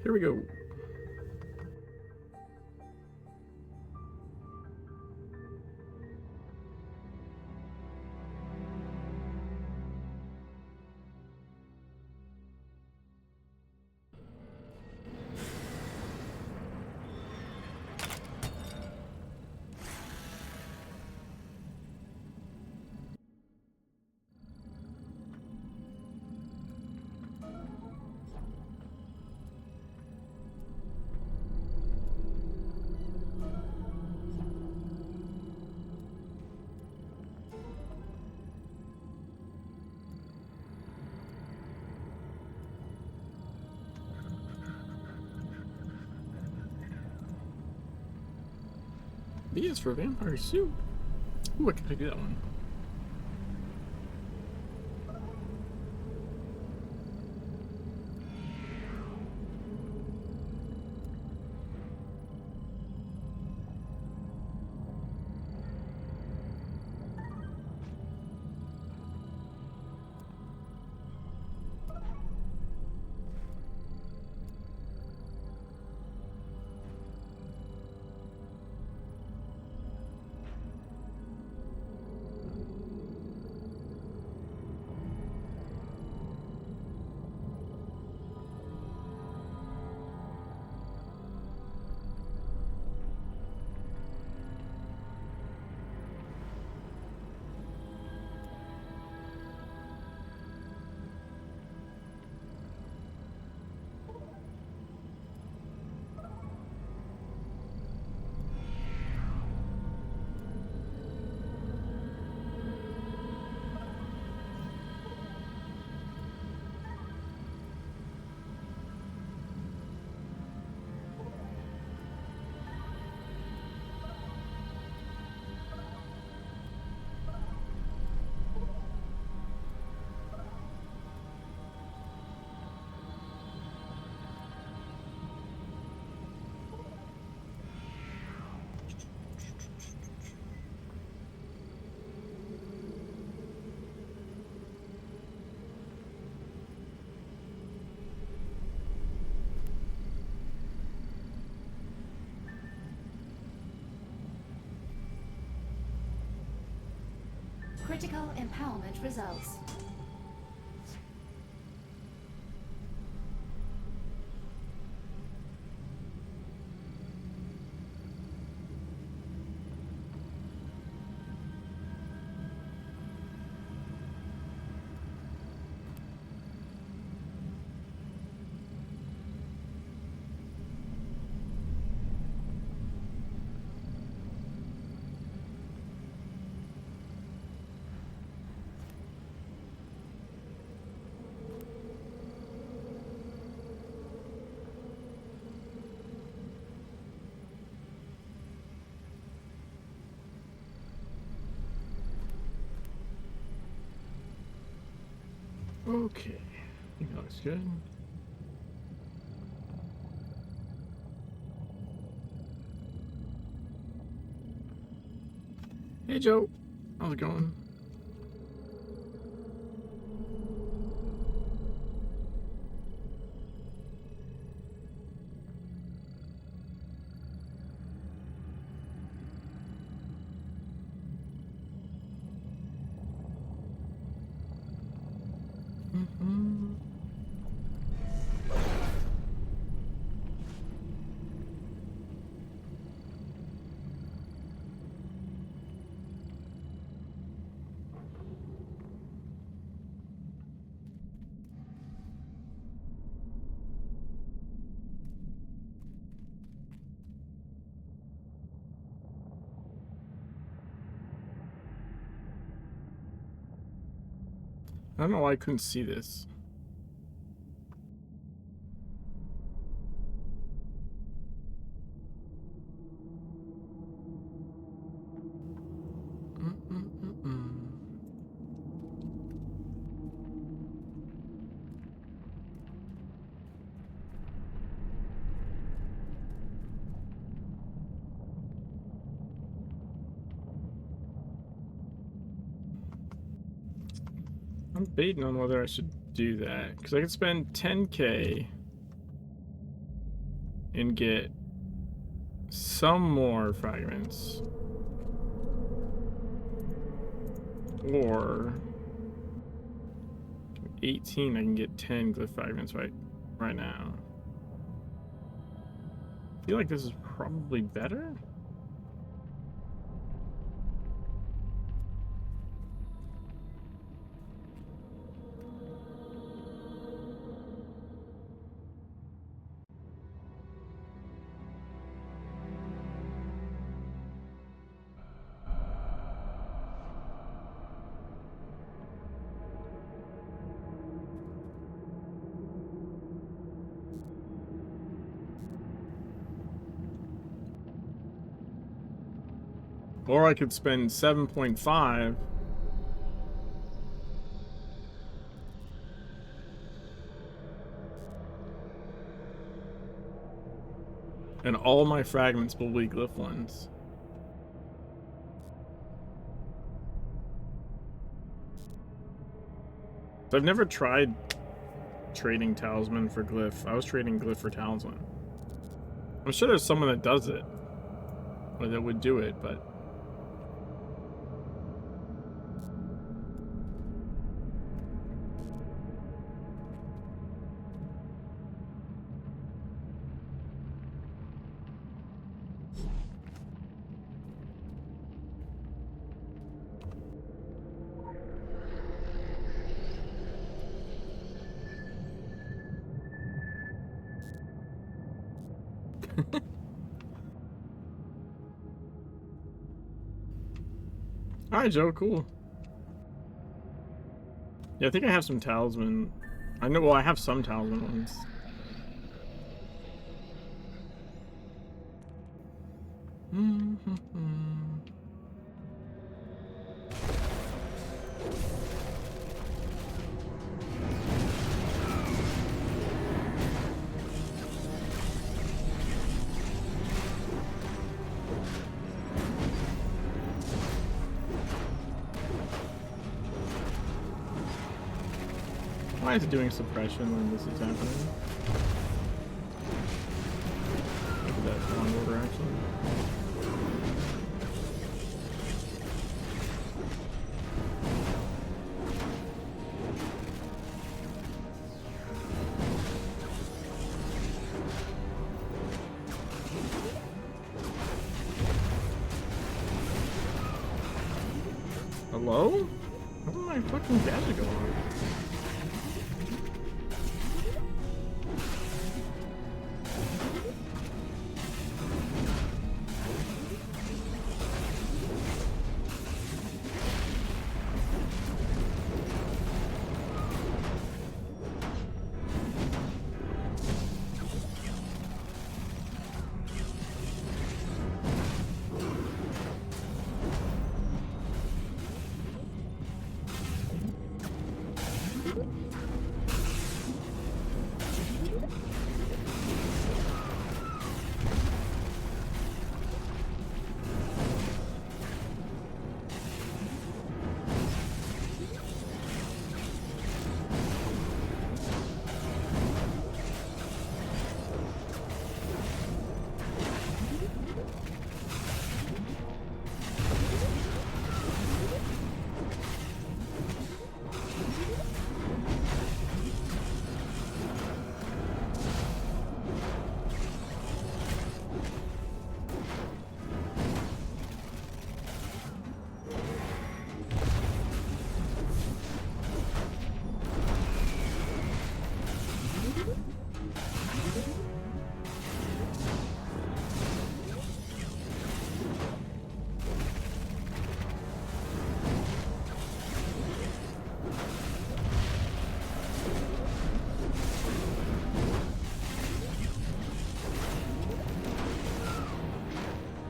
Here we go. B is for vampire soup. Ooh, I can do that one. Critical empowerment results. Okay, I think that looks good. Hey Joe, how's it going? I don't know why I couldn't see this. I'm debating on whether I should do that, because I could spend 10K and get some more fragments. Or 18, I can get 10 glyph fragments right now. I feel like this is probably better. Or I could spend 7.5 and all my fragments will be glyph ones. So I've never tried trading talisman for glyph. I was trading glyph for talisman. I'm sure there's someone that does it, or that would do it, but alright, Joe, cool. Yeah, I think I have some talisman. I know, well, I have some talisman ones. Why is it doing suppression when this is happening? Look at that one order, actually. Hello? How did my fucking gadget go on?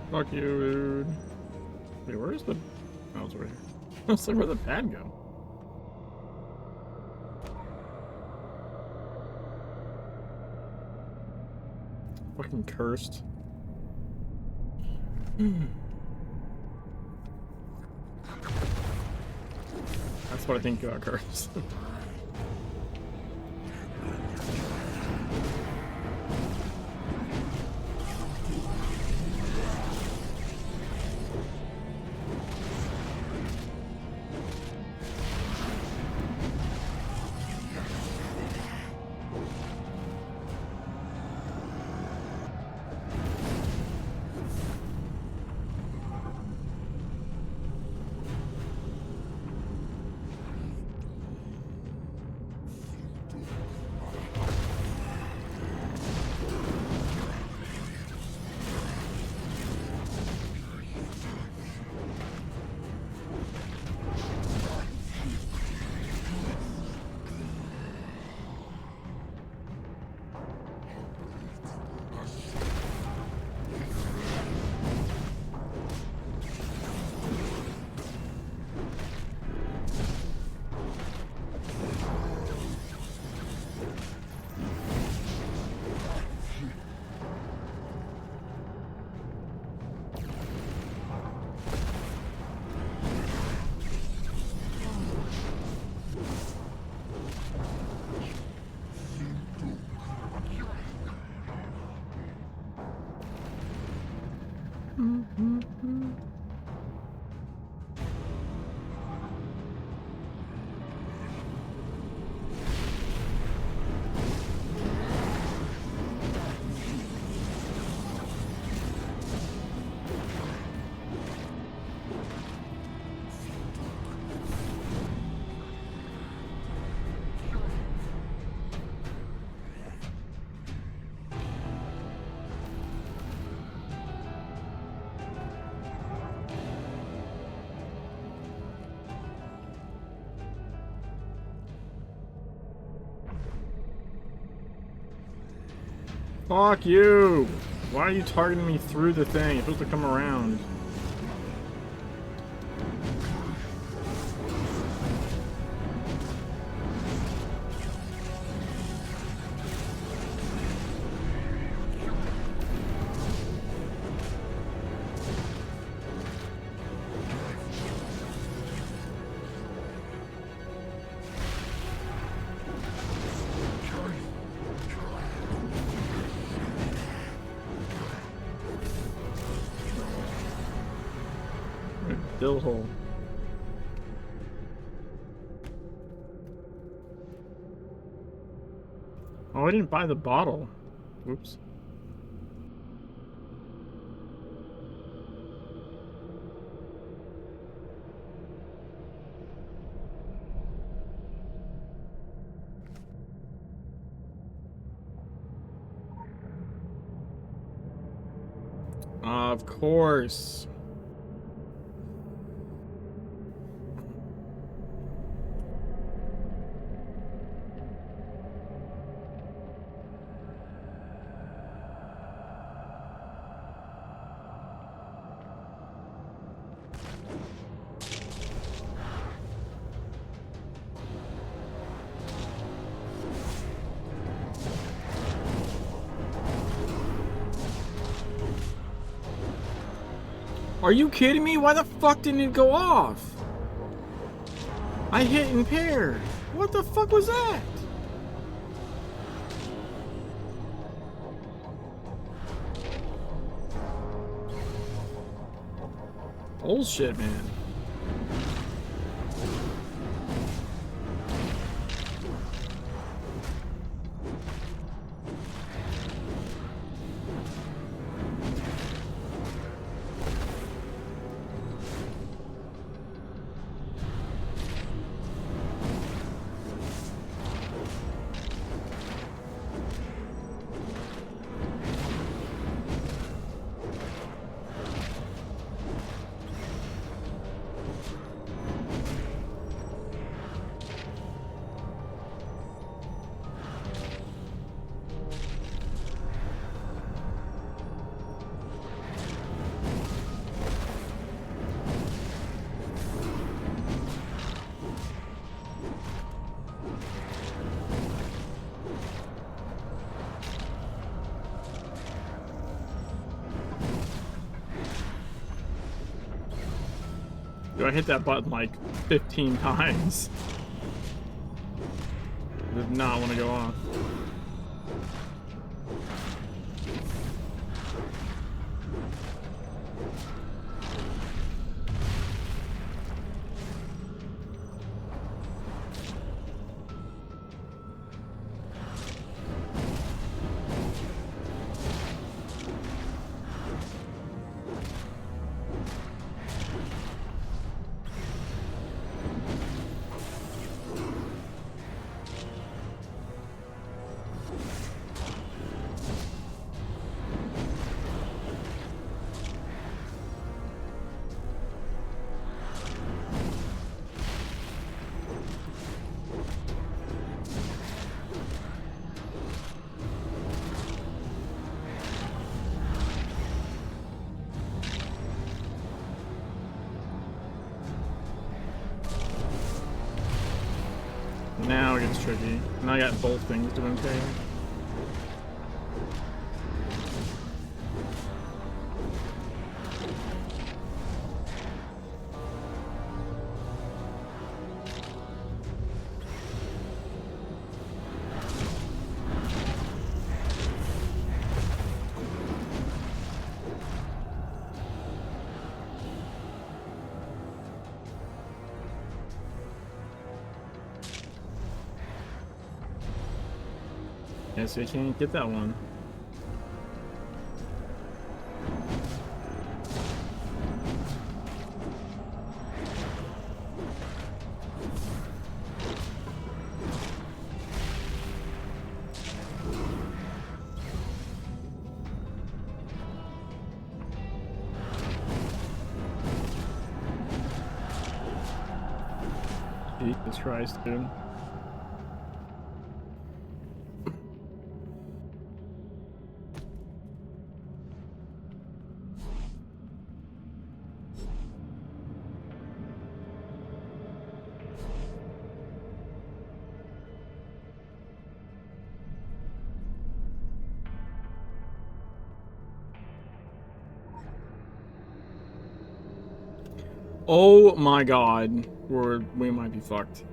Fuck you, dude. Wait, where's the... Oh, it's over here. I was like, where'd the pad go? Fucking cursed. That's what I think got cursed. Fuck you! Why are you targeting me through the thing? You're supposed to come around. Dill hole. Oh, I didn't buy the bottle. Whoops. Of course. Are you kidding me? Why the fuck didn't it go off? I hit impaired. What the fuck was that? Bullshit, man. Dude, I hit that button like 15 times. I did not want to go off. Now it gets tricky. Now I got both things doing things. Yeah, so you can't get that one. Jesus Christ, dude. Oh my god. We might be fucked.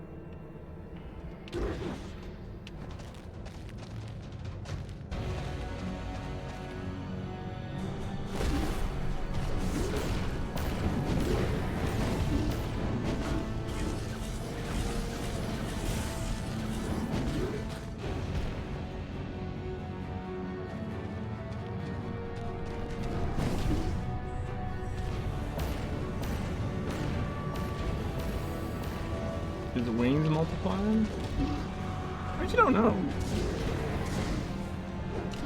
Is the wings multiplying? I actually don't know.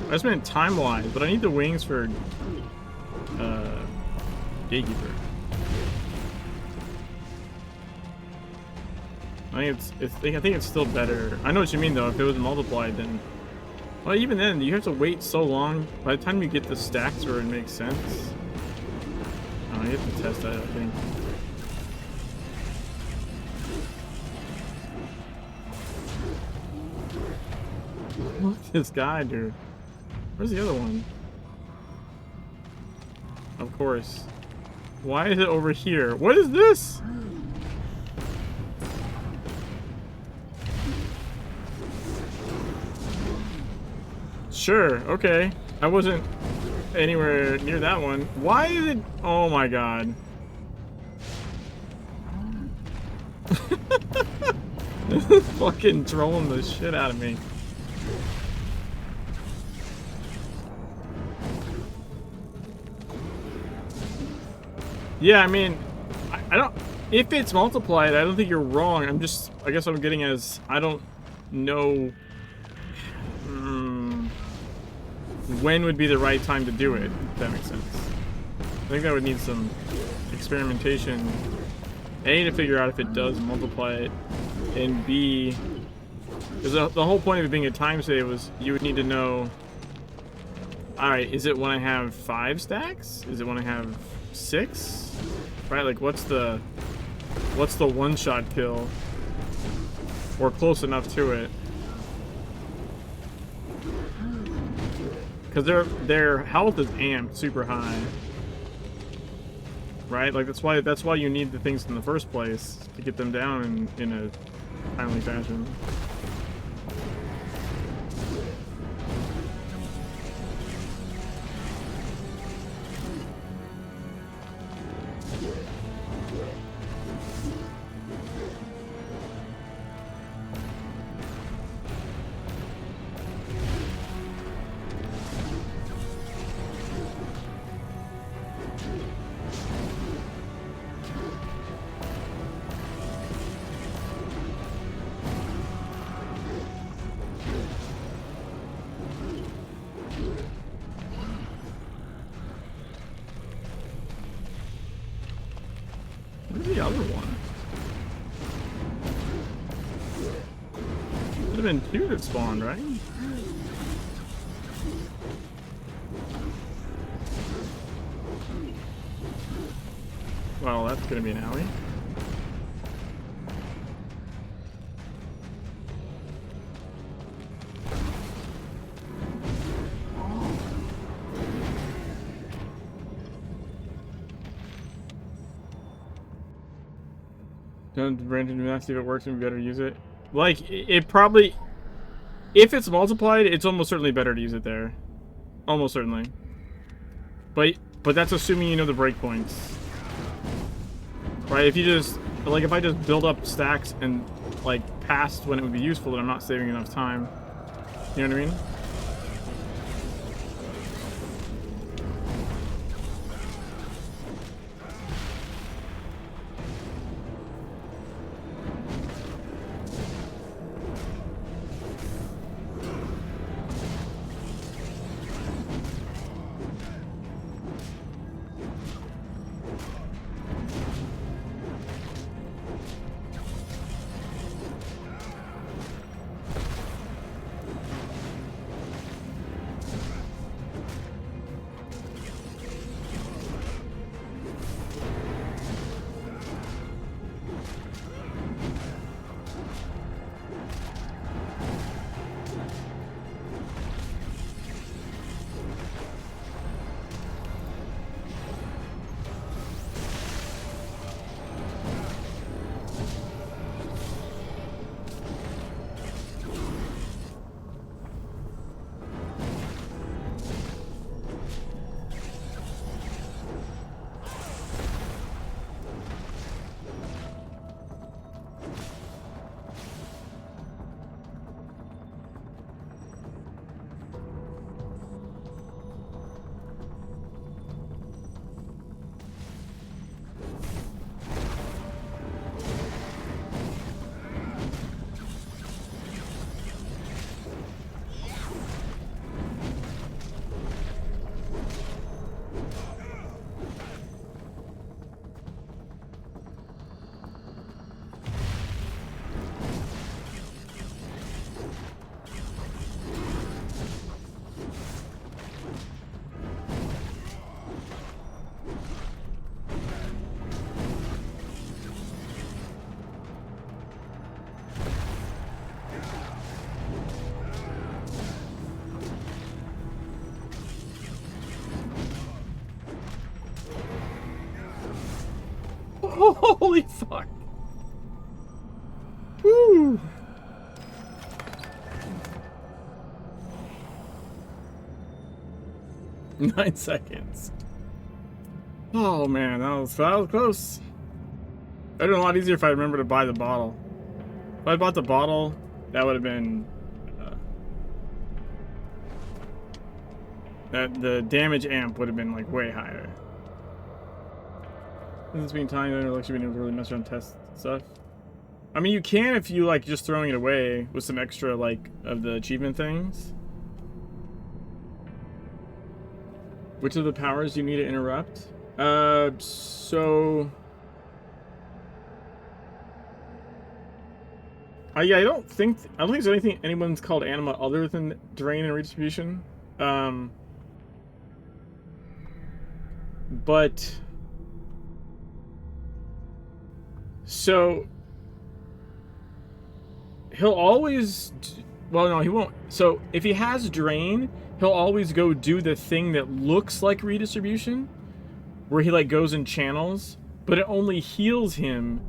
I just meant time-wise, but I need the wings for Gatekeeper. I think it's still better. I know what you mean though. If it was multiplied, then well, even then you have to wait so long. By the time you get the stacks where it makes sense, oh, you have to test that. I think. Look at this guy, dude. Where's the other one? Of course. Why is it over here? What is this? Sure, okay. I wasn't anywhere near that one. Why is it? Oh my god. This is fucking trolling the shit out of me. Yeah, I mean, I don't... If it's multiplied, I don't think you're wrong. I guess what I'm getting as... I don't know... when would be the right time to do it, if that makes sense. I think that would need some experimentation. A, to figure out if it does multiply it, and B... Because the whole point of it being a time save was you would need to know... Alright, is it when I have 5 stacks? Is it when I have 6? Right, like what's the one-shot kill? Or close enough to it. Because their health is amped super high. Right? Like that's why you need the things in the first place, to get them down in a timely fashion. Where's the other one? Could have been 2 that spawned, right? Well, that's gonna be an alley. Don't branch into that, see if it works and we better use it. Like, it probably... If it's multiplied, it's almost certainly better to use it there. Almost certainly. But that's assuming you know the breakpoints. Right, if you just... Like, if I just build up stacks and, like, past when it would be useful, then I'm not saving enough time. You know what I mean? Holy fuck. Woo. Nine seconds. Oh man, that was close. It would have been a lot easier if I remembered to buy the bottle. If I bought the bottle, that would have been that the damage amp would have been like way higher. This being time, I don't actually being able to really mess around and test stuff. I mean, you can if you like just throwing it away with some extra like of the achievement things. Which of the powers do you need to interrupt? So yeah, I don't think there's anything anyone's called anima other than drain and redistribution. But so he'll always, well, no, he won't. So if he has drain, he'll always go do the thing that looks like redistribution, where he like goes in channels, but it only heals him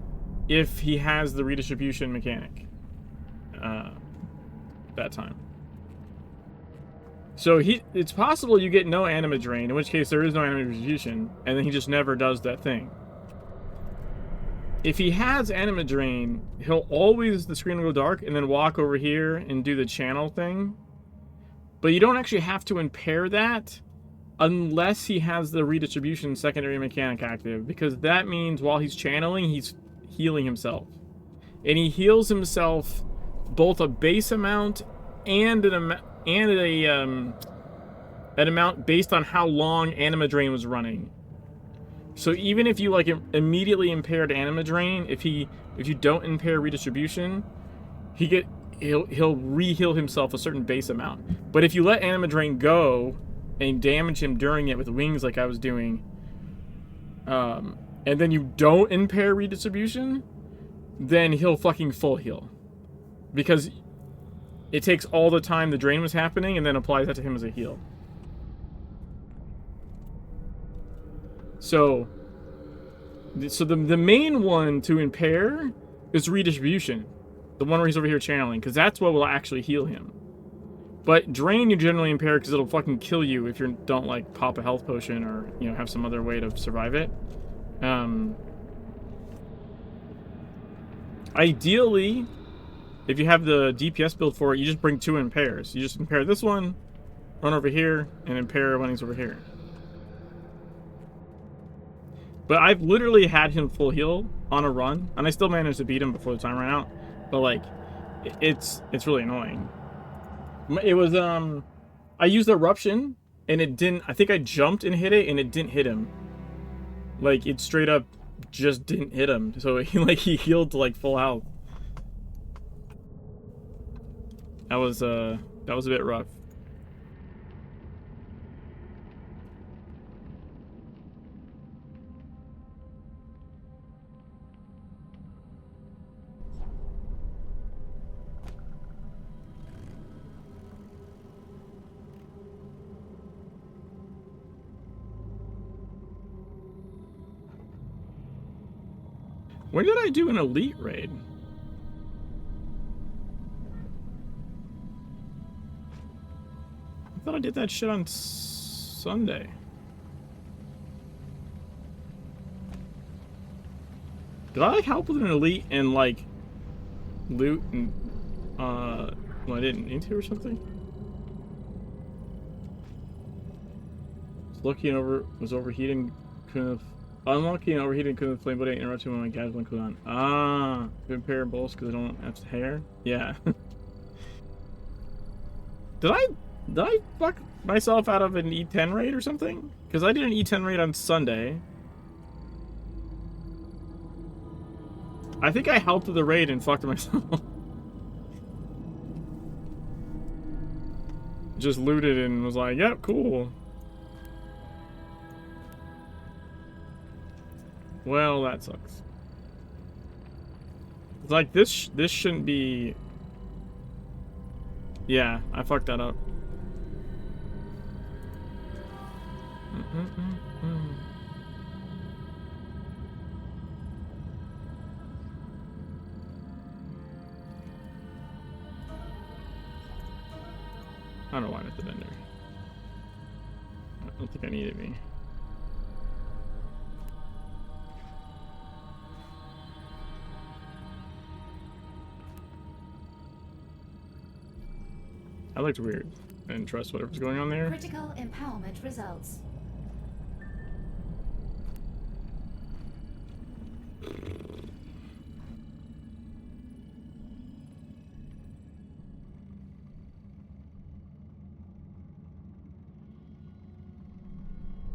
if he has the redistribution mechanic. That time. So it's possible you get no anima drain, in which case there is no anima redistribution, and then he just never does that thing. If he has anima drain, he'll always, the screen will go dark, and then walk over here and do the channel thing. But you don't actually have to impair that unless he has the redistribution secondary mechanic active, because that means while he's channeling, he's healing himself. And he heals himself both a base amount and an amount based on how long anima drain was running. So even if you like immediately impaired anima drain, if you don't impair redistribution, he'll re-heal himself a certain base amount. But if you let anima drain go and damage him during it with wings like I was doing, and then you don't impair redistribution, then he'll fucking full heal. Because it takes all the time the drain was happening and then applies that to him as a heal. So the main one to impair is redistribution. The one where he's over here channeling, because that's what will actually heal him. But drain you generally impair because it'll fucking kill you if you don't like pop a health potion or, you know, have some other way to survive it. Ideally, if you have the DPS build for it, you just bring two in pairs. You just impair this one, run over here, and impair when he's over here. But I've literally had him full heal on a run, and I still managed to beat him before the time ran out. But like, it's really annoying. It was I used eruption, and it didn't. I think I jumped and hit it, and it didn't hit him. Like, it straight up just didn't hit him. So he healed to like full health. That was a bit rough. When did I do an elite raid? I thought I did that shit on Sunday. Did I like help with an elite and like loot and well, I didn't need to or something? Was overheating, couldn't have unlucky and overheating, couldn't have flame, but I interrupted when my gas went cool on. Ah, impair both because I don't have hair. Yeah. Did I fuck myself out of an E10 raid or something? Because I did an E10 raid on Sunday. I think I helped with the raid and fucked myself. Just looted and was like, yep, cool. Well, that sucks. It's like, this shouldn't be... Yeah, I fucked that up. I don't know why I'm at the vendor. I don't think I need any. That looked weird. I didn't trust whatever's going on there. Critical empowerment results.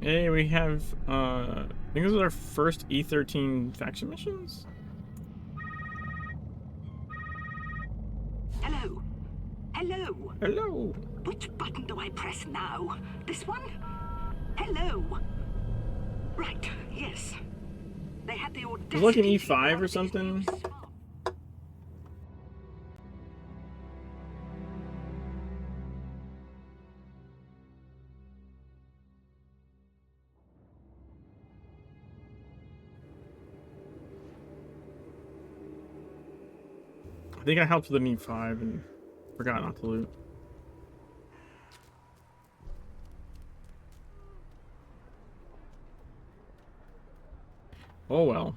Hey, we have, I think this is our first E13 faction missions? Hello? Hello? Hello! Which button do I press now? This one? Hello? Right, yes. They had the audacity. Is it like an E5 or something? I think I helped with an E5 and forgot not to loot. Oh well.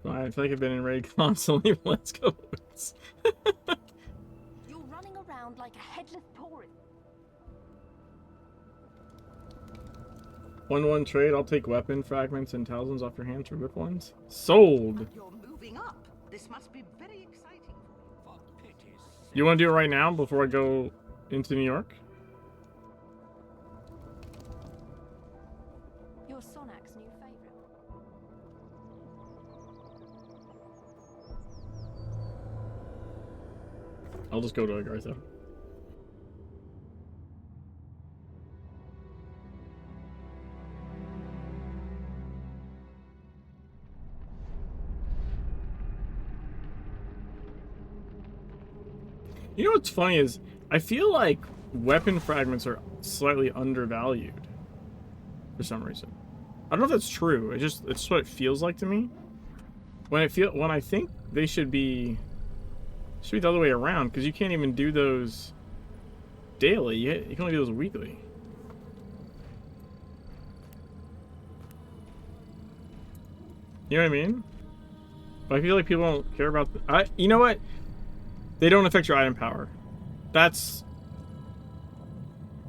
I feel like I've been in raid constantly. Let's go. You're running around like a headless tourist. 1-1 trade. I'll take weapon fragments and talismans off your hands for whip ones. Sold. You're moving up. This must be very exciting. You want to do it right now before I go into New York? You're Sonak's new favorite. I'll just go to Agartha. You know what's funny is, I feel like weapon fragments are slightly undervalued for some reason. I don't know if that's true. It's just what it feels like to me. When I think they should be the other way around, because you can't even do those daily. You can only do those weekly. You know what I mean? But I feel like people don't care about you know what? They don't affect your item power.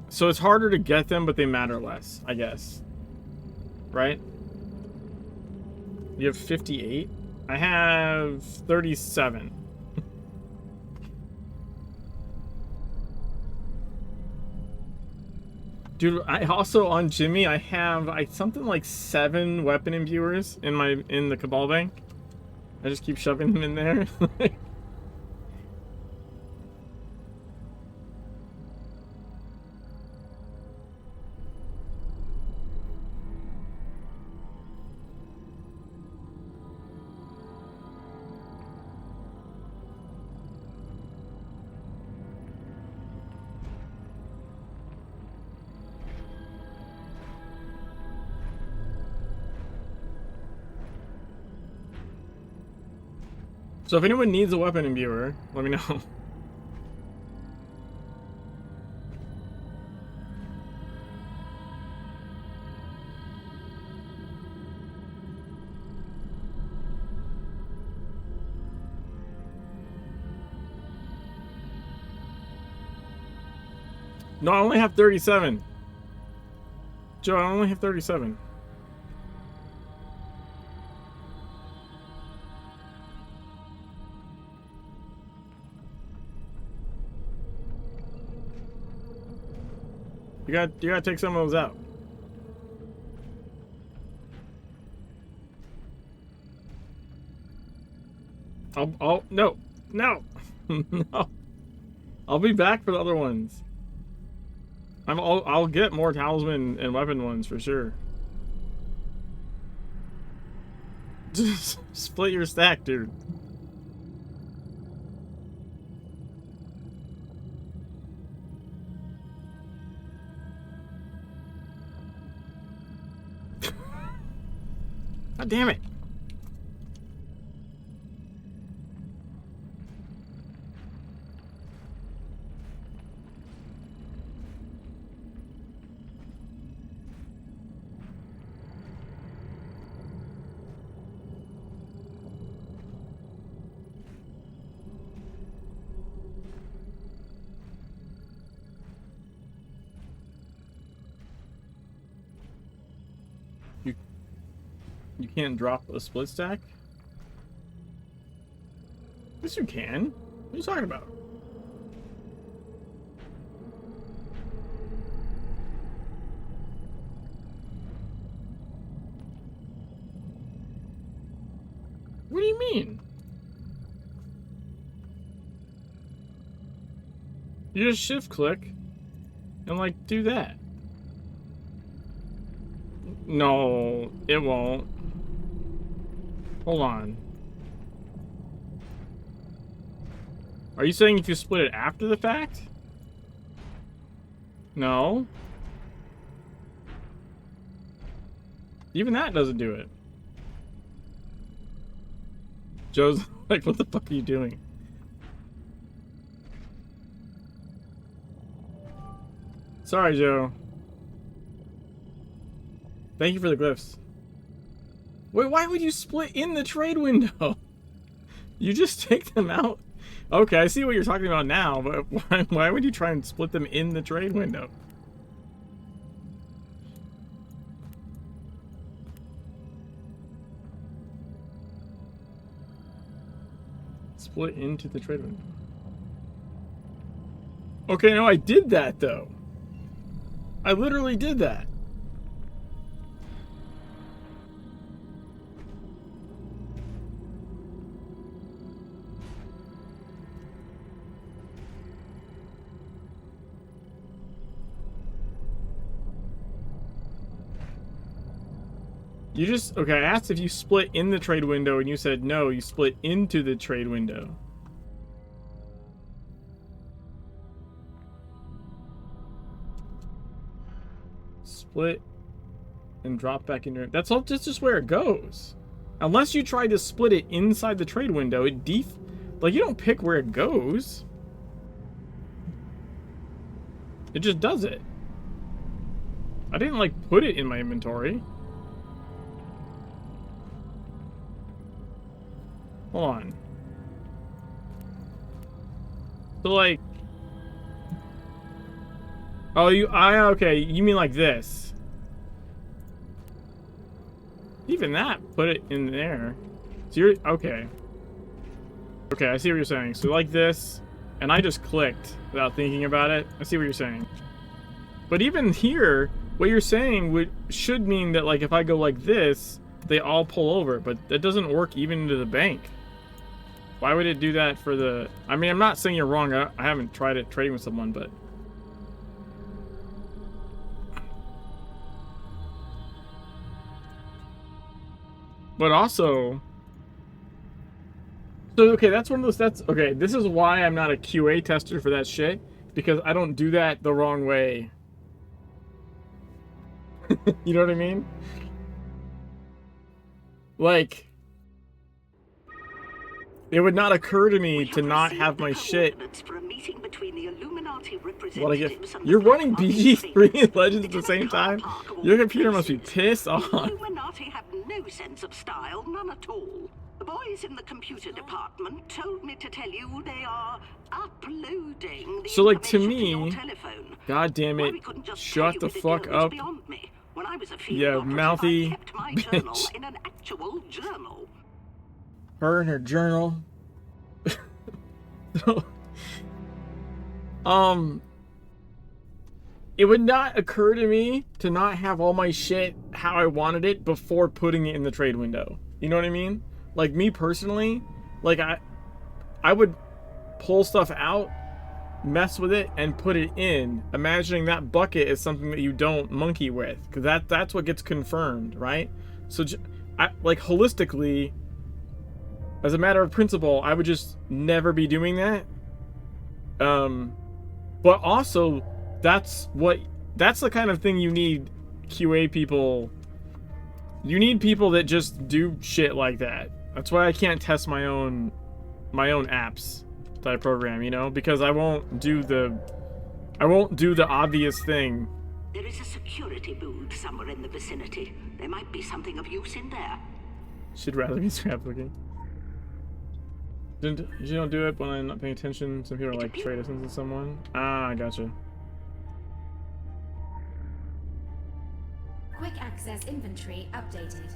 So it's harder to get them, but they matter less, I guess. Right? You have 58? I have 37. Dude, I also on Jimmy I have something like 7 weapon imbuers in the Cabal bank. I just keep shoving them in there. So if anyone needs a weapon imbuer, let me know. No, I only have 37. Joe, I only have 37. You gotta take some of those out. No, no, no. I'll be back for the other ones. I'll get more talisman and weapon ones for sure. Just split your stack, dude. God damn it. You can't drop a split stack? Yes, you can. What are you talking about? What do you mean? You just shift click and like do that. No, it won't. Hold on. Are you saying if you split it after the fact? No. Even that doesn't do it. Joe's like, what the fuck are you doing? Sorry, Joe. Thank you for the glyphs. Wait, why would you split in the trade window? You just take them out? Okay, I see what you're talking about now, but why would you try and split them in the trade window? Split into the trade window. Okay, no, I did that, though. I literally did that. You just, okay, I asked if you split in the trade window and you said no, you split into the trade window. Split and drop back into it. That's just where it goes. Unless you try to split it inside the trade window, like you don't pick where it goes. It just does it. I didn't like put it in my inventory. Hold on. So like, oh, okay, you mean like this. Even that, put it in there. So you're, okay. Okay, I see what you're saying. So like this, and I just clicked without thinking about it. I see what you're saying. But even here, what you're saying should mean that like if I go like this, they all pull over, but that doesn't work even into the bank. Why would it do that for the... I mean, I'm not saying you're wrong. I haven't tried it trading with someone, but... But also... So, okay, that's one of those... Okay, this is why I'm not a QA tester for that shit. Because I don't do that the wrong way. You know what I mean? Like... It would not occur to me to not have my shit. What I get? You're running BG3 and Legends at the same time? Your computer must be pissed off. The Illuminati have no sense of style, none at all. The boys in the computer department told me to tell you they are uploading the so like to information me, to your telephone. God damn it, shut the fuck up. When I was a field Yeah, operative, mouthy I kept my journal bitch. in an actual journal. Her and her journal. So, it would not occur to me to not have all my shit how I wanted it before putting it in the trade window. You know what I mean? Like me personally, like I would pull stuff out, mess with it, and put it in, imagining that bucket is something that you don't monkey with, because that's what gets confirmed, right? So, like holistically, as a matter of principle, I would just never be doing that. But also, that's the kind of thing you need QA people You need people that just do shit like that. That's why I can't test my own apps that I program, you know, because I won't do the obvious thing. There is a security booth somewhere in the vicinity. There might be something of use in there. Should rather be scrapbooking. You don't do it when I'm not paying attention. Some people are like trade essence in someone. Ah, I gotcha. Quick access inventory updated.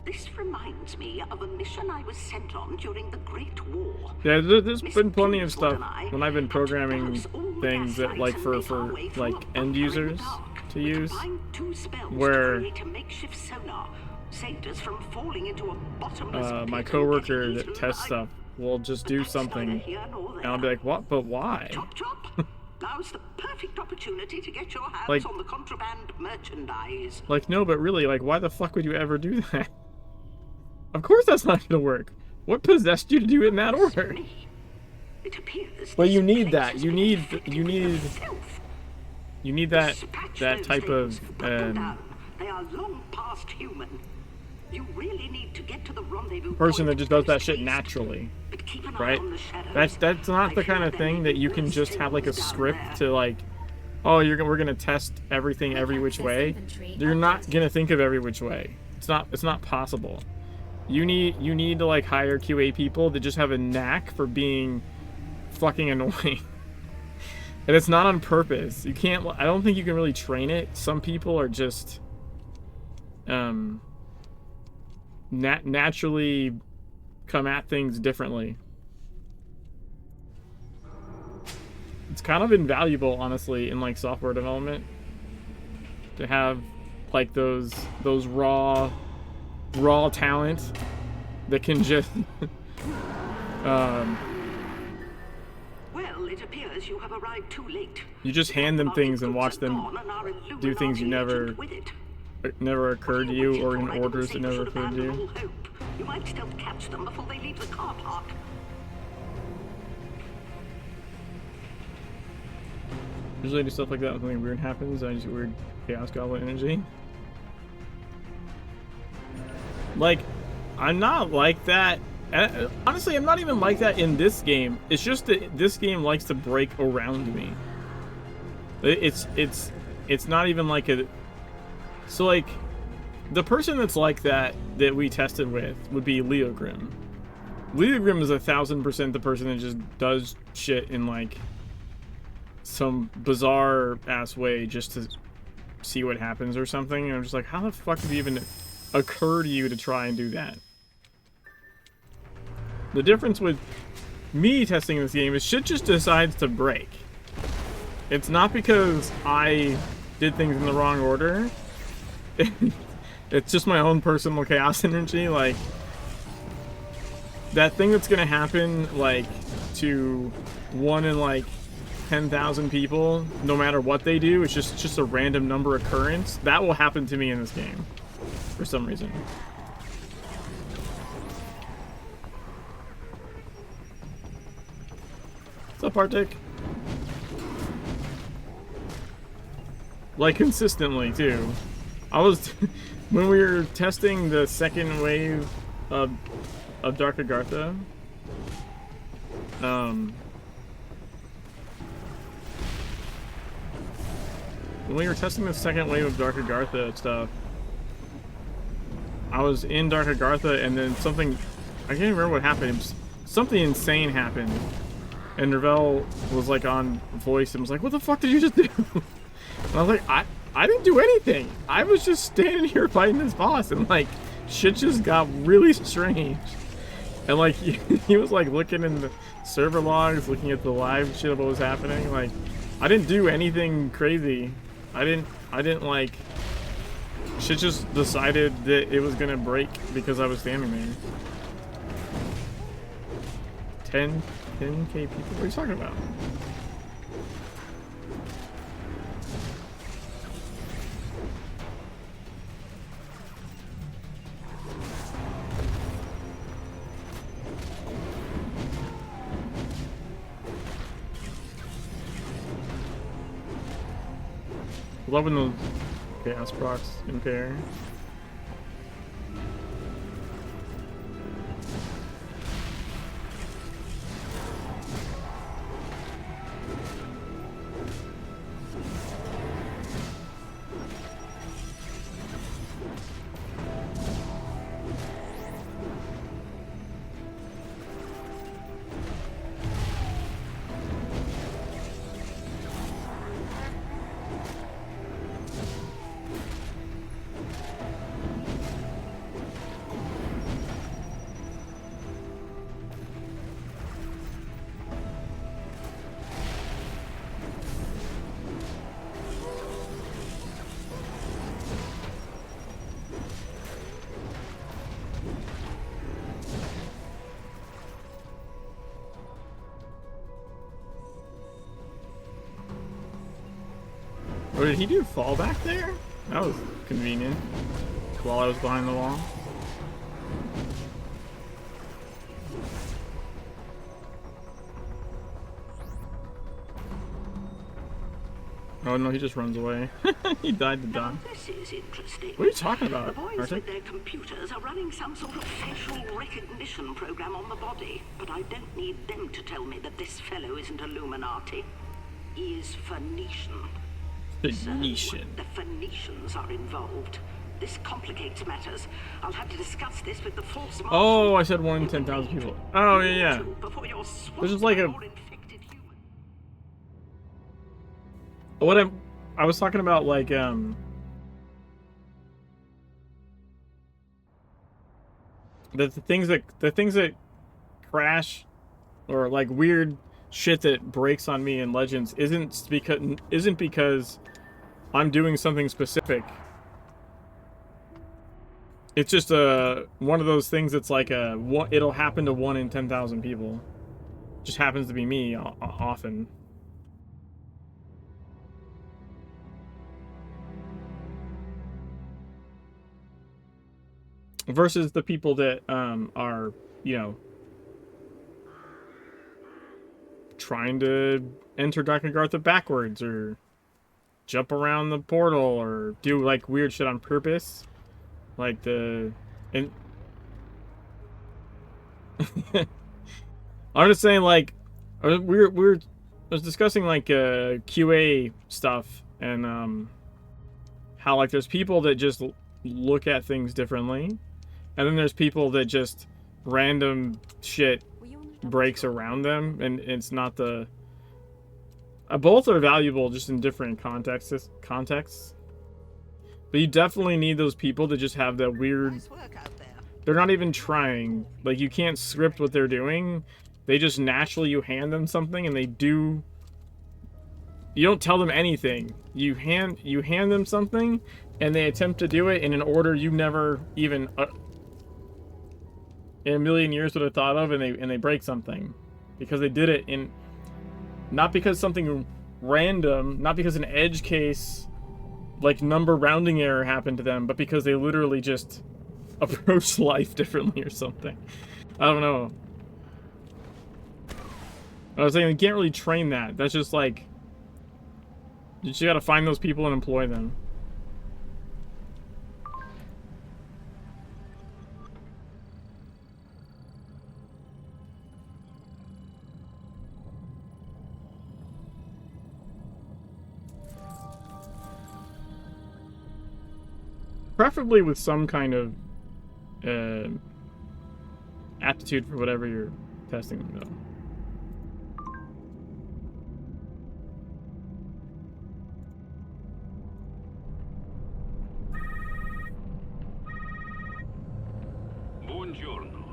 This reminds me of a mission I was sent on during the Great War. Yeah, there's been plenty of stuff when I've been programming things that like for like end users to use, where my coworker that tests stuff will just do something, and I'll be like, what? But why? Now's the perfect opportunity to get your hands Like- on the contraband merchandise. Like, no, but really, like, why the fuck would you ever do that? Of course that's not gonna work. What possessed you to do it in that order? It appears But you this need place that. has You been need infected with filth. that Dispatch that those type of things, put them down. They are long past human. You really need to get to the rendezvous person that point just does that shit post-haste. naturally, But keep an eye right? on the shadows. That's not the I kind hear of there thing may that be you can worse just have like a things down script there. to like, oh, we're gonna test everything every which way. You're not gonna think of every which way. It's not possible. You need to like hire QA people that just have a knack for being fucking annoying. And it's not on purpose. You can't, I don't think you can really train it. Some people are just naturally come at things differently. It's kind of invaluable, honestly, in like software development to have like those raw talent that can just Well, it appears you have arrived too late. you just hand them things and watch them do things you never occurred to you, or in orders that never occurred to you. You might still catch them before they leave the car park. Usually I do stuff like that when something weird happens. I just get weird chaos goblin energy. Like, I'm not like that. Honestly, I'm not even like that in this game. It's just that this game likes to break around me. It's not even like a... So, like, the person that's like that we tested with would be Leogrim. Leogrim is 1000% the person that just does shit in, like, some bizarre-ass way just to see what happens or something. And I'm just like, how the fuck did it even occur to you to try and do that? The difference with me testing this game is shit just decides to break. It's not because I did things in the wrong order. It's just my own personal chaos energy. Like, that thing that's gonna happen, like, to 1 in, like, 10,000 people, no matter what they do, it's just a random number occurrence. That will happen to me in this game, for some reason. What's up, Arctic? Like, consistently, too. I was... when we were testing the second wave of Dark Agartha, when we were testing the second wave of Dark Agartha stuff, I was in Dark Agartha, and then something... I can't remember what happened. Something insane happened. And Ravel was like on voice and was like, what the fuck did you just do? And I was like, I didn't do anything. I was just standing here fighting this boss, and like shit just got really strange. And like he was like looking in the server logs, looking at the live shit of what was happening. Like, I didn't do anything crazy. I didn't like, shit just decided that it was gonna break because I was standing there. 10K people? What are you talking about? Loving those chaos procs in pair. Or did he do fallback there? That was convenient. While I was behind the wall. Oh no, he just runs away. He died to die. This is interesting. What are you talking about, The boys Arctic? with their computers are running some sort of facial recognition program on the body, but I don't need them to tell me that this fellow isn't Illuminati. He is Phoenician. Phoenician. So, the Phoenicians are involved. This complicates matters. I'll have to discuss this with the force marshal. Oh, I said 1 in 10,000 people. Oh, yeah, yeah. Before you're This is like a... more infected human. What I was talking about, like, the things that crash or like weird shit that breaks on me in Legends isn't because I'm doing something specific. It's just one of those things that's like it'll happen to 1 in 10,000 people. Just happens to be me often. Versus the people that are, you know, trying to enter Dakagartha backwards or jump around the portal or do like weird shit on purpose. Like I'm just saying, like, I was discussing like QA stuff and how like there's people that just look at things differently. And then there's people that just random shit breaks around them, and it's not the... both are valuable just in different contexts. But you definitely need those people that just have that weird... Nice work out there. They're not even trying. Like, you can't script what they're doing. They just naturally, you hand them something and they do... You don't tell them anything. You hand them something and they attempt to do it in an order you never even... in a million years would have thought of, and they break something because they did it in, not because something random, not because an edge case like number rounding error happened to them, but because they literally just approached life differently or something. I don't know. I was saying you can't really train that. That's just like, you just gotta find those people and employ them. Preferably with some kind of aptitude for whatever you're testing them, though. Buongiorno.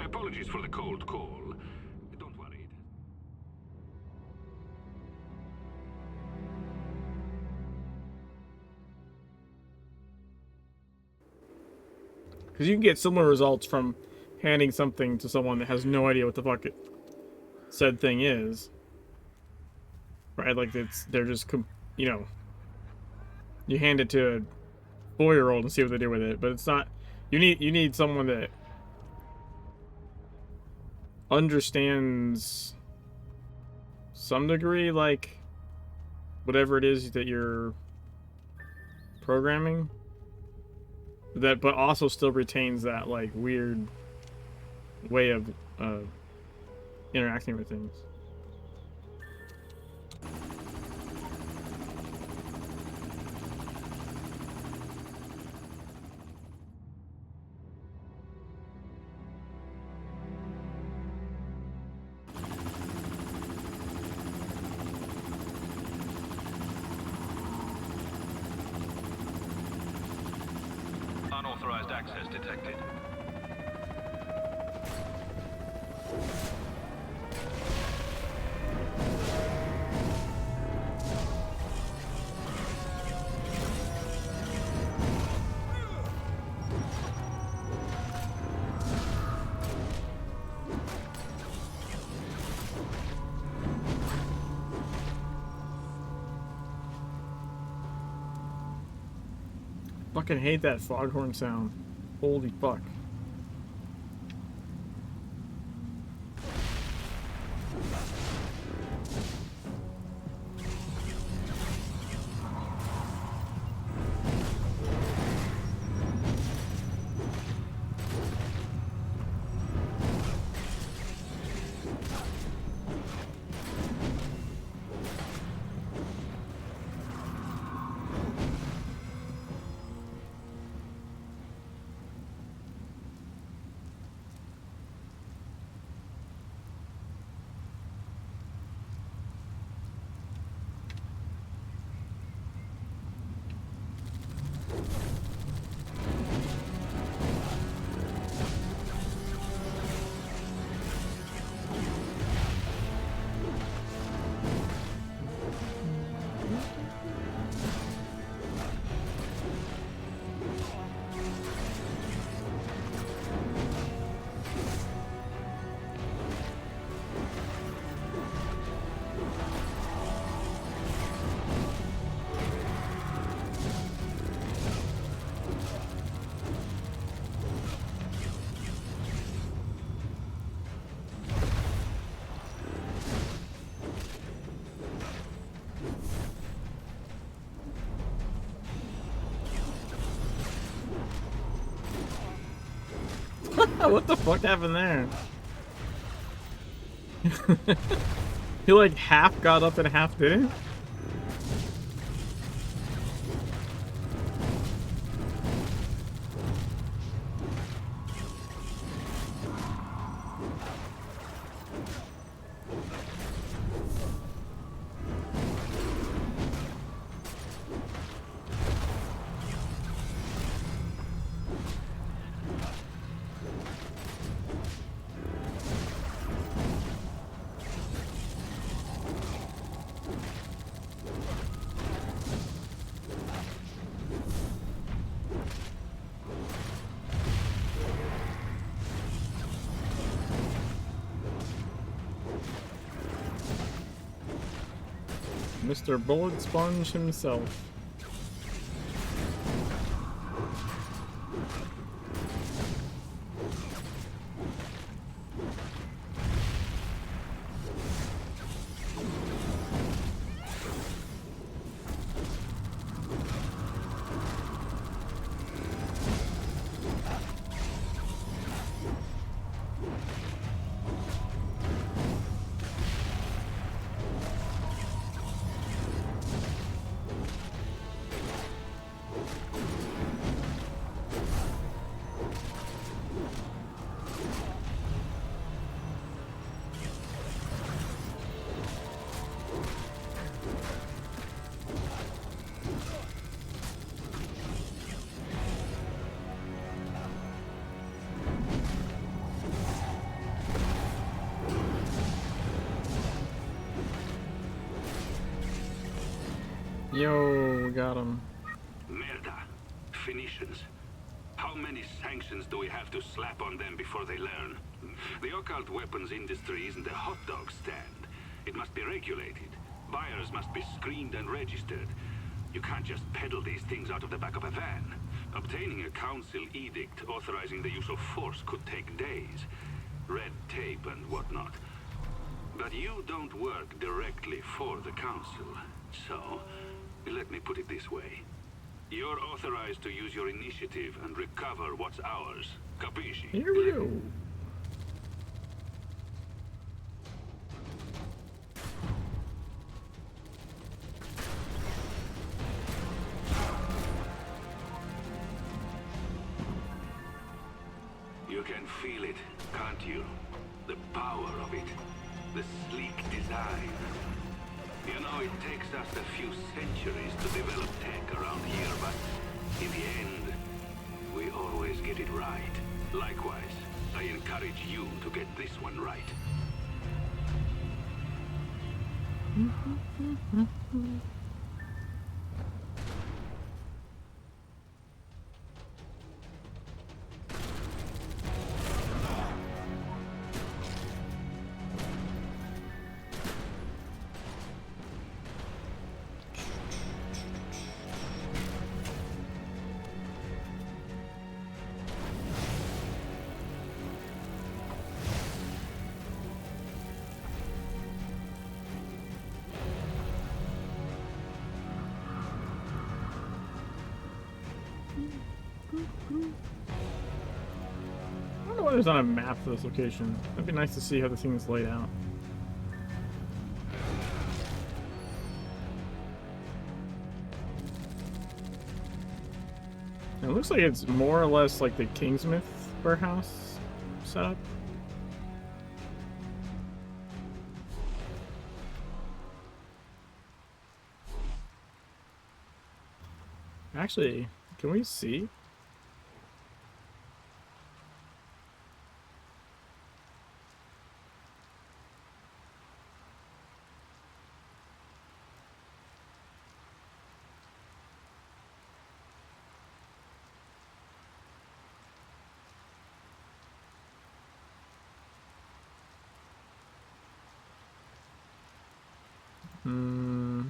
Apologies for the cold call. Don't worry. Because you can get similar results from handing something to someone that has no idea what the fuck said thing is. Right? Like, they're just, you know, you hand it to a 4-year-old and see what they do with it, but it's not, you need someone that understands some degree, like, whatever it is that you're programming, that but also still retains that like weird way of interacting with things. Unauthorized access detected. Fucking hate that foghorn sound. Holy fuck. What the fuck happened there? He like half got up and half didn't? Mr. Bullet Sponge himself. Yo, we got him. Merda. Phoenicians. How many sanctions do we have to slap on them before they learn? The occult weapons industry isn't a hot dog stand. It must be regulated. Buyers must be screened and registered. You can't just peddle these things out of the back of a van. Obtaining a council edict authorizing the use of force could take days. Red tape and whatnot. But you don't work directly for the council. So, let me put it this way. You're authorized to use your initiative and recover what's ours. Capisci? Here we go. You can feel it, can't you? The power of it. The sleek design. You know, it takes us a few centuries to develop tech around here, but in the end, we always get it right. Likewise, I encourage you to get this one right. I don't know why there's not a map for this location. That'd be nice to see how the thing is laid out. It looks like it's more or less like the Kingsmith warehouse setup. Actually, can we see? Hmm.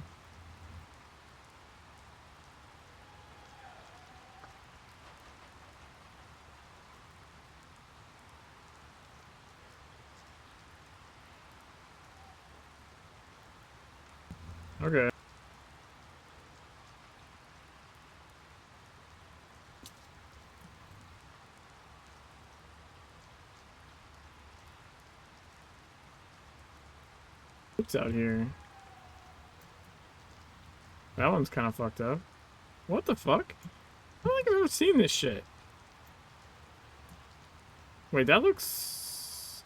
Okay. What's out here? That one's kind of fucked up. What the fuck? I don't think I've ever seen this shit. Wait, that looks...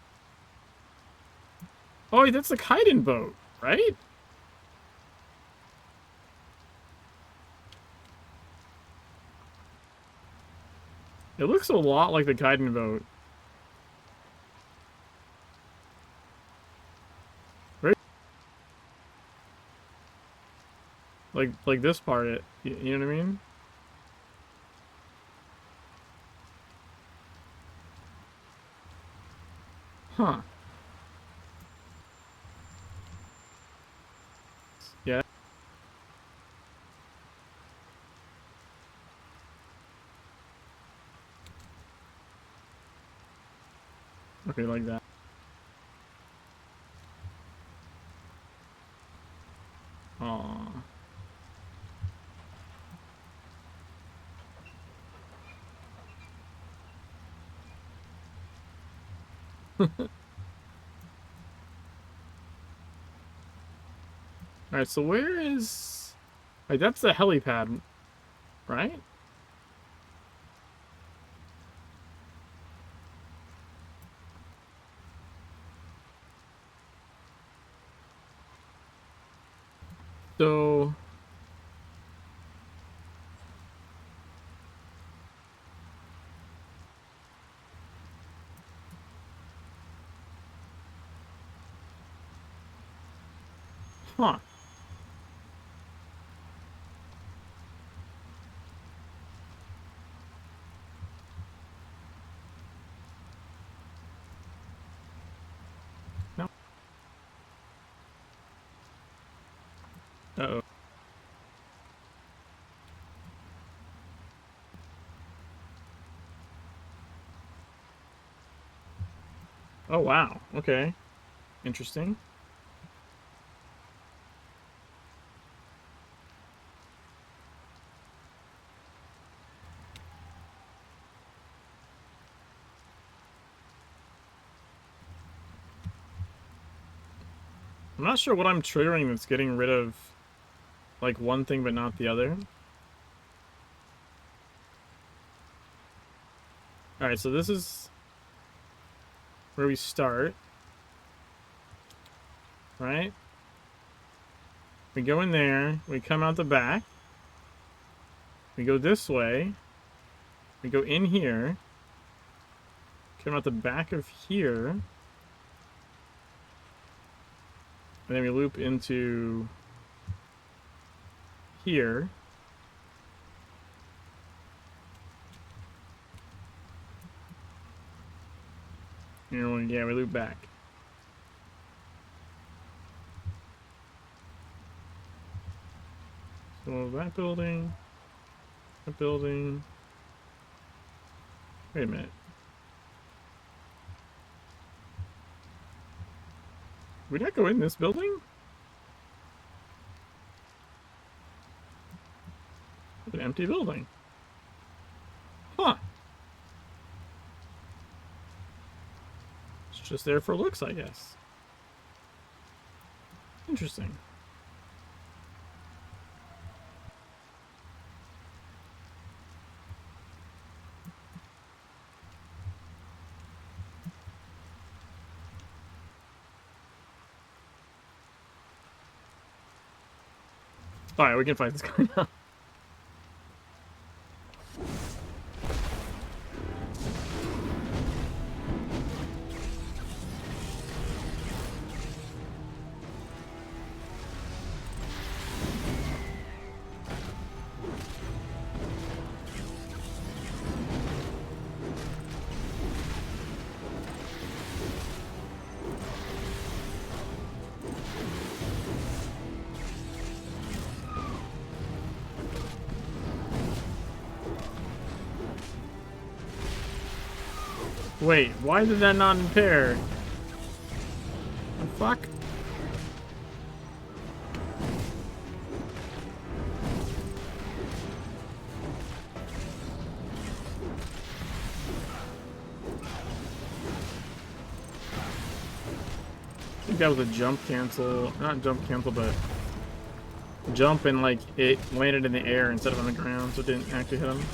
Oh, wait, that's the Kaiden boat, right? It looks a lot like the Kaiden boat. Right? Like this part, you know what I mean? Huh. Yeah. Okay, like that. Aww. Alright, so where is... Like, that's the helipad, right? So... Huh. No. Uh-oh. Oh, wow. Okay. Interesting. I'm not sure what I'm triggering that's getting rid of, like, one thing but not the other. Alright, so this is where we start. Right? We go in there, we come out the back. We go this way. We go in here. Come out the back of here. And then we loop into here. And yeah, we loop back. So that building. That building. Wait a minute. Would I go in this building? An empty building. Huh. Just there for looks, I guess. Interesting. Alright, we can fight this guy now. Wait, why did that not impair? The fuck? I think that was a jump cancel. Not jump cancel, but jump and like it landed in the air instead of on the ground, so it didn't actually hit him.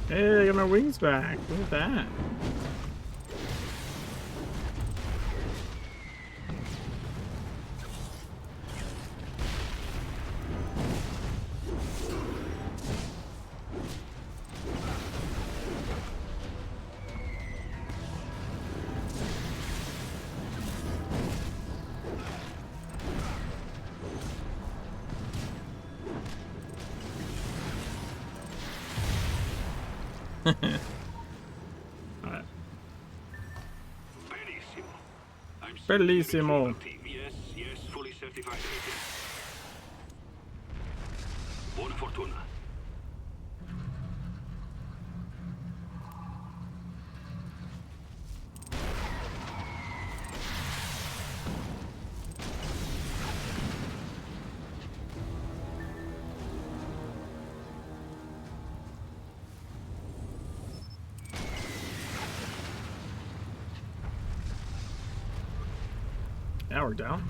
Hey, I got my wings back. Look at that. Alright. Bellissimo. I'm Bellissimo. team. Yes, yes, fully certified agent. Buona fortuna. Now we're down.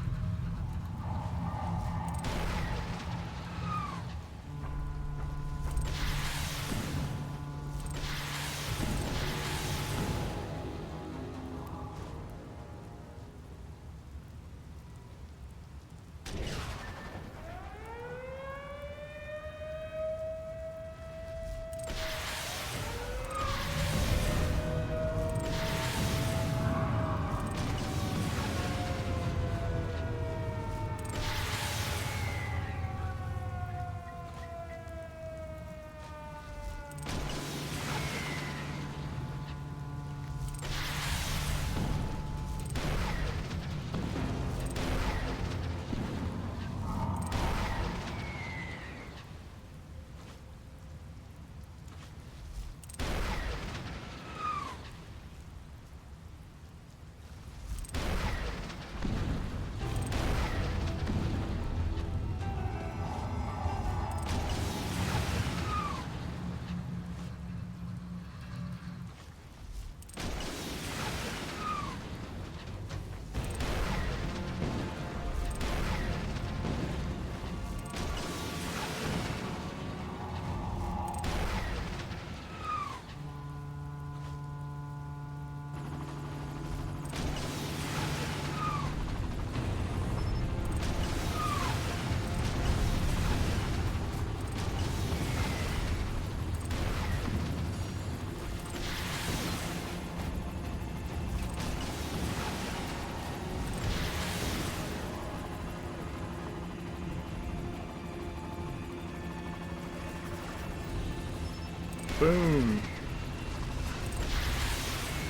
Boom.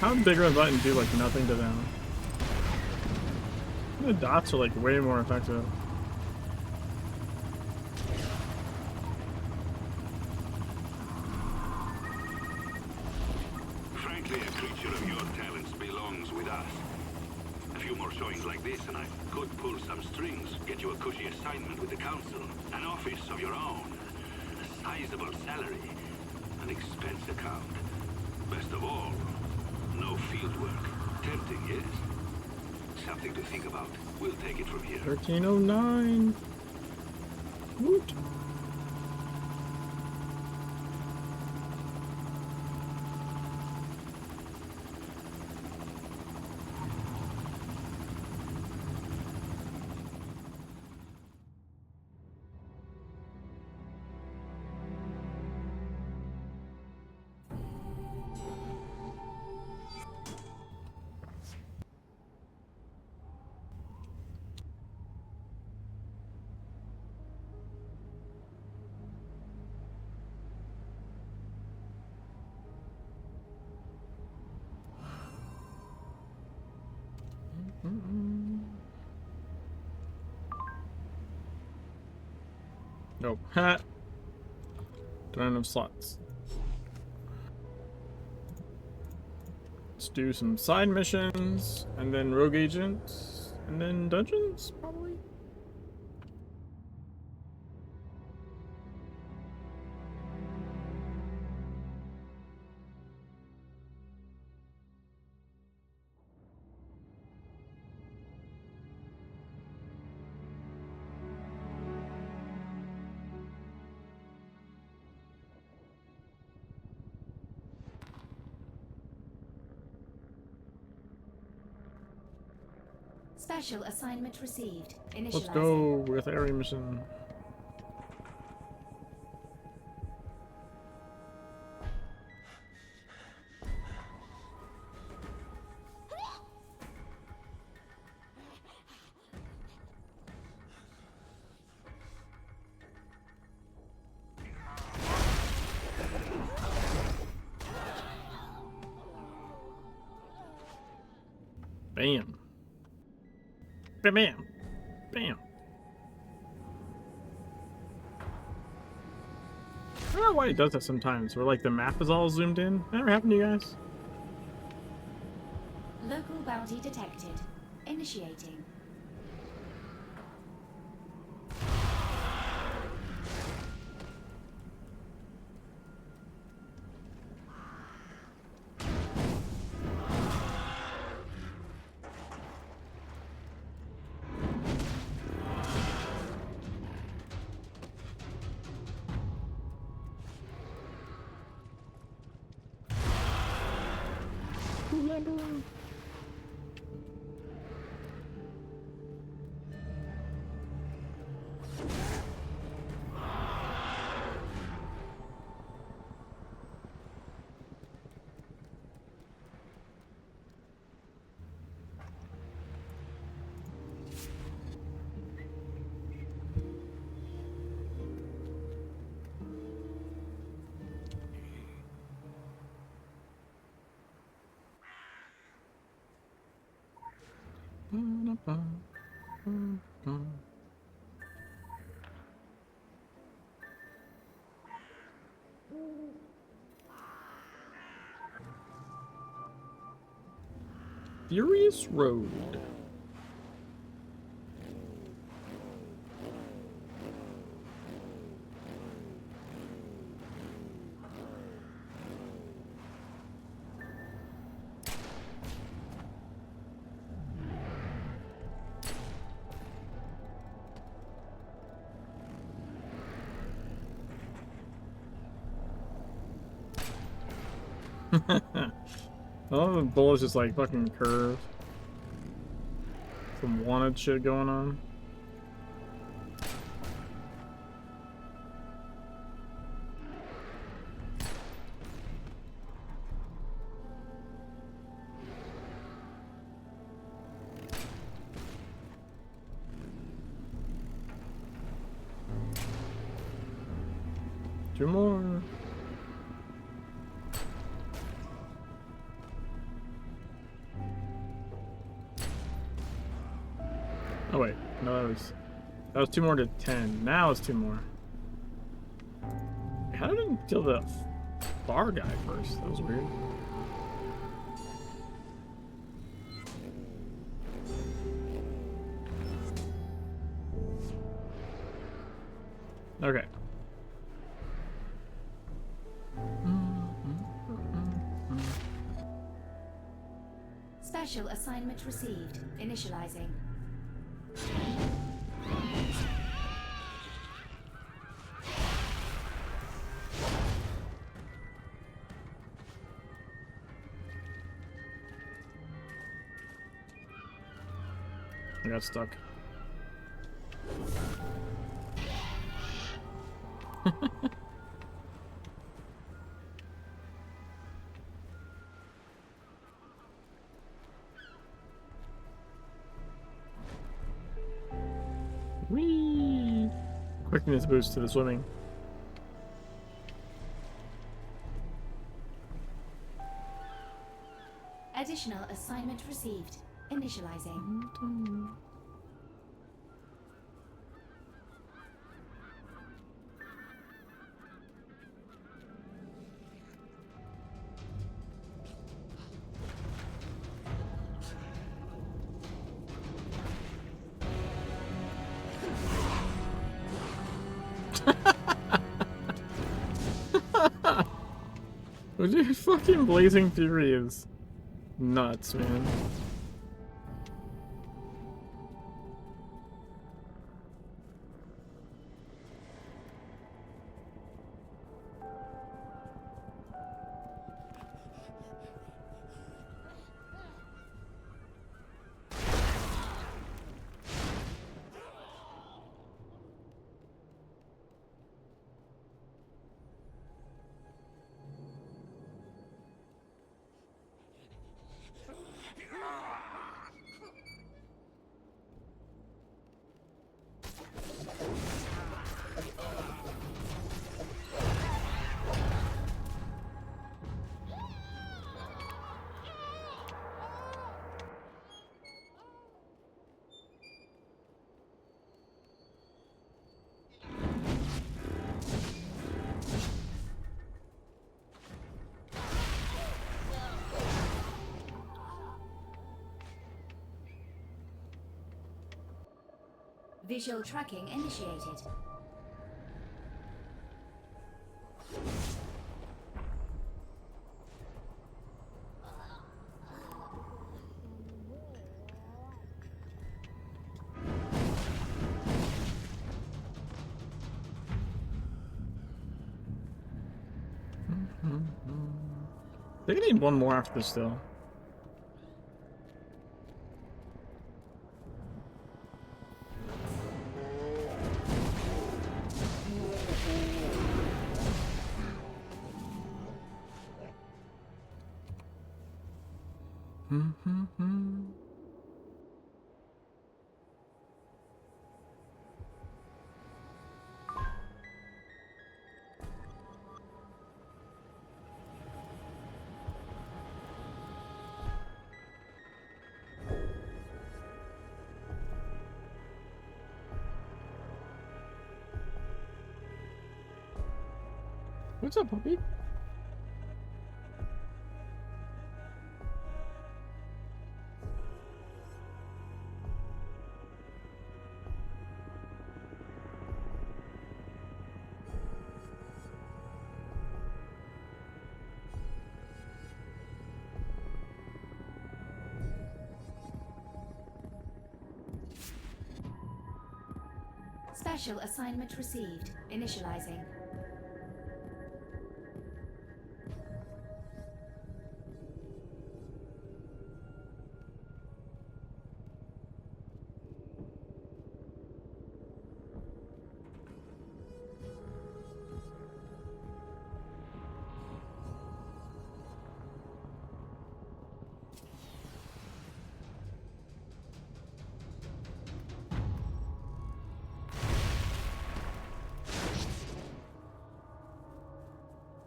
How big of a button do like nothing to them? The dots are like way more effective. Frankly, a creature of your talents belongs with us. A few more showings like this and I could pull some strings, get you a cushy assignment with the council, an office of your own, a sizable salary, an expense account. Best of all, no field work. Tempting, yes? Something to think about. We'll take it from here. 1309. Woot. Nope. Ha. Don't have slots. Let's do some side missions, and then rogue agents, and then dungeons, probably. Special assignment received. Initializing. Let's go with area mission. Bam. Bam, bam, bam. I don't know why it does that sometimes, where like the map is all zoomed in. That ever happened to you guys? Local bounty detected. Initiating. Furious Road. Oh, the bullets just like fucking curve. Some wanted shit going on. Two more. Oh wait, no, that was 2 more to 10. Now it's 2 more. How did I kill the bar guy first? That was weird. Okay. Special assignment received. Initializing. I got stuck. Whee! Quickness boost to the swimming. Additional assignment received. Initializing. Dude, fucking Blazing Fury is nuts, man. Visual tracking initiated. They're gonna need one more after this still. What's up, puppy? Special assignment received. Initializing.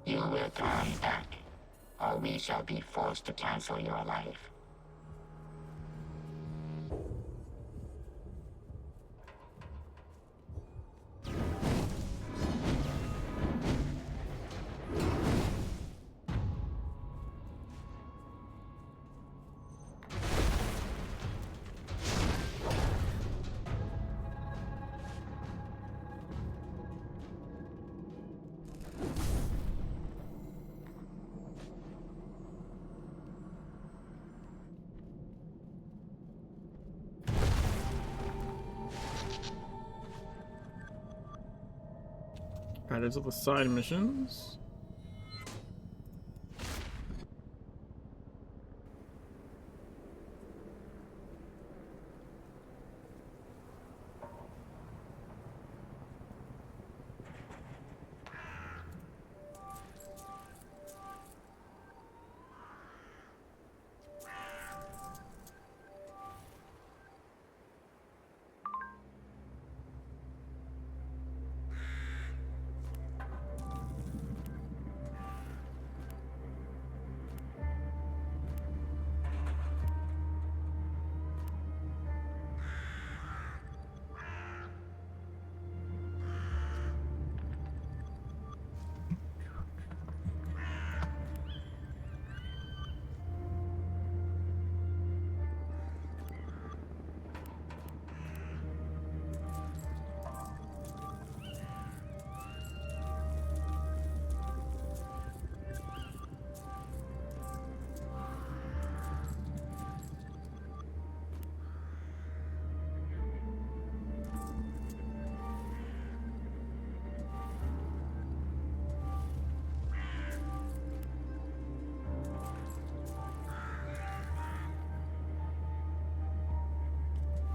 You will come back, or we shall be forced to cancel your life. Alright, those are the side missions.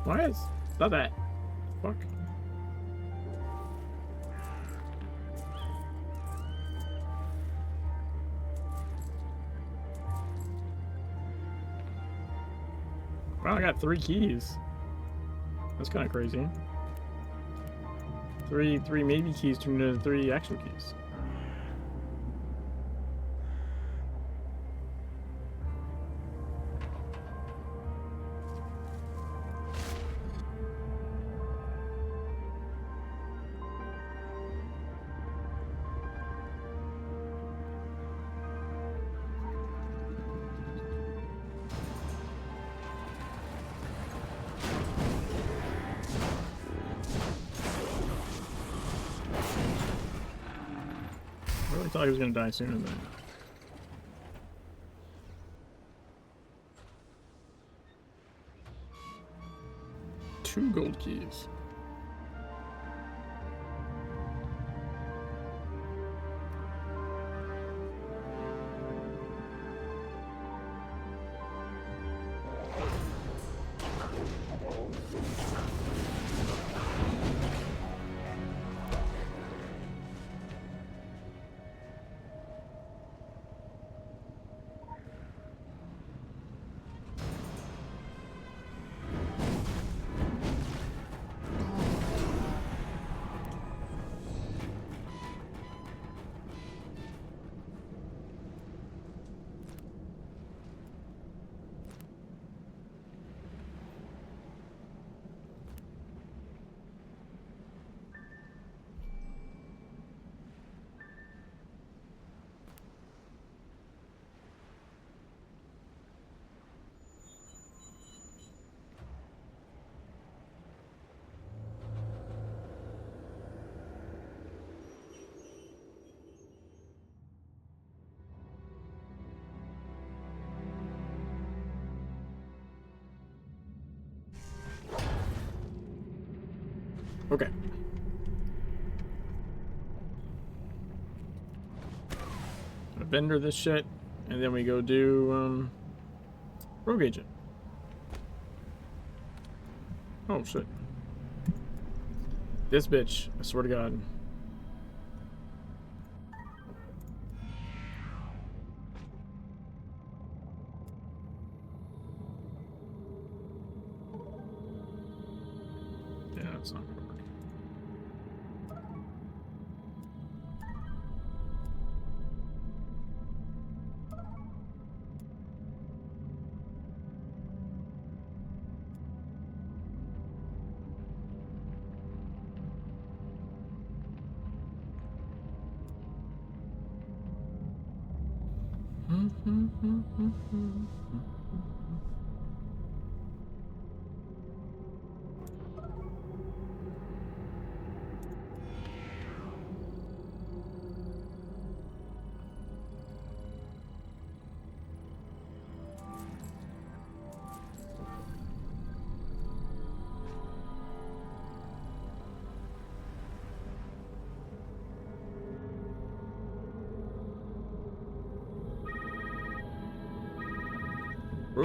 Why is that? Fuck. Wow, I got 3 keys. That's kind of crazy. Three maybe keys turned into 3 actual keys. I thought he was gonna die sooner than that. 2 gold keys. Okay. Gonna vendor this shit, and then we go do rogue agent. Oh shit. This bitch, I swear to God. Yeah, that's not gonna work.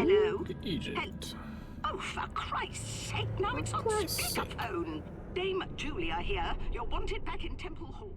Rogue agent. Oh, for Christ's sake, now it's on Christ's sake. speakerphone. Dame Julia here. You're wanted back in Temple Hall.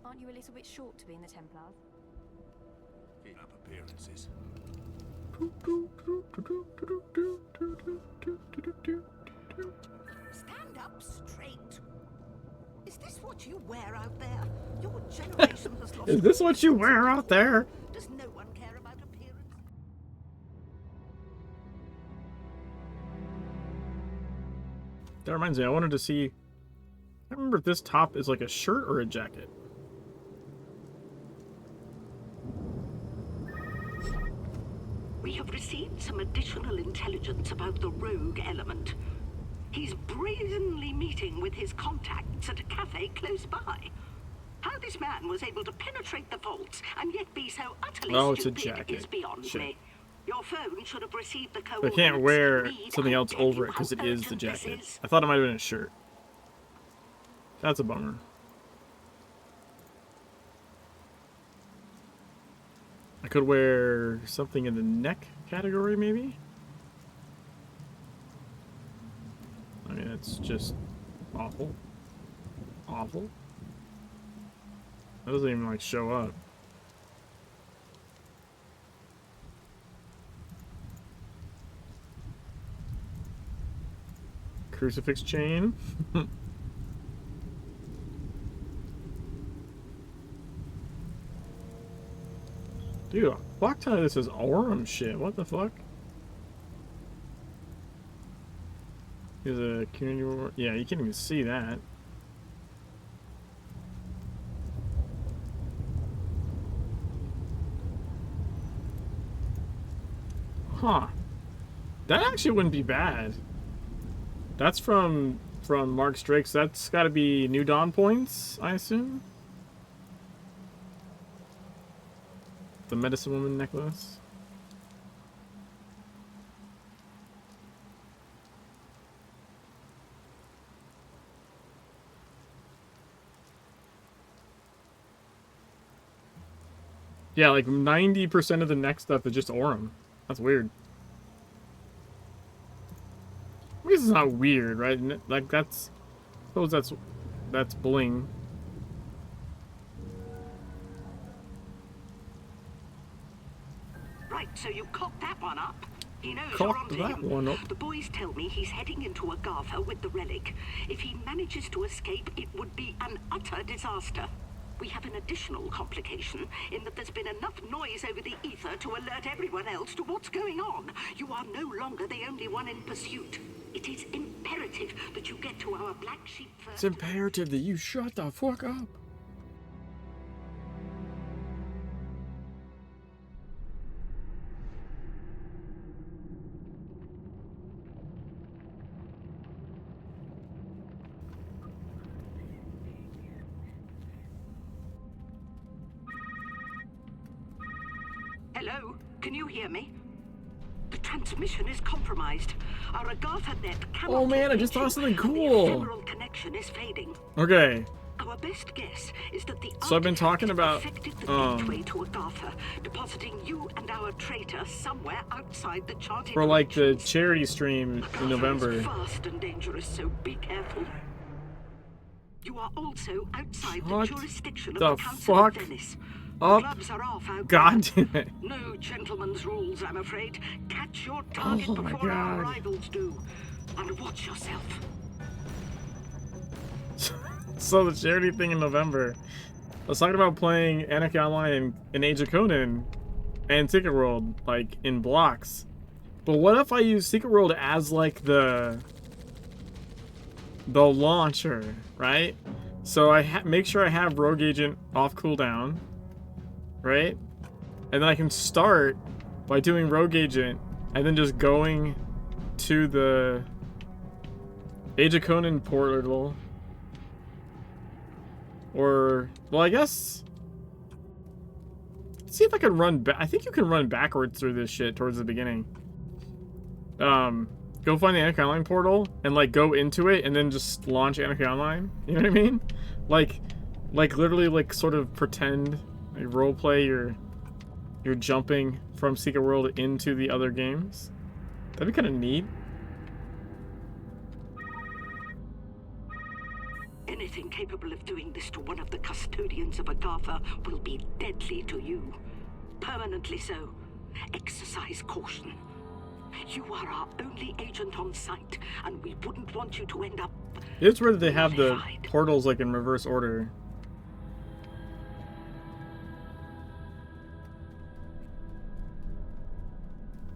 Aren't you a little bit short to be in the Templars? Keep up appearances. Stand up straight. Is this what you wear out there? Your generation has lost. Is this what you wear out there? Does no one care about appearance? That reminds me, I wanted to see. I remember if this top is like a shirt or a jacket. We have received some additional intelligence about the rogue element. He's brazenly meeting with his contacts at a cafe close by. How this man was able to penetrate the vaults and yet be so utterly It's a stupid jacket. is beyond Shit. me. Your phone should have received the I coordinates can't wear you need something and else tell over you it because how it is the urgent this jacket. is. I thought it might have been a shirt. That's a bummer. I could wear something in the neck category, maybe? I mean, it's just awful. Awful. That doesn't even, like, show up. Crucifix chain. Dude, a fuck ton of this is Aurum shit. What the fuck? There's a community. Yeah, you can't even see that. Huh. That actually wouldn't be bad. That's from Mark Drake, so that's got to be New Dawn points, I assume. The Medicine Woman necklace. Yeah, like 90% of the neck stuff is just Aurum. That's weird. I guess it's not weird, right? Like that's, I suppose that's bling. Right, so you cocked that one up. He knows Cocked you're onto that him. one up. The boys tell me he's heading into Agartha with the relic. If he manages to escape, it would be an utter disaster. We have an additional complication in that there's been enough noise over the ether to alert everyone else to what's going on. You are no longer the only one in pursuit. It is imperative that you get to our black sheep first. It's imperative that you shut the fuck up. Hello? Can you hear me? The transmission is compromised. Our Agartha net cannot. Oh man, I get just thought into, something and cool. The ephemeral connection is fading. Okay. Our best guess is that the So I've been talking about, affected the gateway to Agartha, depositing you and our traitor somewhere outside the charted For like the regions. charity stream Agartha in November. is fast and dangerous, so be careful. You are also outside What the jurisdiction the of the Council of fuck? Venice. Up. Clubs are off out God there. damn it. No gentleman's rules, I'm afraid. Catch your target Oh my before our God. rivals do. And watch yourself. So the charity thing in November. I was talking about playing Anarchy Online and Age of Conan and Secret World, like, in blocks. But what if I use Secret World as, like, the the launcher, right? So I make sure I have Rogue Agent off cooldown, right? And then I can start by doing Rogue Agent and then just going to the Age of Conan portal. Or, well, I guess... Let's see if I can run back. I think you can run backwards through this shit towards the beginning. Go find the Anarchy Online portal and, like, go into it and then just launch Anarchy Online. You know what I mean? Like literally, like, sort of pretend, like, roleplay you're jumping from Secret World into the other games. That'd be kind of neat. Anything capable of doing this to one of the custodians of Agatha will be deadly to you. Permanently so. Exercise caution. You are our only agent on site, and we wouldn't want you to end up... It's weird that they have the portals, like, in reverse order.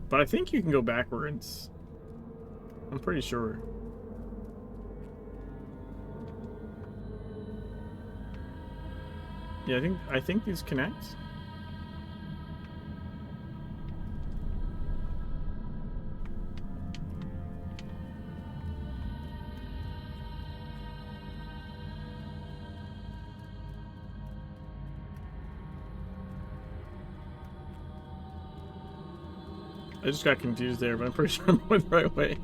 But I think you can go backwards. I'm pretty sure. Yeah, I think these connect. I just got confused there, but I'm pretty sure I'm going the right way.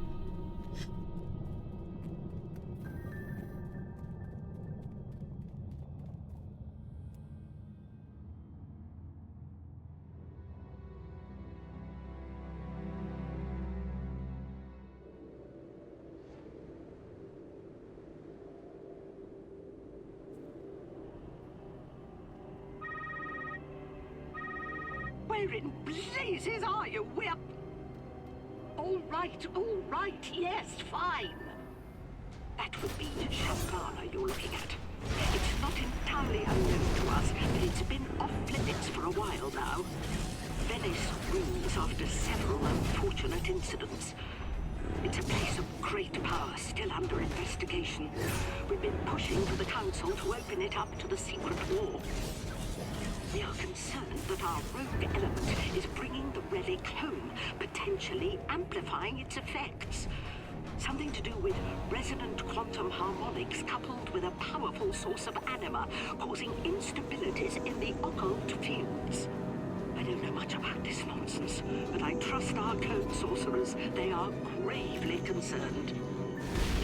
Where in blazes are you? We're... All right, yes, fine. That would be Shankara you're looking at. It's not entirely unknown to us, but it's been off limits for a while now. Venice rooms after several unfortunate incidents. It's a place of great power still under investigation. We've been pushing for the Council to open it up to the secret war. We are concerned that our rogue element is bringing the relic home, potentially amplifying its effects. Something to do with resonant quantum harmonics coupled with a powerful source of anima, causing instabilities in the occult fields. I don't know much about this nonsense, but I trust our code sorcerers. They are gravely concerned.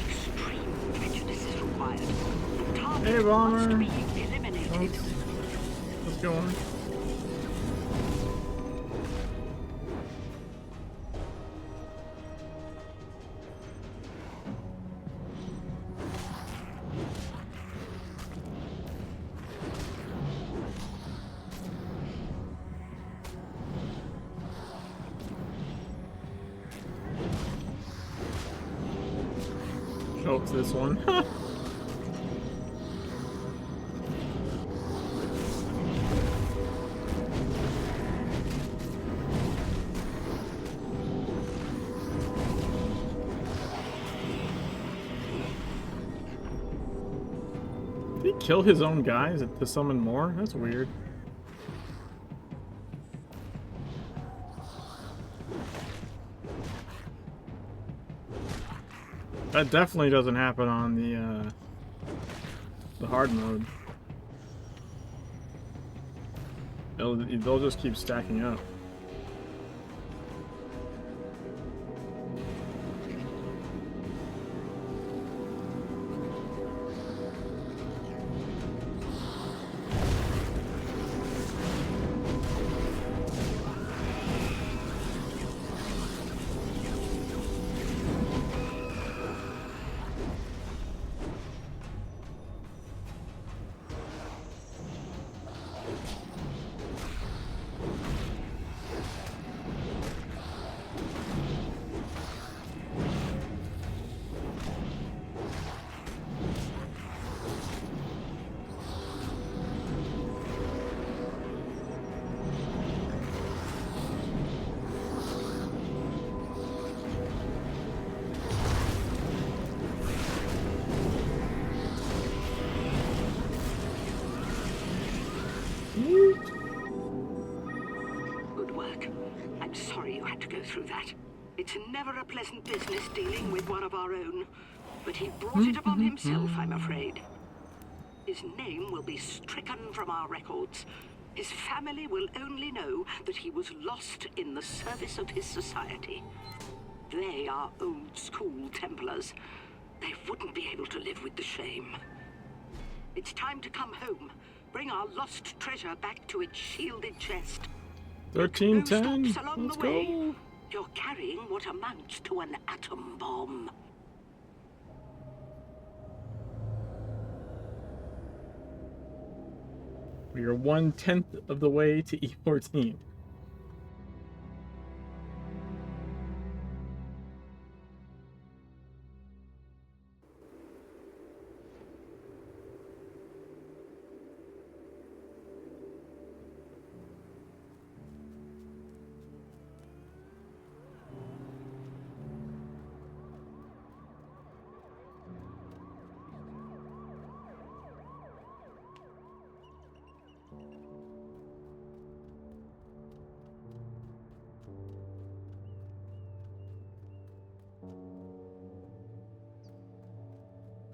Extreme prejudice is required. The target must be eliminated. What's going on? Oh, it's this one. Did he kill his own guys to summon more? That's weird. That definitely doesn't happen on the hard mode. They'll just keep stacking up. Jack. I'm sorry you had to go through that. It's never a pleasant business dealing with one of our own. But he brought it upon himself, I'm afraid. His name will be stricken from our records. His family will only know that he was lost in the service of his society. They are old-school Templars. They wouldn't be able to live with the shame. It's time to come home. Bring our lost treasure back to its shielded chest. 1310. No stops along Let's the way. go. You're carrying what amounts to an atom bomb. We are 1/10 of the way to E14.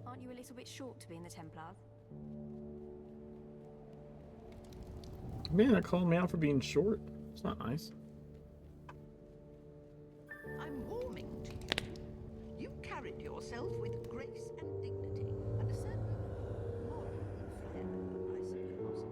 Aren't you a little bit short to be in the Templars? Man, that called me out for being short. It's not nice. I'm warming to you. You carried yourself with grace and dignity, and a certain moral flair, I suppose.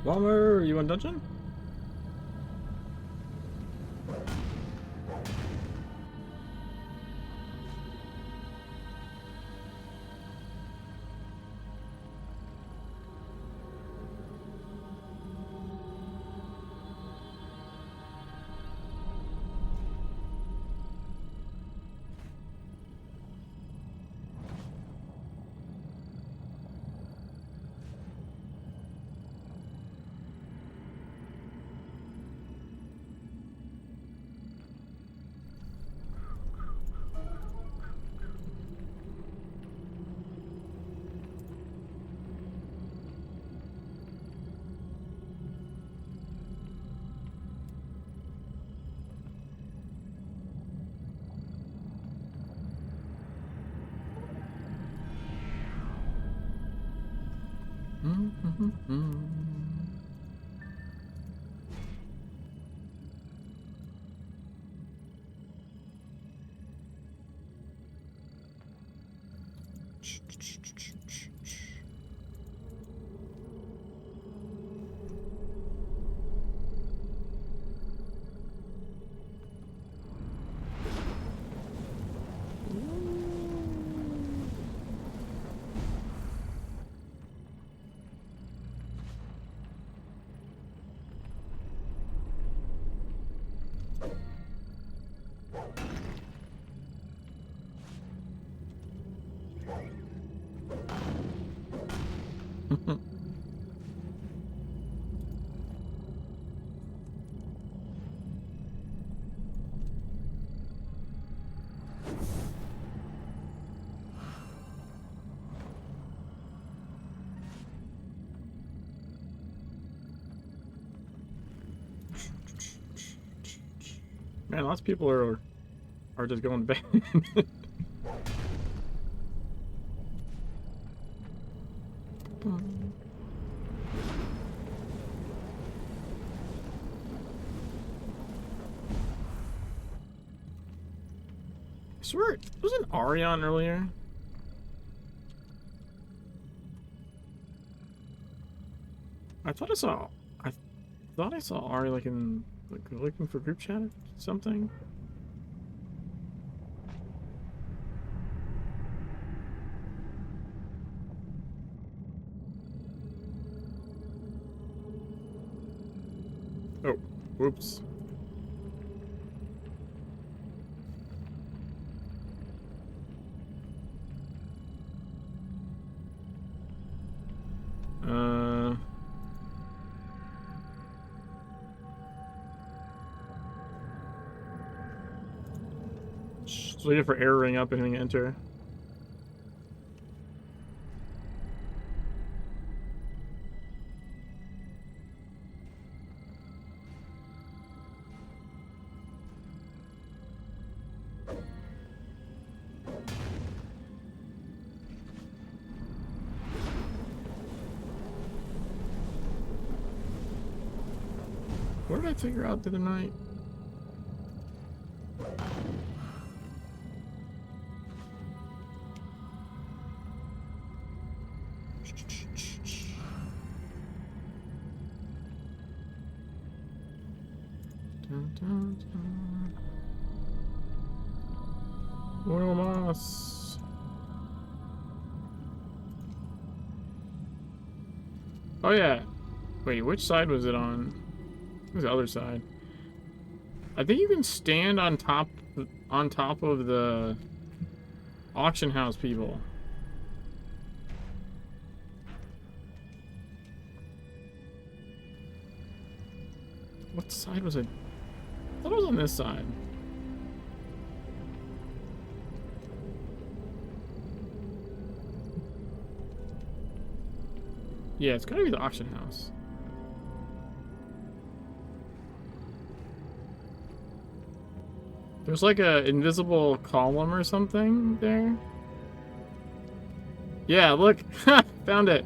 Bomber, you want dungeon? Man, lots of people are just going to bed. I swear, wasn't Arion earlier? I thought I saw Ari like in like looking for group chat or something. Oh, whoops. Just waiting for erroring up and hitting enter. What did I figure out the other night? Dun, dun, dun. Oil moss. Oh yeah. Wait, which side was it on? It was the other side. I think you can stand on top of the auction house people. What side was it? I thought it was on this side. Yeah, it's gotta be the auction house. There's like a invisible column or something there. Yeah, look. Found it.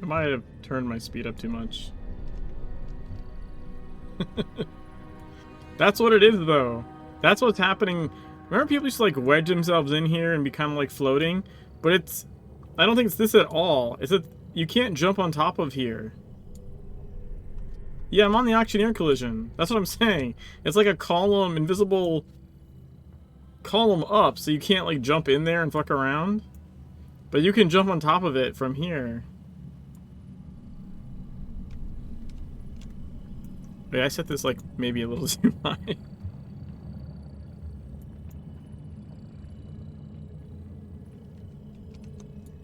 I might have turned my speed up too much. That's what it is, though. That's what's happening. Remember people used to, like, wedge themselves in here and become, like, floating? But it's... I don't think it's this at all. It's that you can't jump on top of here. Yeah, I'm on the auctioneer collision. That's what I'm saying. It's like a column, invisible column up, so you can't, like, jump in there and fuck around. But you can jump on top of it from here. Wait, I set this, like, maybe a little too high.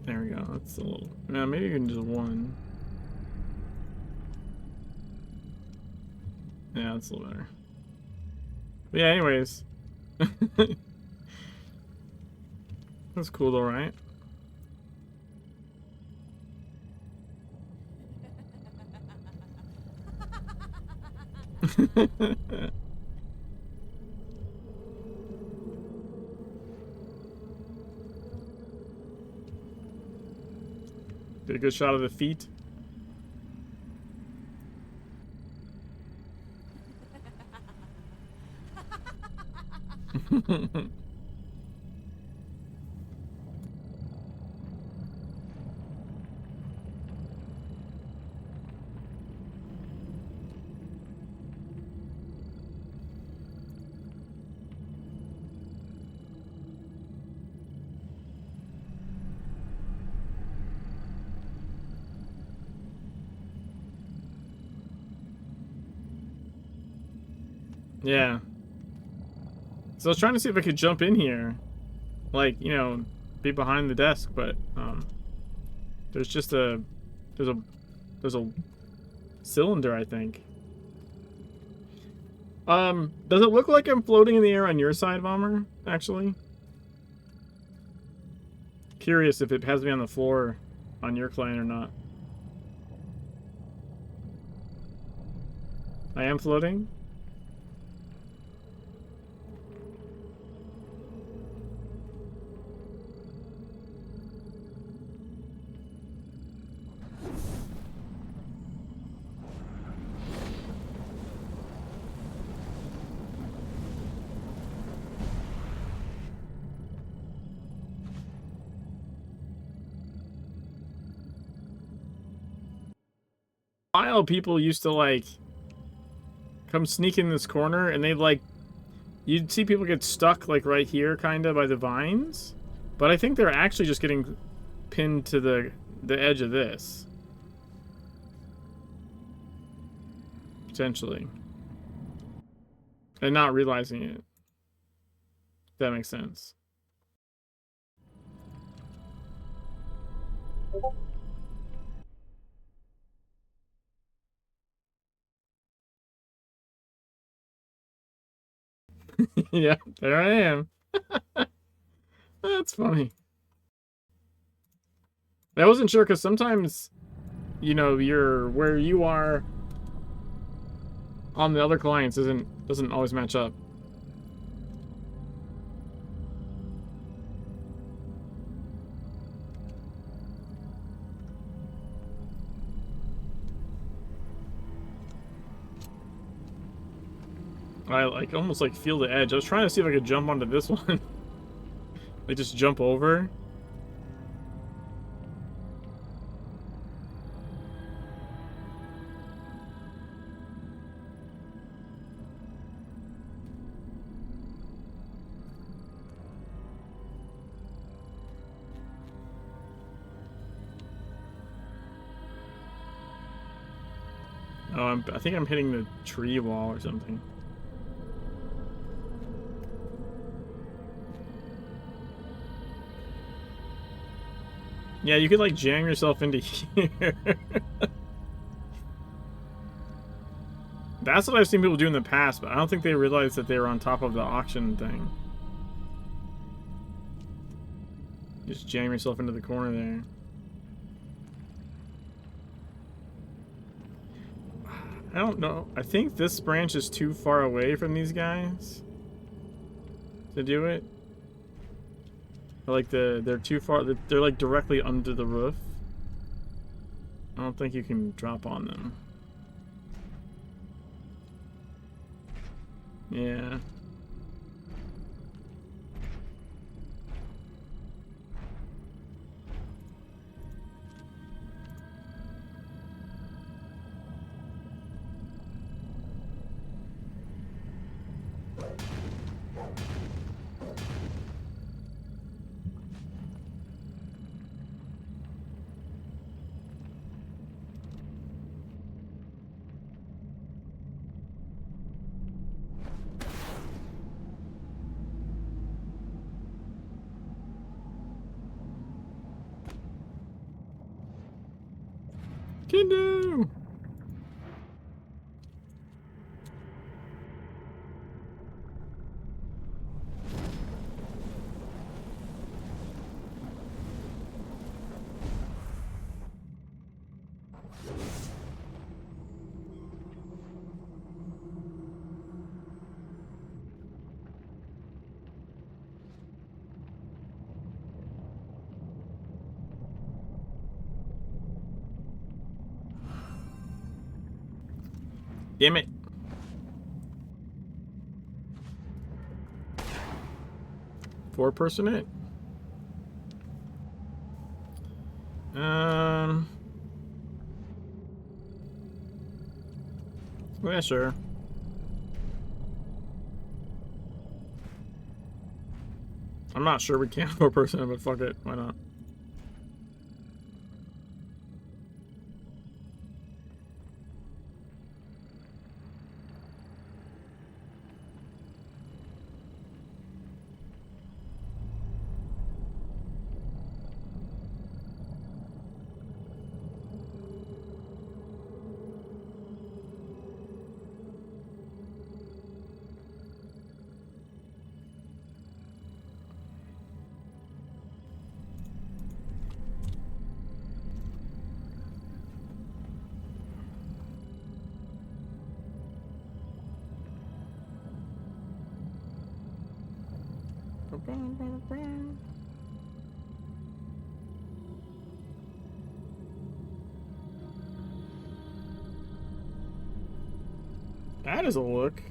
There we go. That's a little... Yeah, maybe even just one. Yeah, that's a little better. But yeah, anyways. That's cool though, right? Did a good shot of the feet. Yeah. So I was trying to see if I could jump in here. Like, you know, be behind the desk, but, there's just a... There's a cylinder, I think. Does it look like I'm floating in the air on your side, Bomber, actually? Curious if it has me on the floor on your clan or not. I am floating? While people used to, like, come sneak in this corner, and they'd, like, you'd see people get stuck, like, right here, kind of, by the vines. But I think they're actually just getting pinned to the edge of this. Potentially. And not realizing it. If that makes sense. Yeah, there I am. That's funny. I wasn't sure because sometimes, you know, where you are on the other clients doesn't always match up. I like almost like feel the edge. I was trying to see if I could jump onto this one. Like just jump over. Oh, I think I'm hitting the tree wall or something. Yeah, you could like jam yourself into here. That's what I've seen people do in the past, but I don't think they realized that they were on top of the auction thing. Just jam yourself into the corner there. I don't know. I think this branch is too far away from these guys to do it. Like they're too far. They're like directly under the roof. I don't think you can drop on them. Yeah. Kendo! Damn it. Four-person it. Yeah, sure. I'm not sure we can four-person it, but fuck it. Why not? That is a look.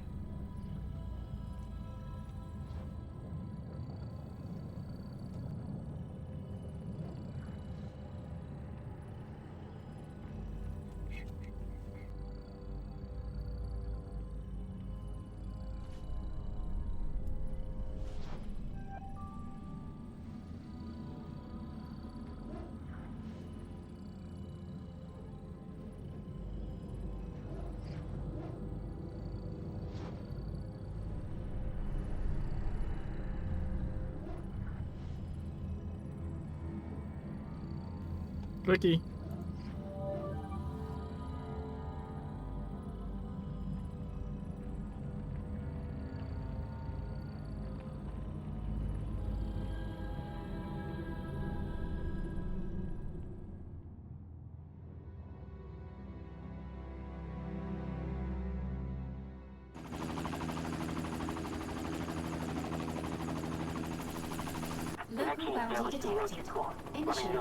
Clicky. Local bounty detected. Initiating.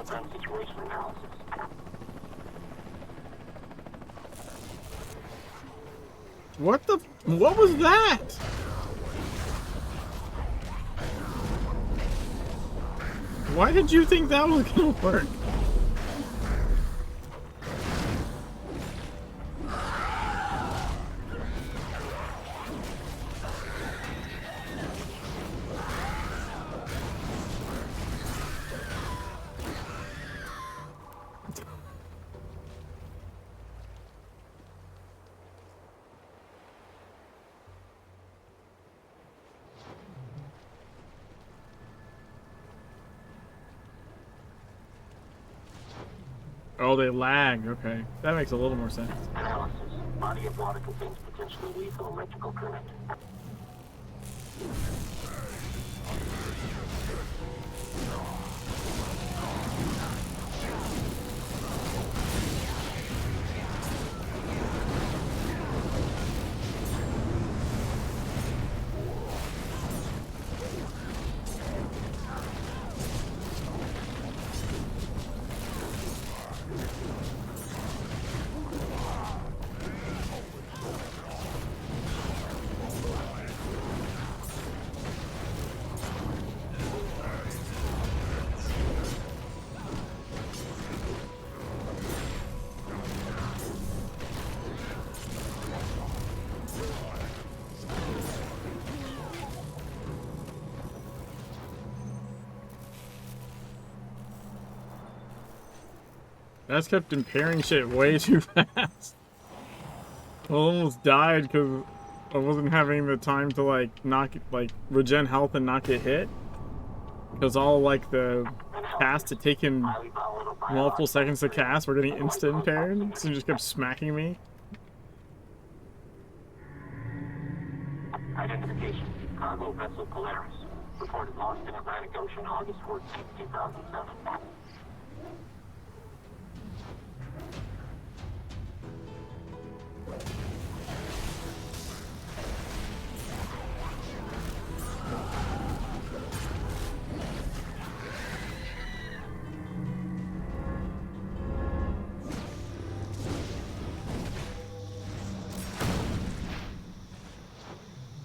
What was that? Why did you think that was gonna work? Oh, they lag. Okay. That makes a little more sense. Analysis. Body of water contains potentially lethal electrical current. That's kept impairing shit way too fast. I almost died because I wasn't having the time to regen health and not get hit. Because all the casts to take him multiple seconds to cast were getting instant impaired, so he just kept smacking me. Identification. Cargo vessel Polaris. Reported lost in Atlantic Ocean August 14, 2007.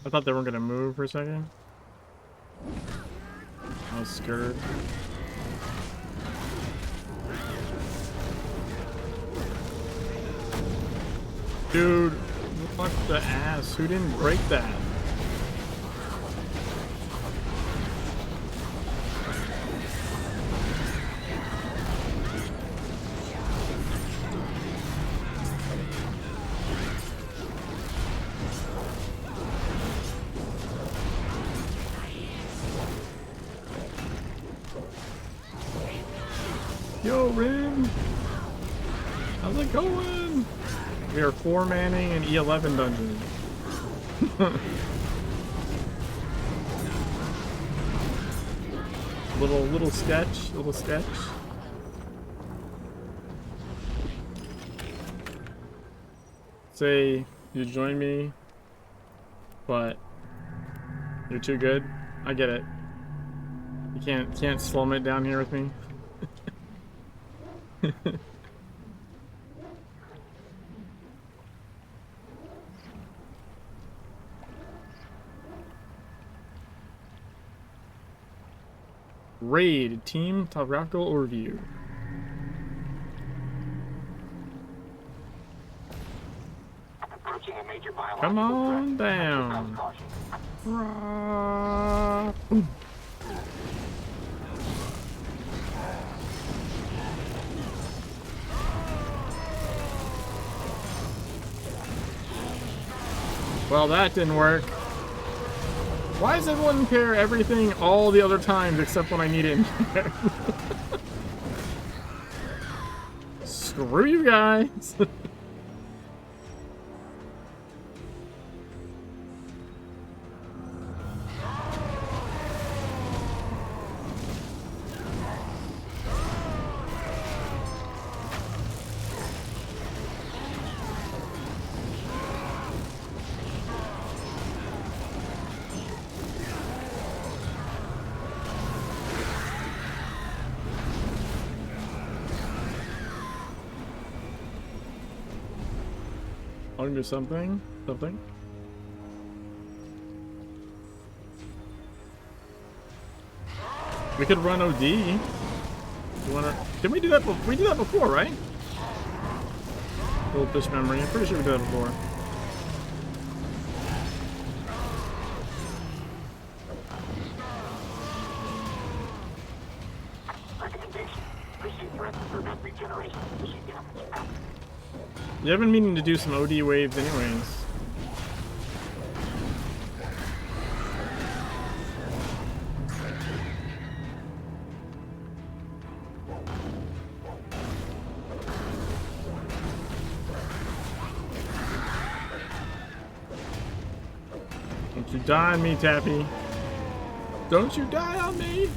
I thought they weren't gonna move for a second. I was scared. Dude, what the ass? Who didn't break that? Yo, Rin! How's it going? We are 4-manning an E11 dungeon. little sketch. Say you join me, but you're too good. I get it. You can't slum it down here with me. Raid team topographical overview. Approaching a major biological Come on threat. down. Caution. Boom. Well, that didn't work. Why does everyone pair everything all the other times except when I need it in here? Screw you guys. Under something? Something? We could run OD. You wanna? Did we do that? We did that before, right? Goldfish memory. I'm pretty sure we did that before. Recommendation. Proceed threat to prevent regeneration. Proceed damage. You have been meaning to do some OD waves anyways. Don't you die on me, Tappy. Don't you die on me.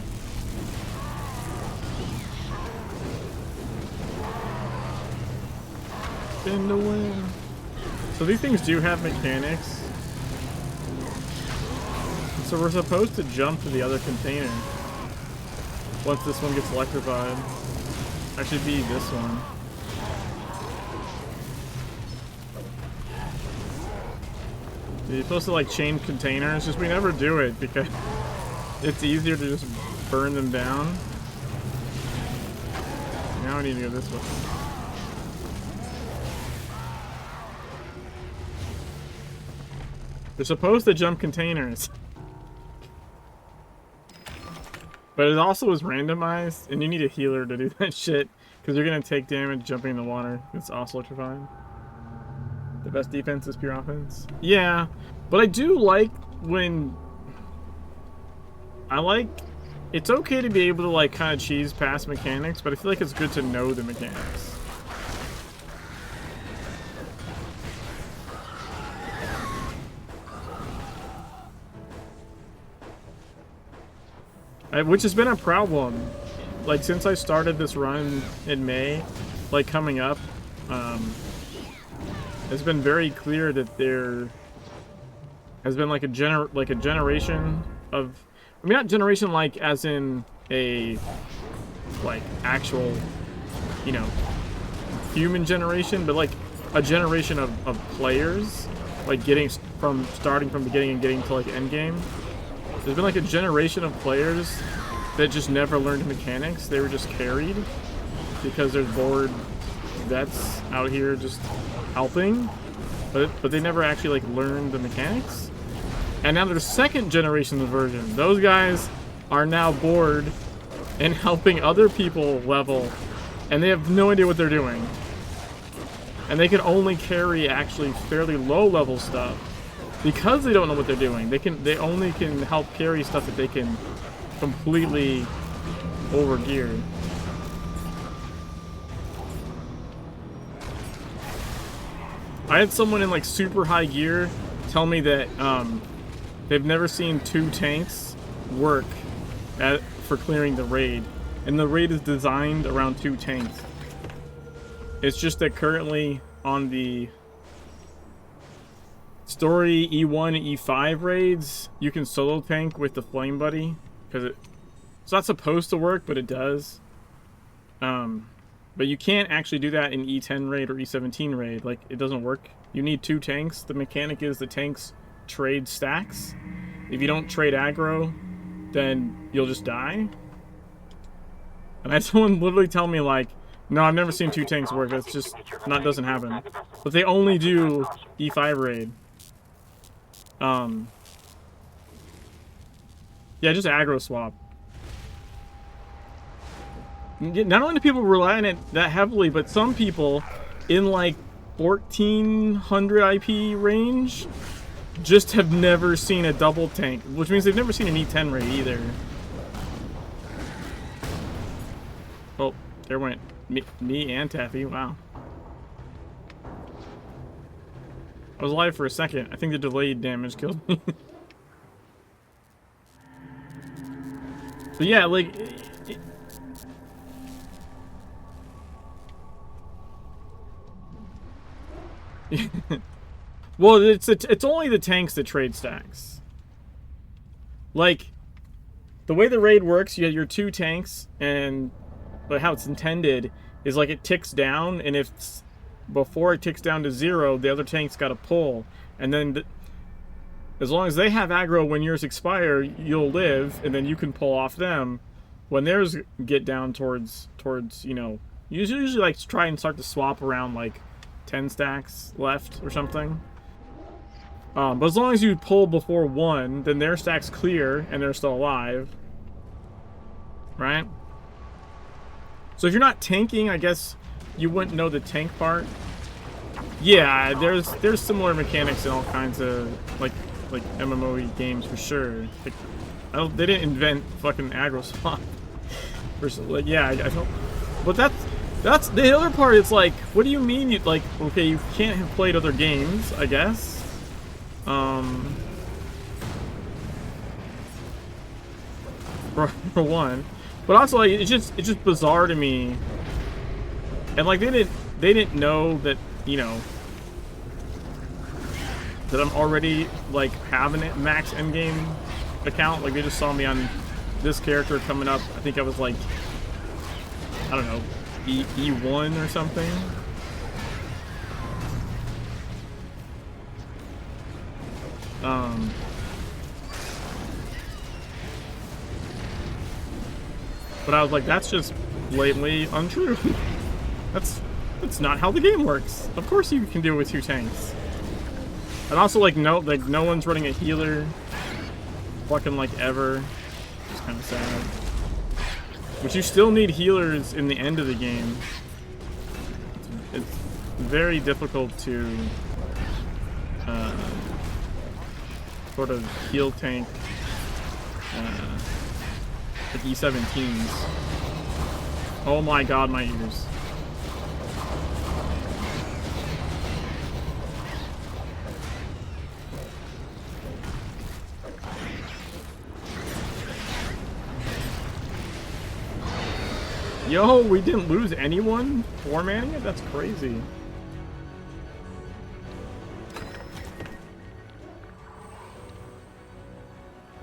In the wind. So these things do have mechanics. So we're supposed to jump to the other container once this one gets electrified. Actually be this one. You're supposed to like chain containers, just we never do it because it's easier to just burn them down. Now I need to go this way. They're supposed to jump containers. But it also is randomized, and you need a healer to do that shit, because you're going to take damage jumping in the water. It's also electrifying. The best defense is pure offense. Yeah, but I do like when... It's okay to be able to, like, kind of cheese past mechanics, but I feel like it's good to know the mechanics. Which has been a problem, like since I started this run in May, like coming up, it's been very clear that there has been like a generation of, I mean not generation like as in a like actual, you know, human generation, but like a generation of players, like starting from beginning and getting to like end game. There's been like a generation of players that just never learned mechanics. They were just carried because there's bored vets out here just helping, but they never actually like learned the mechanics. And now there's second generation of version. Those guys are now bored and helping other people level, and they have no idea what they're doing. And they can only carry actually fairly low level stuff. Because they don't know what they're doing, they only can help carry stuff that they can completely overgear. I had someone in like super high gear tell me that they've never seen 2 tanks work for clearing the raid, and the raid is designed around 2 tanks. It's just that currently on the story E1 and E5 raids, you can solo tank with the flame buddy, because It's not supposed to work, but it does. But you can't actually do that in E10 raid or E17 raid. Like, it doesn't work. You need 2 tanks. The mechanic is the tanks trade stacks. If you don't trade aggro, then you'll just die. And I had someone literally tell me, like, no, I've never seen 2 tanks work. That's just not, doesn't happen. But they only do E5 raid. Yeah, just aggro swap. Not only do people rely on it that heavily, but some people in like 1400 IP range just have never seen a double tank, which means they've never seen an E10 raid either. Oh, there went me and Taffy. Wow. I was alive for a second. I think the delayed damage killed me. But yeah, like... well, it's only the tanks that trade stacks. Like, the way the raid works, you have your 2 tanks, and but how it's intended is like it ticks down, and if before it ticks down to 0, the other tank's got to pull, and then as long as they have aggro when yours expire, you'll live, and then you can pull off them. When theirs get down towards you know, you usually like try and start to swap around like 10 stacks left or something. But as long as you pull before 1, then their stack's clear and they're still alive. Right? So if you're not tanking, I guess you wouldn't know the tank part. Yeah, there's similar mechanics in all kinds of like MMOE games for sure. Like, they didn't invent fucking aggro swap. Like, yeah, I don't. But that's the other part. It's like, what do you mean? You like, okay, you can't have played other games, I guess. For one, but also like it's just bizarre to me. And like they didn't know that, you know, that I'm already like having a max endgame account. Like they just saw me on this character coming up. I think I was like, I don't know, E1 or something. But I was like, that's just blatantly untrue. That's not how the game works. Of course you can do it with 2 tanks. And also like no one's running a healer fucking like ever. It's kind of sad. But you still need healers in the end of the game. It's very difficult to sort of heal tank like E17s. Oh my god, my ears. Yo, we didn't lose anyone formatting it? That's crazy.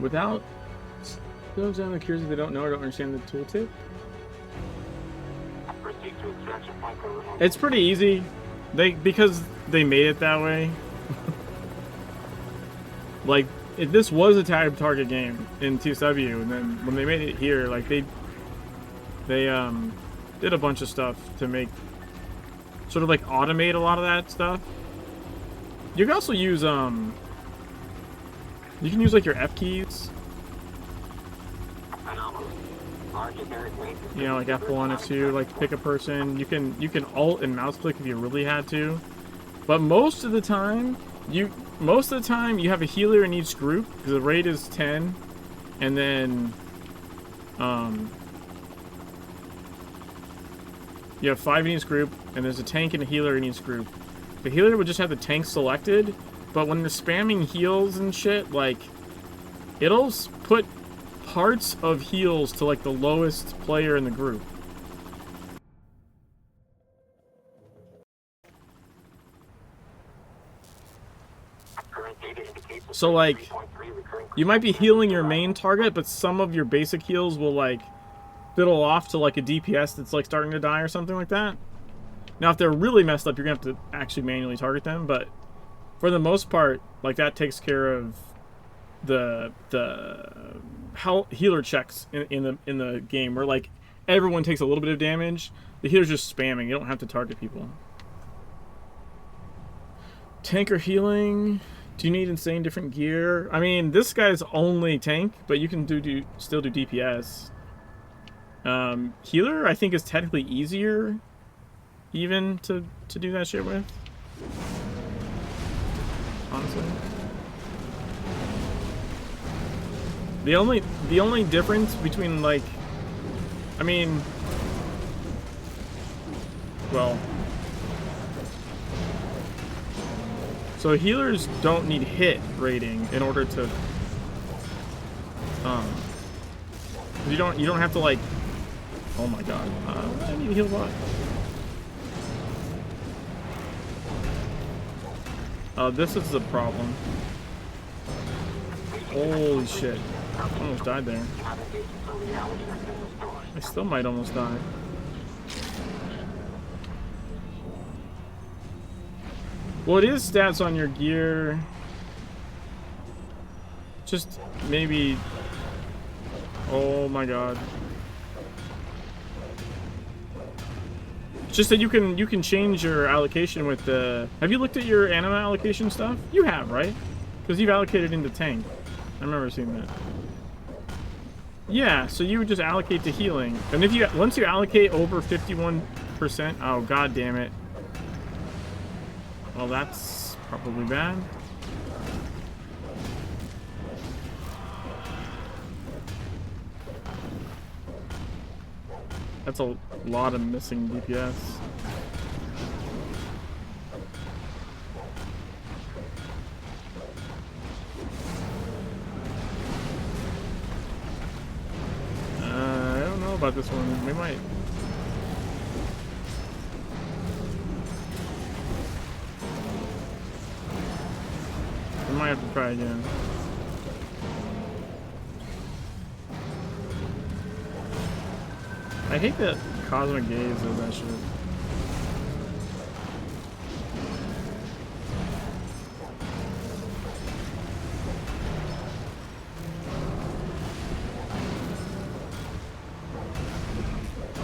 Without those on the curious, if they don't know or don't understand the tooltip. It's pretty easy. Because they made it that way. Like, this was a target game in TSW, and then when they made it here, like they did a bunch of stuff to make sort of like automate a lot of that stuff. You can also use you can use like your F keys. You know, like F1, F2, like to pick a person. You can alt and mouse click if you really had to. But most of the time you have a healer in each group because the rate is 10, and then you have 5 in each group, and there's a tank and a healer in each group. The healer would just have the tank selected, but when they're spamming heals and shit, like, it'll put parts of heals to, like, the lowest player in the group. So, like, You might be healing your main target, but some of your basic heals will like fiddle off to like a DPS that's like starting to die or something like that. Now, if they're really messed up, you're gonna have to actually manually target them. But for the most part, like that takes care of the healer checks in the game, where like everyone takes a little bit of damage. The healer's just spamming. You don't have to target people. Tank or healing? Do you need insane different gear? I mean, this guy's only tank, but you can still do DPS. Healer, I think, is technically easier, even to do that shit with. Honestly, the only difference between like, I mean, well. So healers don't need hit rating in order to you don't have to like, oh my god, I need to heal a lot. This is the problem. Holy shit. Almost died there. I still might almost die. Well, it is stats on your gear. Just maybe. Oh my god. Just that you can change your allocation with the. Have you looked at your anima allocation stuff? You have, right? Because you've allocated into tank. I remember seeing that. Yeah, so you would just allocate to healing, and if you once you allocate over 51%, oh god damn it. Well, that's probably bad. That's a lot of missing DPS. I don't know about this one. We might. We might have to try again. I hate that Cosmic Gaze does that shit.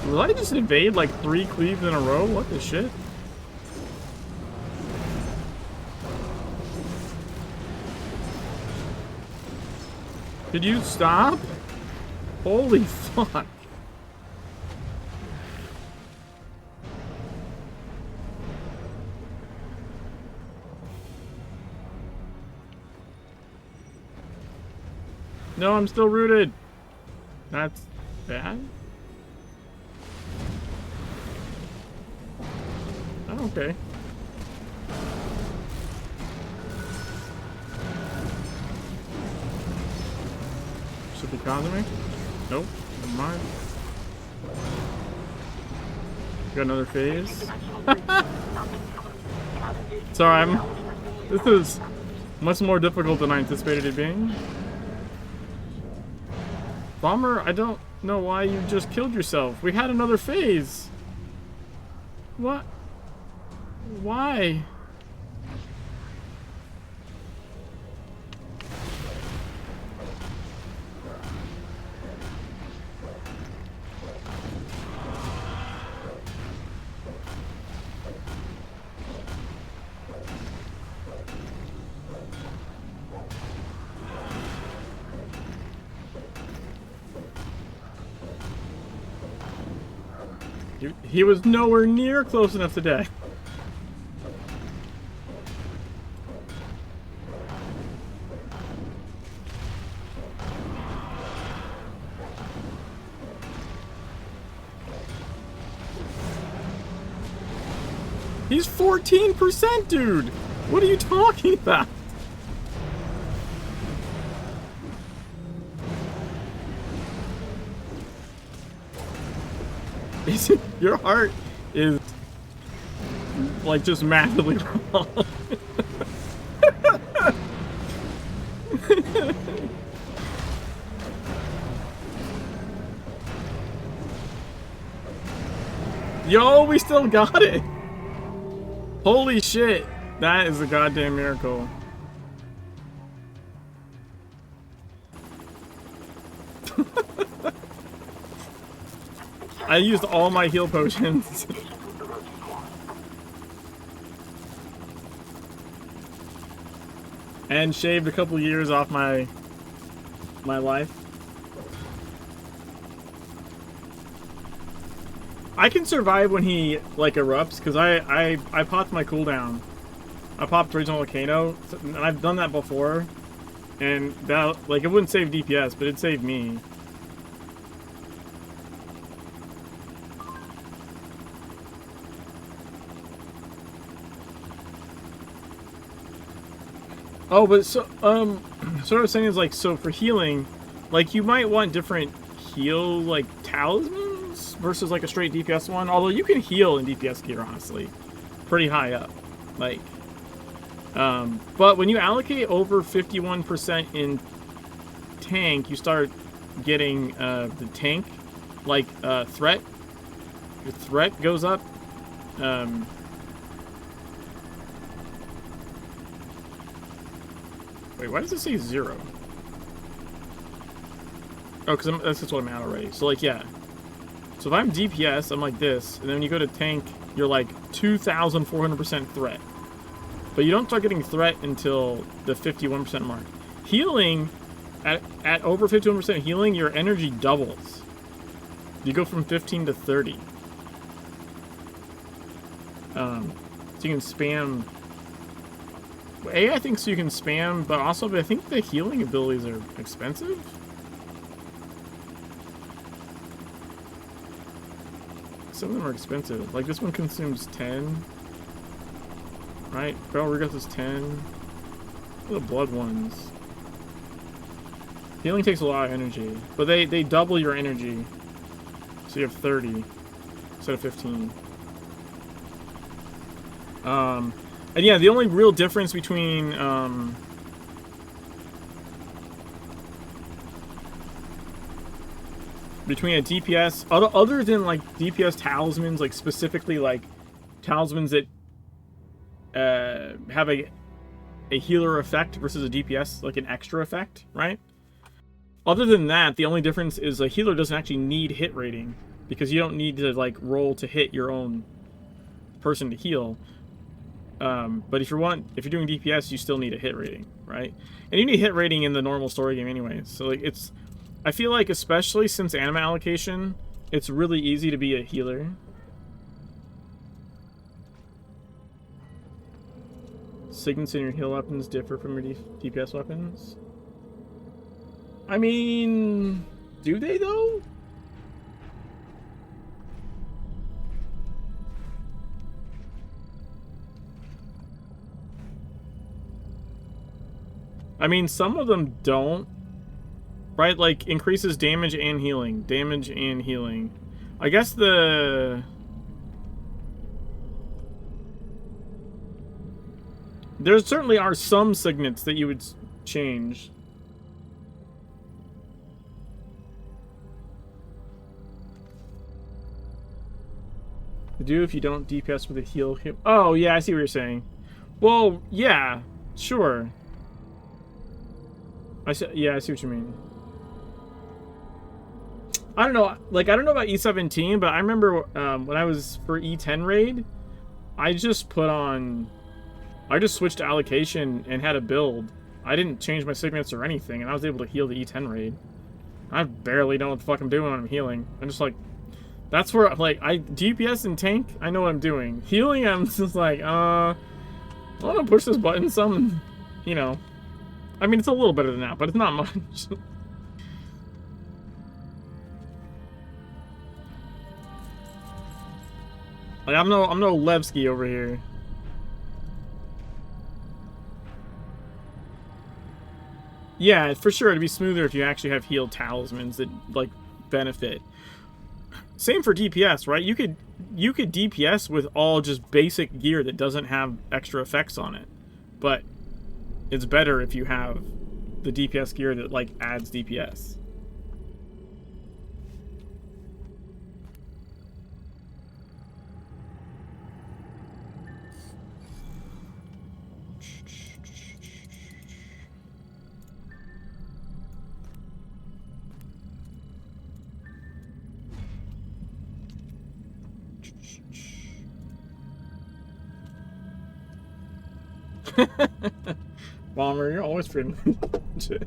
Will I just evade like 3 cleaves in a row? What the shit? Did you stop? Holy fuck. No, I'm still rooted. That's bad. Oh, okay. Should be cosmic? Nope. Never mind. Got another phase. Sorry, this is much more difficult than I anticipated it being. Bomber, I don't know why you just killed yourself. We had another phase. What? Why? He was nowhere near close enough to die. He's 14%, dude! What are you talking about? Your heart is like just massively wrong. Yo, we still got it! Holy shit! That is a goddamn miracle. I used all my heal potions. And shaved a couple years off my life. I can survive when he like erupts because I popped my cooldown. I popped original volcano, and I've done that before, and that like it wouldn't save DPS, but it saved me. Oh, but so so what I was saying is like, so for healing, like you might want different heal like talismans versus like a straight DPS one. Although you can heal in DPS gear, honestly, pretty high up, like. But when you allocate over 51% in tank, you start getting the tank like threat. Your threat goes up. Wait, why does it say 0? Oh, because that's just what I'm at already. So, like, yeah. So if I'm DPS, I'm like this. And then when you go to tank, you're like 2,400% threat. But you don't start getting threat until the 51% mark. Healing, at over 51% healing, your energy doubles. You go from 15 to 30. So you can spam... A, I think so you can spam, but also I think the healing abilities are expensive. Some of them are expensive. Like this one consumes 10. Right? Feral Regrowth is 10. What are the blood ones? Healing takes a lot of energy. But they double your energy. So you have 30 instead of 15. And yeah, the only real difference between between a DPS, other than like DPS talismans, like specifically like talismans that have a healer effect versus a DPS, like an extra effect, right? Other than that, the only difference is a healer doesn't actually need hit rating because you don't need to like roll to hit your own person to heal. But if you're doing DPS, you still need a hit rating, right? And you need hit rating in the normal story game anyway. So like I feel like especially since anima allocation, it's really easy to be a healer. Signets in your heal weapons differ from your DPS weapons. I mean, do they though? I mean, some of them don't. Right? Like, increases damage and healing. Damage and healing. I guess the... There certainly are some signets that you would change. Do if you don't DPS with a heal. Oh, yeah, I see what you're saying. Well, yeah, sure. Yeah, I see what you mean. I don't know, like, I don't know about E17, but I remember when I was for E10 raid, I just switched to allocation and had a build. I didn't change my signets or anything, and I was able to heal the E10 raid. I barely know what the fuck I'm doing when I'm healing. I'm just like, that's where, like, DPS and tank, I know what I'm doing. Healing, I'm just like, I want to push this button some, you know. I mean, it's a little better than that, but it's not much. Like, I'm no Levski over here. Yeah, for sure, it'd be smoother if you actually have healed talismans that, like, benefit. Same for DPS, right? You could DPS with all just basic gear that doesn't have extra effects on it. But it's better if you have the DPS gear that, like, adds DPS. Bomber, you're always friendly. Shit.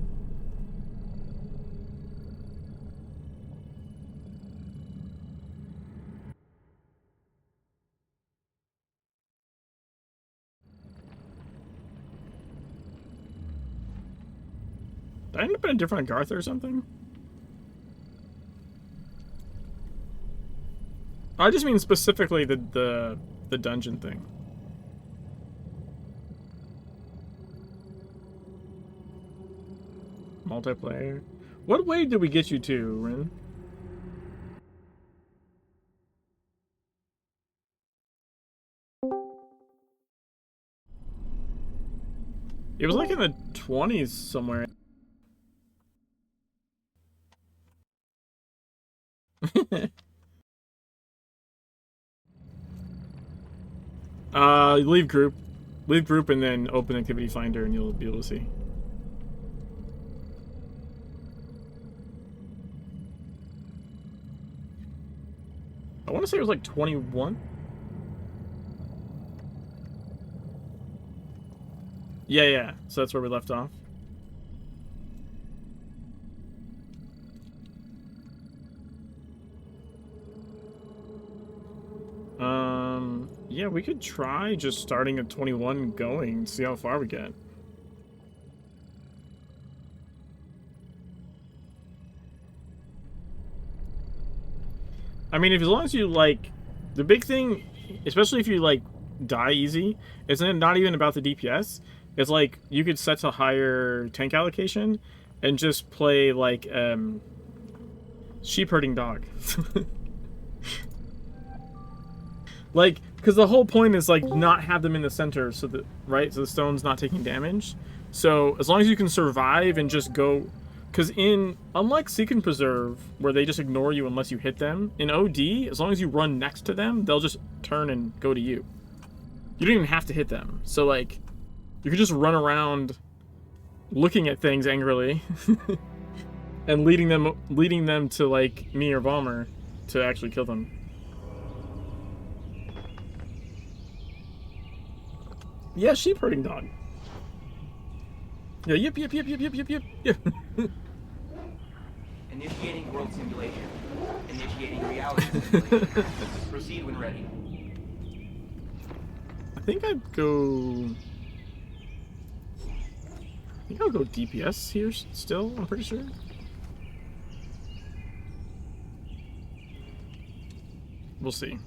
Did I end up in a different Garth or something? I just mean specifically the dungeon thing. Multiplayer. What way did we get you to, Rin? It was like in the 20s somewhere. Leave group. Leave group and then open activity finder and you'll be able to see. I want to say it was like 21. Yeah. So that's where we left off. Yeah, we could try just starting at 21 going, see how far we get. I mean, as long as you, like, the big thing, especially if you, like, die easy, it's not even about the DPS. It's like, you could set to higher tank allocation and just play, like, sheep herding dog. Like, because the whole point is, like, not have them in the center, so that, right? So the stone's not taking damage. So, as long as you can survive and just go... Because unlike Seek and Preserve, where they just ignore you unless you hit them, in OD, as long as you run next to them, they'll just turn and go to you. You don't even have to hit them. So, like, you can just run around looking at things angrily and leading them to, like, me or Bomber to actually kill them. Yeah, sheep herding dog. Yeah, yip. Initiating world simulation. Initiating reality simulation. Proceed when ready. I think I'll go DPS here still, I'm pretty sure. We'll see.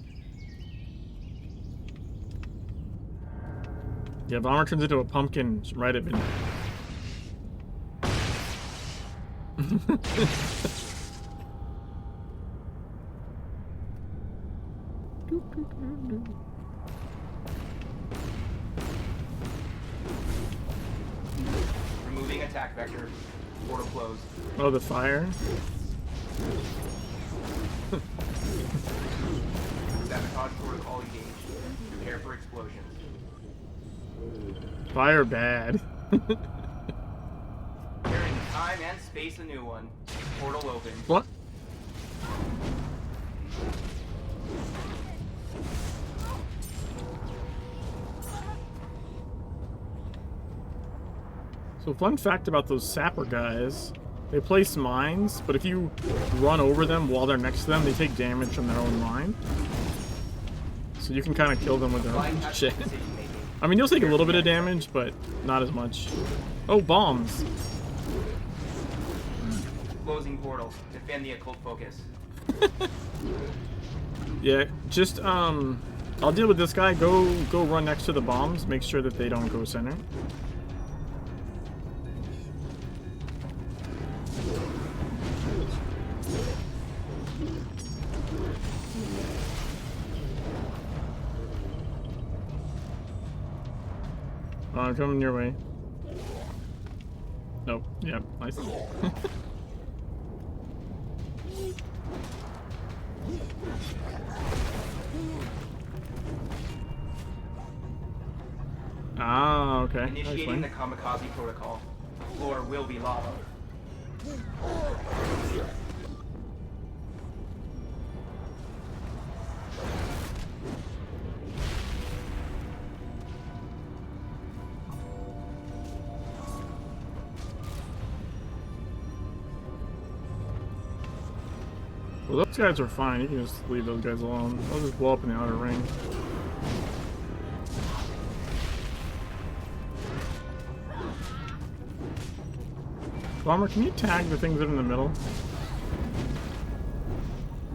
Yeah, Bomber turns into a pumpkin right at midnight. Removing attack vector. Portal closed. Oh, the fire? Sabotage protocol engaged. Prepare for explosions. Fire bad. Carrying time and space a new one. Portal open. What? So fun fact about those sapper guys, they place mines, but if you run over them while they're next to them, they take damage from their own mine. So you can kind of kill them with their own shit. I mean, you'll take a little bit of damage, but not as much. Oh, bombs. Closing portal. Defend the occult focus. Yeah, just, I'll deal with this guy. Go run next to the bombs. Make sure that they don't go center. I'm coming your way. Nope. Yep. Nice. Ah, okay. Initiating the kamikaze protocol. The floor will be lava. Well, those guys are fine. You can just leave those guys alone. They'll just blow up in the outer ring. Bomber, can you tag the things that are in the middle?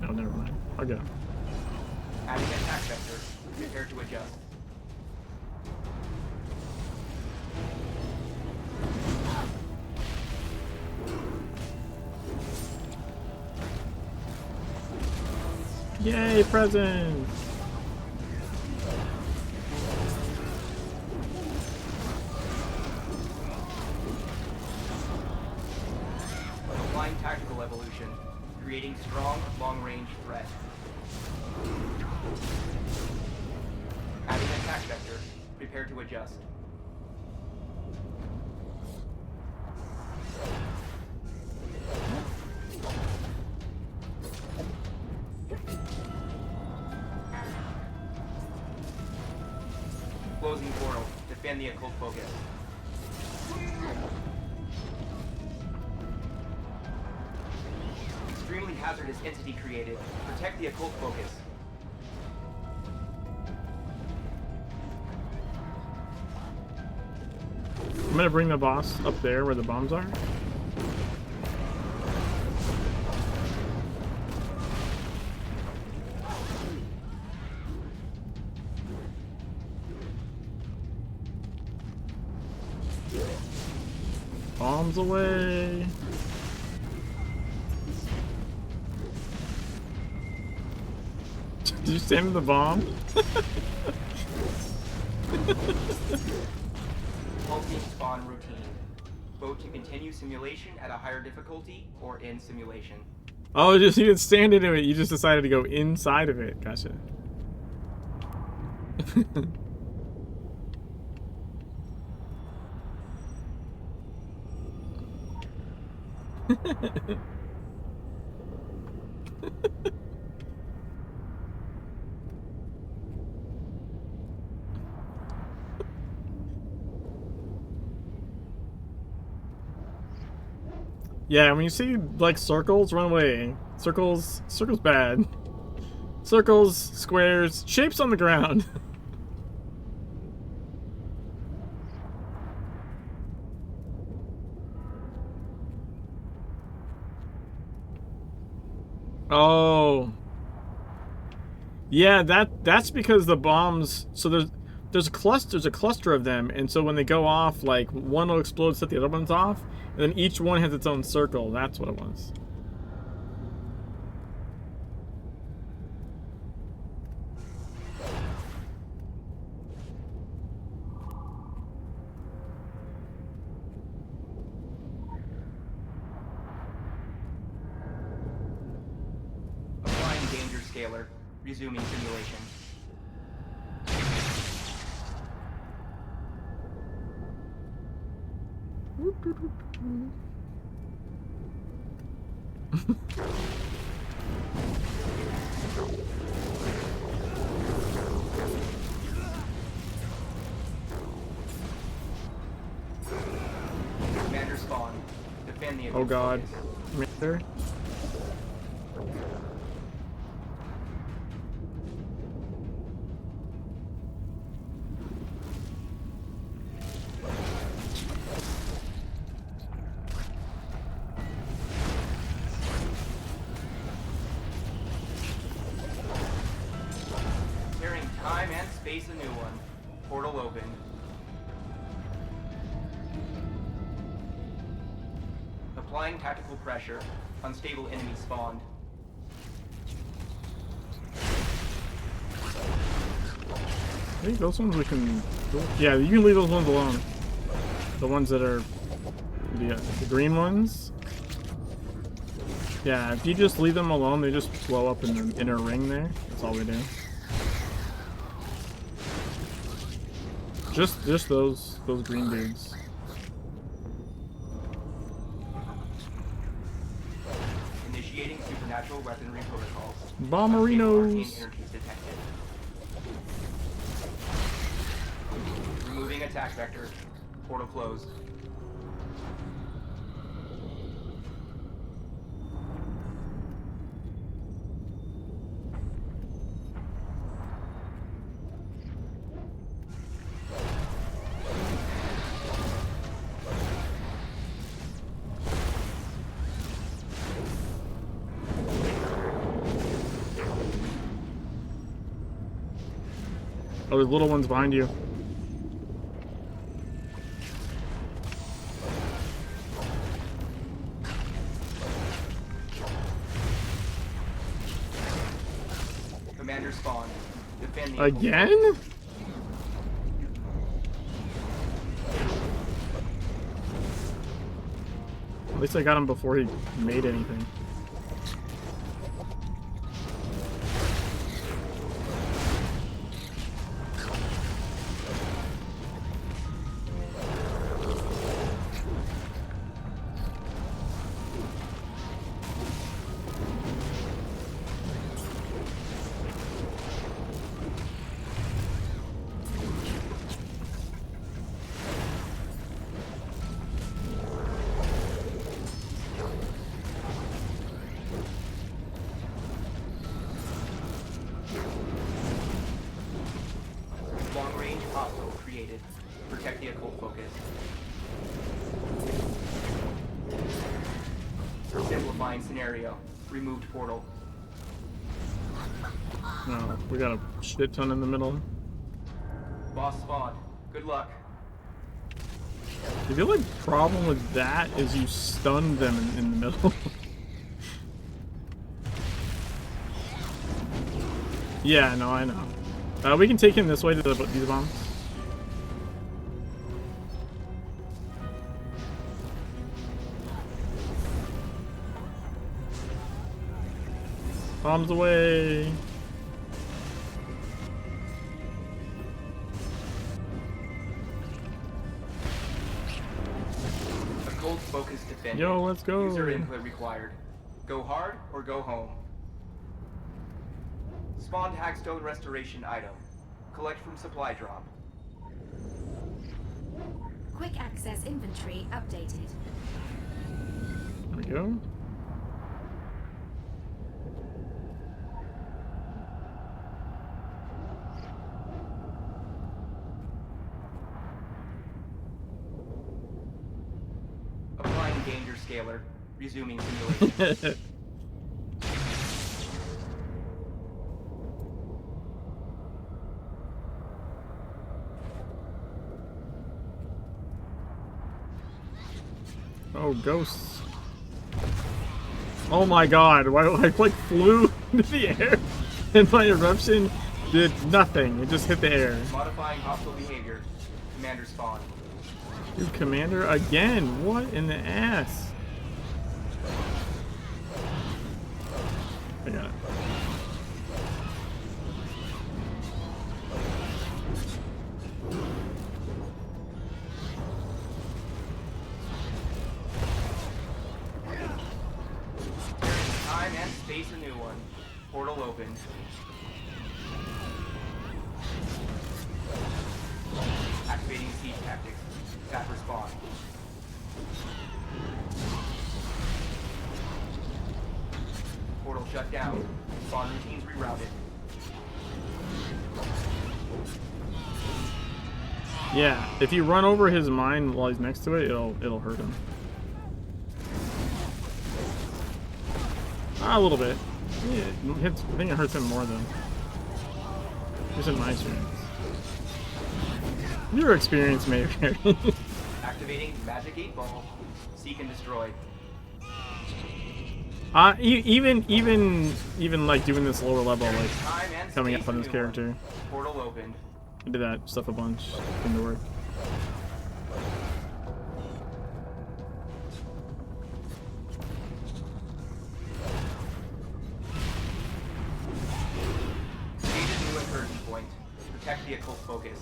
No, never mind. I'll get them. Adding attack vector. Prepare to adjust. Yay, presents! Applying tactical evolution. Creating strong, long-range threat. Adding attack vector. Prepare to adjust. Closing portal. Defend the occult focus. Extremely hazardous entity created. Protect the occult focus. I'm gonna bring the boss up there where the bombs are. Bombs away. Did you stand in the bomb? Pulsing spawn routine. Vote to continue simulation at a higher difficulty or end simulation. Oh, just you didn't stand into it. You just decided to go inside of it. Gotcha. Yeah, when you see like circles, run away. Circles bad. Circles, squares, shapes on the ground. Oh. Yeah, that's because the bombs, so there's a cluster of them, and so when they go off, like one will explode, set the other ones off, and then each one has its own circle. That's what it was. Applying danger scalar. Resuming simulation. Commander spawn. Defend the Oh god. focus. Commander? Clearing time and space a new one. Portal open. Applying tactical pressure. Unstable enemy spawned. I think those ones we can... Yeah, you can leave those ones alone. The ones that are... the green ones. Yeah, if you just leave them alone, they just blow up in the inner ring there. That's all we do. Just those green dudes. Initiating supernatural weaponry protocols. Bomberinos! Arcane energies detected. Removing attack vector. Portal closed. Oh, there's little ones behind you. Commander spawn. Defend the Again? At least I got him before he made anything. Long-range hostile created. Protect the occult focus. Simplifying scenario. Removed portal. No, we got a shit ton in the middle. Boss spawned. Good luck. The only problem with that is you stunned them in the middle. Yeah, no, I know. We can take him this way to these bombs. Bombs away. Occult focus defended. Yo, let's go. User input required. Go hard or go home. Spawned Hackstone restoration item. Collect from supply drop. Quick access inventory updated. There we go. Applying danger scaler. Resuming simulation. Oh, ghosts. Oh my god, why I like flew into the air and my eruption did nothing. It just hit the air. Modifying hostile behavior. Commander spawn. Dude, Commander again. What in the ass? I got it. Time and space a new one. Portal open. Activating siege tactics. Tap respawn. Portal shut down. Spawn routines rerouted. Yeah, if you run over his mine while he's next to it, it'll hurt him. A little bit. Yeah, I think it hurts him more though. Just in my experience. Your experience may vary. Activating magic 8 ball. Seek and destroy. Even like doing this lower level, like Time and coming space up on a this new character. one. Portal opened. I did that stuff a bunch. Seemed to work. Create a new incursion point. Protect the occult focus.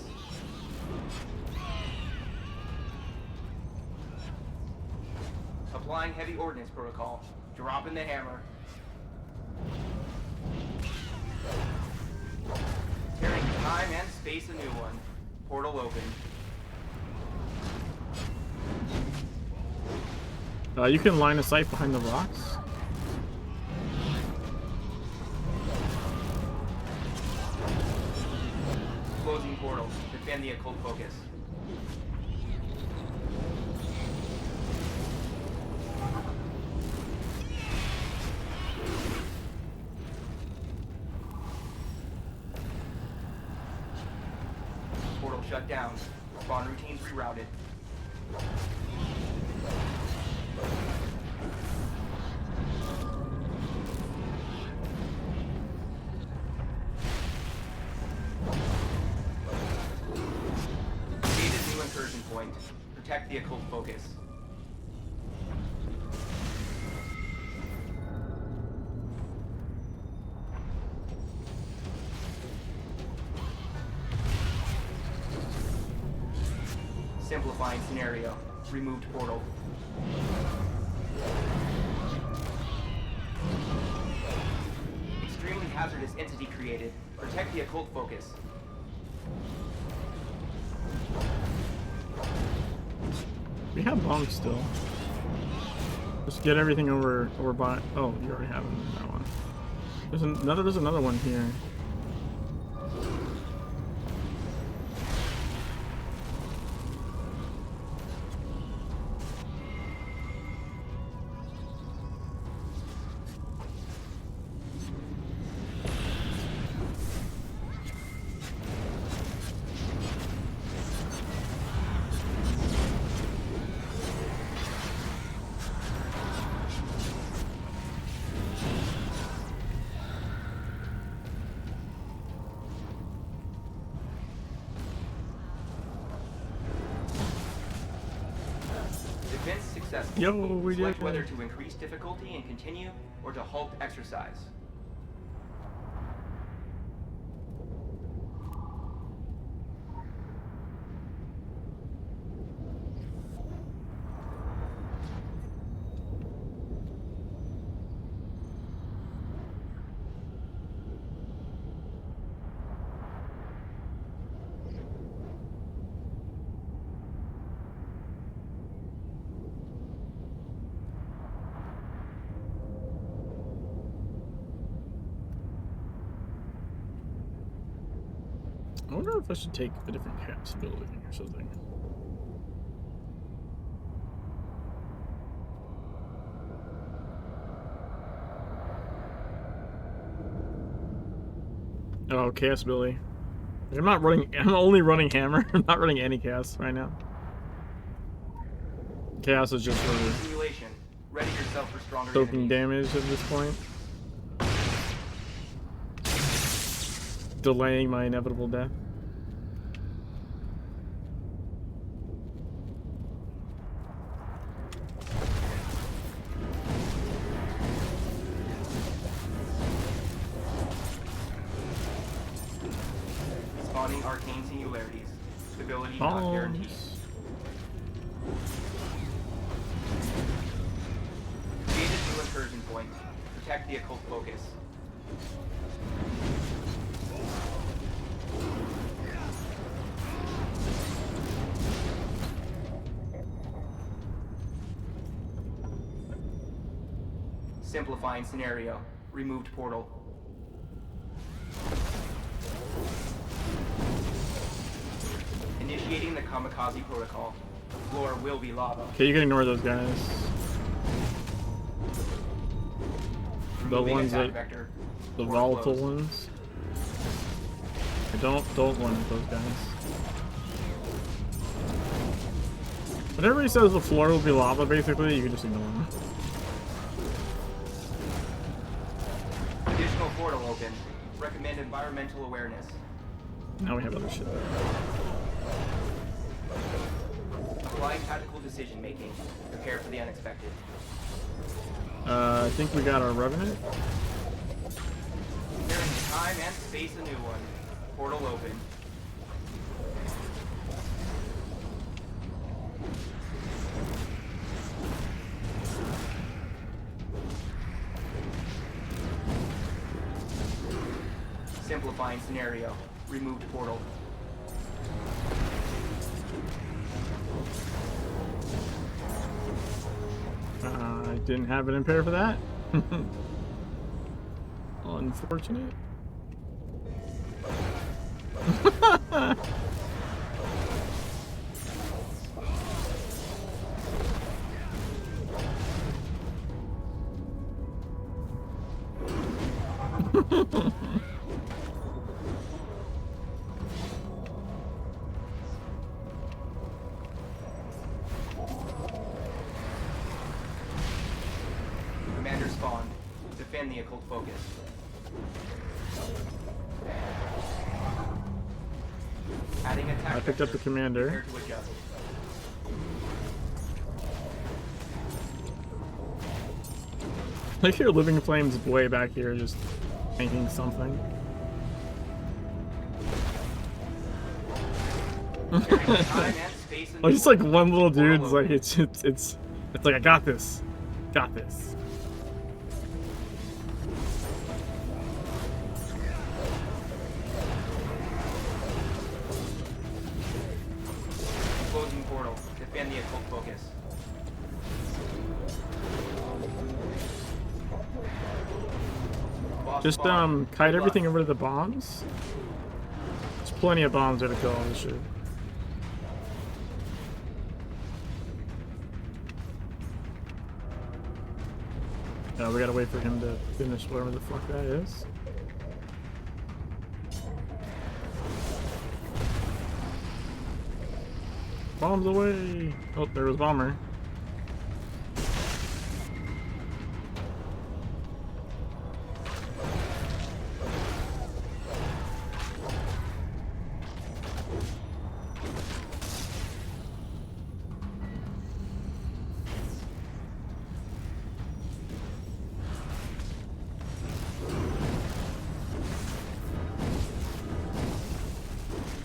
Applying heavy ordnance protocol. Drop in the hammer. Tearing time and space a new one. Portal open. You can line of sight behind the rocks. Closing portal. Defend the occult focus. shut down. Spawn routines rerouted. Create a new incursion point. Protect the occult focus. Simplifying scenario. Removed portal. Extremely hazardous entity created. Protect the occult focus. We have bombs still. Just get everything over by. Oh, you already have that one. There's another one here. Defense successful. Yo, we did Select it. whether to increase difficulty and continue, or to halt exercise. I wonder if I should take a different cat's building or something. Oh, chaos ability. I'm only running hammer. I'm not running any chaos right now. Chaos is just for Simulation. Ready yourself for stronger soaking enemies. damage at this point. Delaying my inevitable death. Spawning arcane singularities. Stability not guaranteed. Create a new incursion point. Protect the occult focus. Simplifying scenario. Removed portal. Initiating the kamikaze protocol. The floor will be lava. Okay, you can ignore those guys. The Removing ones attack that, vector. the Floor volatile closed. ones. Don't run with those guys. When everybody says the floor will be lava, basically, you can just ignore them. Additional portal open. Recommend environmental awareness. Now we have other shit. Apply tactical decision making. Prepare for the unexpected. I think we got our Revenant. Clearing time and space a new one. Portal open. Simplifying scenario. Removed portal. I didn't have it impaired for that. Unfortunate. Defend the occult focus. Adding attack. I picked up the commander. Prepare to adjust. I hear Living Flames way back here just thinking something. Time and space in Oh, just like one little Portal dude's like open. it's like I got this. Got this. Closing portal. Defend the occult focus. Boss Just spawn. kite Good everything luck. over to the bombs. There's plenty of bombs there to kill all this shit. No, we gotta wait for him to finish whatever the fuck that is. Bombs away! Oh, there was bomber.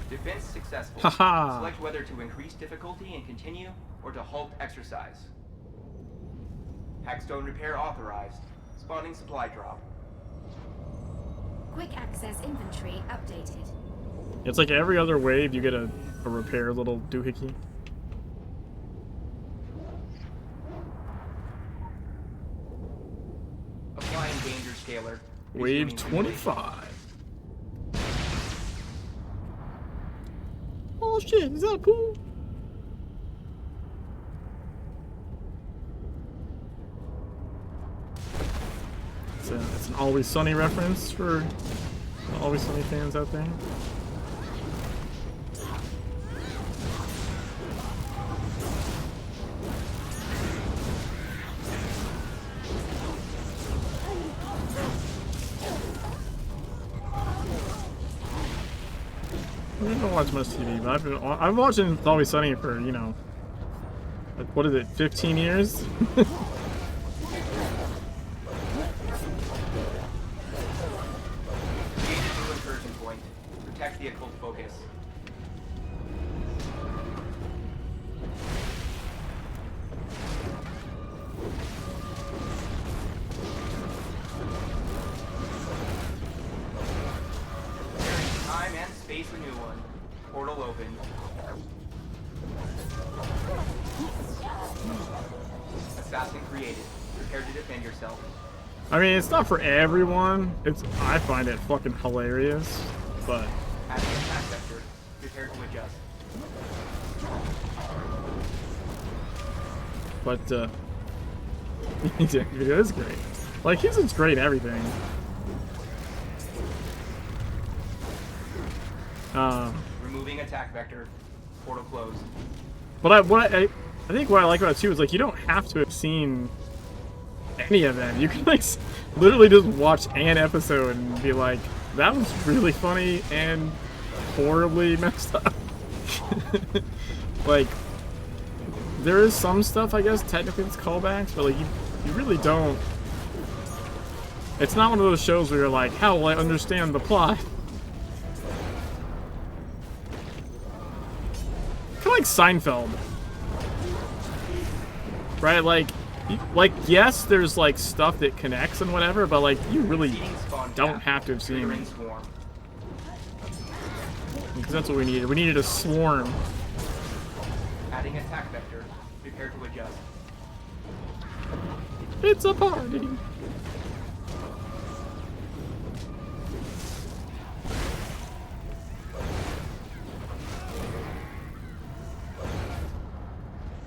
Defense successful. Haha. Select whether to increase difficulty and continue, or to halt exercise. Hackstone repair authorized. Spawning supply drop. Quick access inventory updated. It's like every other wave you get a repair little doohickey. Applying danger scaler. Wave Resuming simulation. 25. Oh shit, is that a pool? It's an Always Sunny reference for the Always Sunny fans out there. I don't watch much TV, but I've watched It's Always Sunny for, you know, like, what is it, 15 years? Create a new incursion point. Protect the occult focus. Preparing time and space a new one. Portal open. Assassin created. Prepare to defend yourself. I mean, it's not for everyone. I find it fucking hilarious, but Adding attack vector. Prepare to adjust. it is great. Like, his is great in everything. Removing attack vector. Portal closed. But I think what I like about it too is, like, you don't have to have seen any of them. You can, like, literally just watch an episode and be like, that was really funny and horribly messed up. Like, there is some stuff, I guess, technically it's callbacks, but, like, you really don't. It's not one of those shows where you're like, how will I understand the plot? Kind of like Seinfeld. Right? Like, yes, there's, like, stuff that connects and whatever, but, like, you really Feeding spawn don't cap. have to have seen Triggering it. swarm. Because that's what we needed. We needed a swarm. Adding attack vector. Prepare to adjust. It's a party.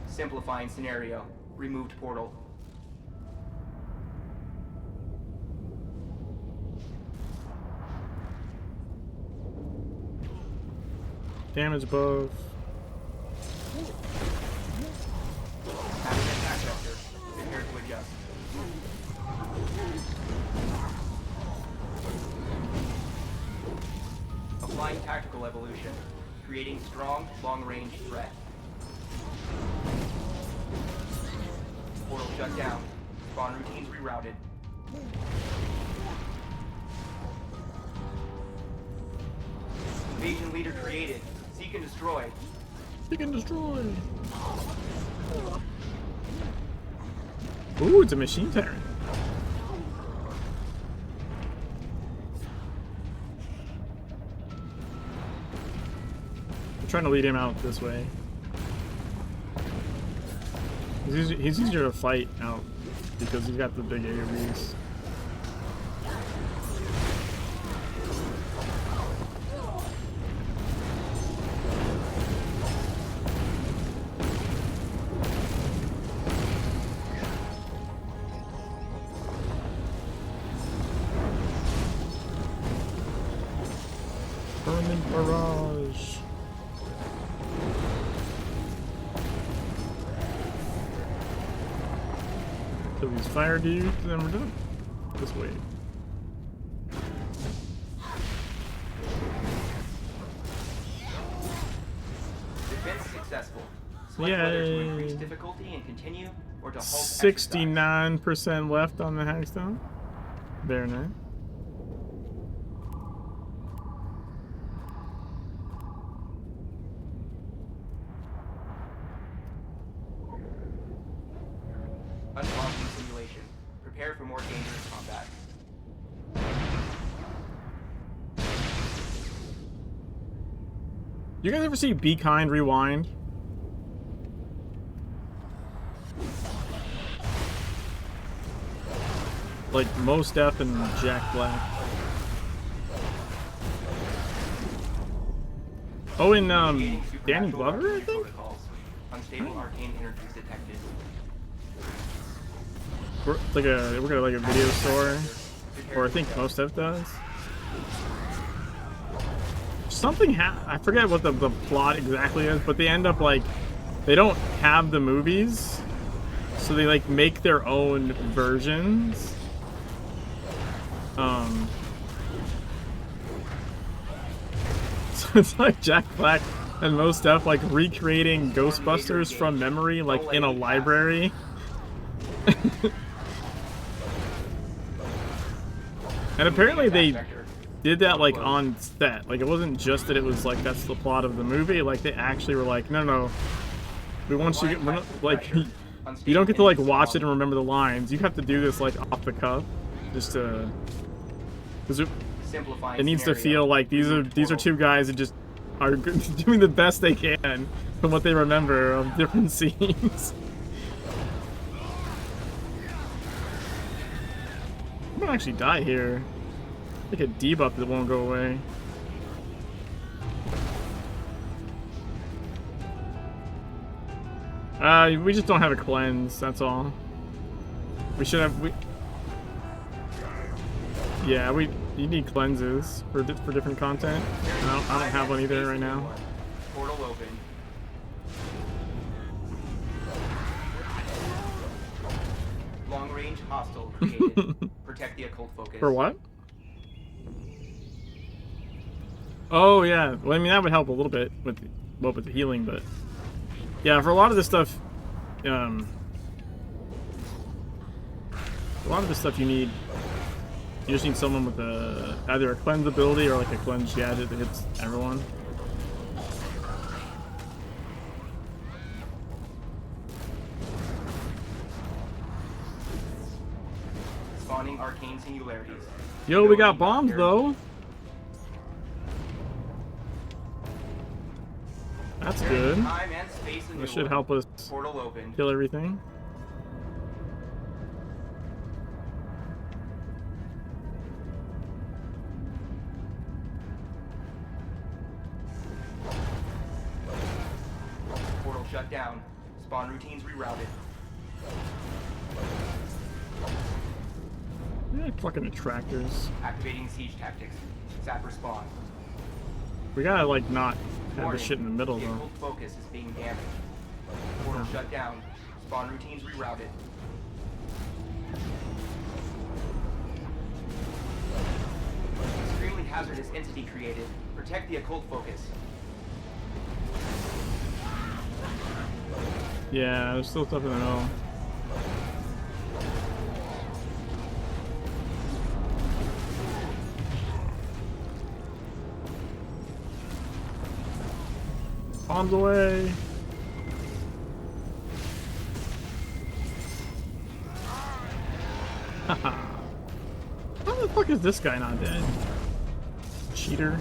Simplifying scenario. Removed portal. Damage above. Adding attack vector. Prepare to adjust. Applying tactical evolution, creating strong, long-range threat. Portal shut down. Spawn routines rerouted. Invasion leader created. Seek and destroy. Seek and destroy. Ooh, it's a machine tyrant. I'm trying to lead him out this way. He's easier to fight out because he's got the big AoEs. Permanent barrage. Kill these fire dudes, and then we're done. This way. Defense successful. Select whether to increase Yay! difficulty and continue, or to halt exercise. 69% left on the Hagstone. Very nice. Unlocking simulation. Prepare for more dangerous combat. You guys ever see Be Kind Rewind? Like Mos Def and Jack Black. Oh, and Creating Danny supernatural Glover, I arcane think? protocols. Unstable arcane energies detected. We're gonna like a video store, or I think Mos Def does. Something I forget what the plot exactly is, but they end up like they don't have the movies, so they like make their own versions. So it's like Jack Black and Mos Def like recreating Ghostbusters from memory, like in a library. And apparently they did that like on set. Like it wasn't just that it was like that's the plot of the movie. Like they actually were like, no, we want you to like you don't get to like watch it and remember the lines. You have to do this like off the cuff, just to because it needs to feel like these are two guys that just are doing the best they can from what they remember of different scenes. I'm gonna actually die here. Like a debuff that won't go away. We just don't have a cleanse, that's all. We should have you need cleanses for different content. I don't have one either right now. Portal open. Long range hostile created. Protect the occult focus. For what? Oh yeah. Well, I mean that would help a little bit with the healing, but yeah, for a lot of this stuff, you just need someone with either a cleanse ability or like a cleanse gadget that hits everyone. Spawning arcane singularities. Yo, we got bombs though. That's good. Time and space That should help us Portal open. kill everything. Portal shut down. Spawn routines rerouted. Yeah, fucking attractors. Activating siege tactics. Sapper spawn. We gotta like not have Warning, this shit in the middle the though. occult focus is being damaged. Portal shut down. Spawn routines rerouted. Extremely hazardous after this entity created. Protect the occult focus. Yeah, there's still stuff in the middle. Bombs away. Haha. How the fuck is this guy not dead? Cheater.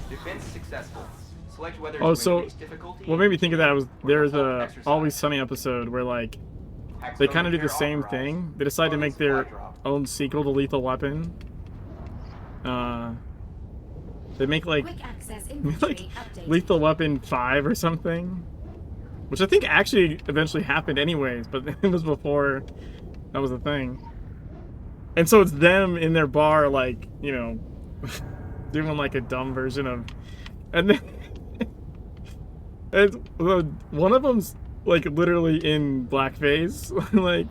Defense successful. Select whether Oh, to so increase difficulty. what made me think of that was there's or a exercise. Always Sunny episode where like they kind of do the same thing. They decide to make their own sequel to Lethal Weapon. They make like Quick access inventory updated. Lethal Weapon 5 or something, which I think actually eventually happened anyways, but it was before that was a thing. And so it's them in their bar, like, you know, doing like a dumb version of, and then and one of them's like literally in blackface, like,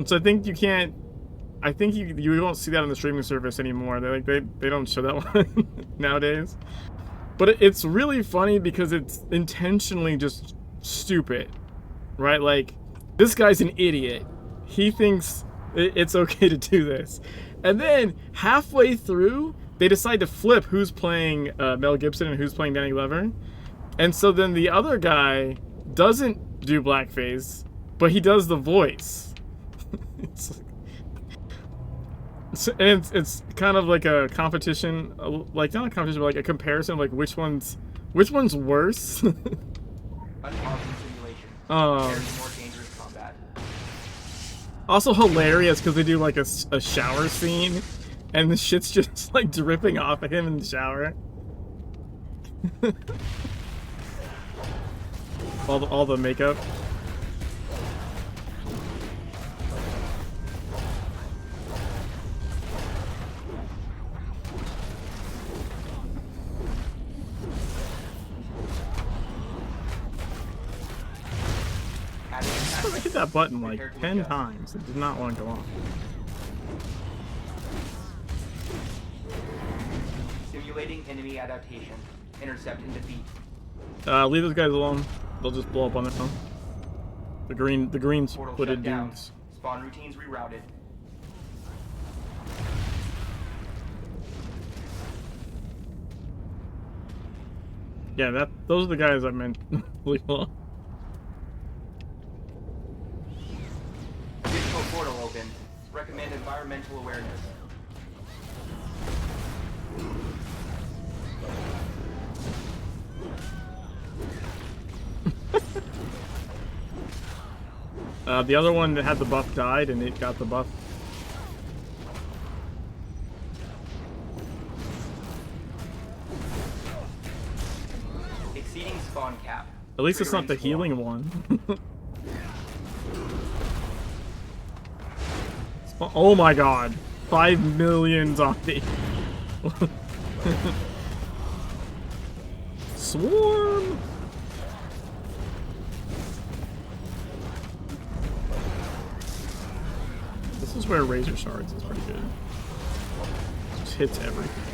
so I think you can't. I think you won't see that on the streaming service anymore. They don't show that one nowadays. But it's really funny because it's intentionally just stupid, right? Like, this guy's an idiot. He thinks it's okay to do this, and then halfway through they decide to flip who's playing Mel Gibson and who's playing Danny Glover, and so then the other guy doesn't do blackface, but he does the voice. It's kind of like a competition, like not a competition, but like a comparison of like which one's worse. Unpausing simulation. More dangerous combat. Also hilarious because they do like a shower scene, and the shit's just like dripping off of him in the shower. all the makeup. I hit that button like 10 times. It did not want to go off. Simulating enemy adaptation. Intercept and defeat. Leave those guys alone. They'll just blow up on their own. The green Portal footed shut down. dudes. Spawn routines rerouted. Yeah, those are the guys I meant. Leave alone. Digital portal open. Recommend environmental awareness. The other one that had the buff died, and it got the buff. Exceeding spawn cap. At least it's not the Triggering healing one. Oh my god. 5 million zombie. Swarm! This is where Razor Shards is pretty good. Just hits everything.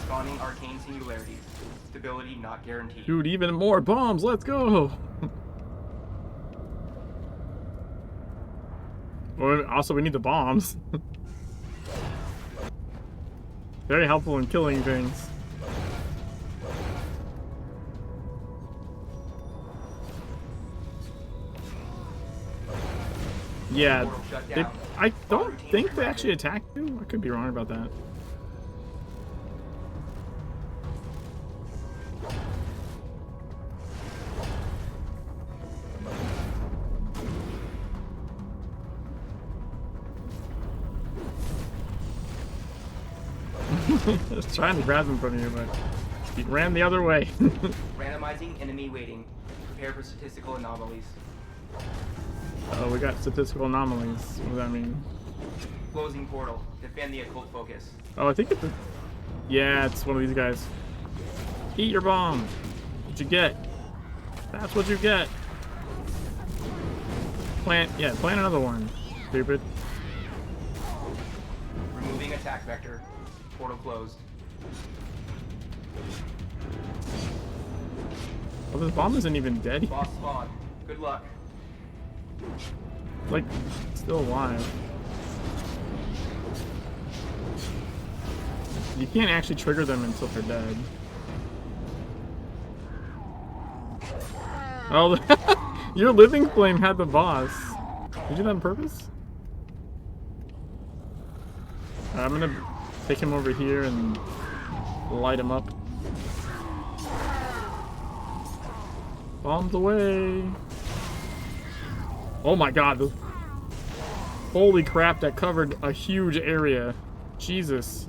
Spawning arcane singularities. Stability not guaranteed. Dude, even more bombs, let's go! Well, also, we need the bombs. Very helpful in killing things. Yeah, I don't think they actually attacked you. I could be wrong about that. I was trying to grab them from you, but he ran the other way. Randomizing enemy weighting. Prepare for statistical anomalies. Oh, we got statistical anomalies. What does that mean? Closing portal. Defend the occult focus. Oh, I think it's yeah, it's one of these guys. Eat your bomb. What you get? That's what you get. Plant another one. Stupid. Removing attack vector. Portal closed. Well, this bomb isn't even dead yet. Boss spawn. Good luck. Like, still alive. You can't actually trigger them until they're dead. Oh, your living flame had the boss. Did you do that on purpose? I'm gonna take him over here and light him up. Bombs away. Oh my god. Holy crap, that covered a huge area. Jesus.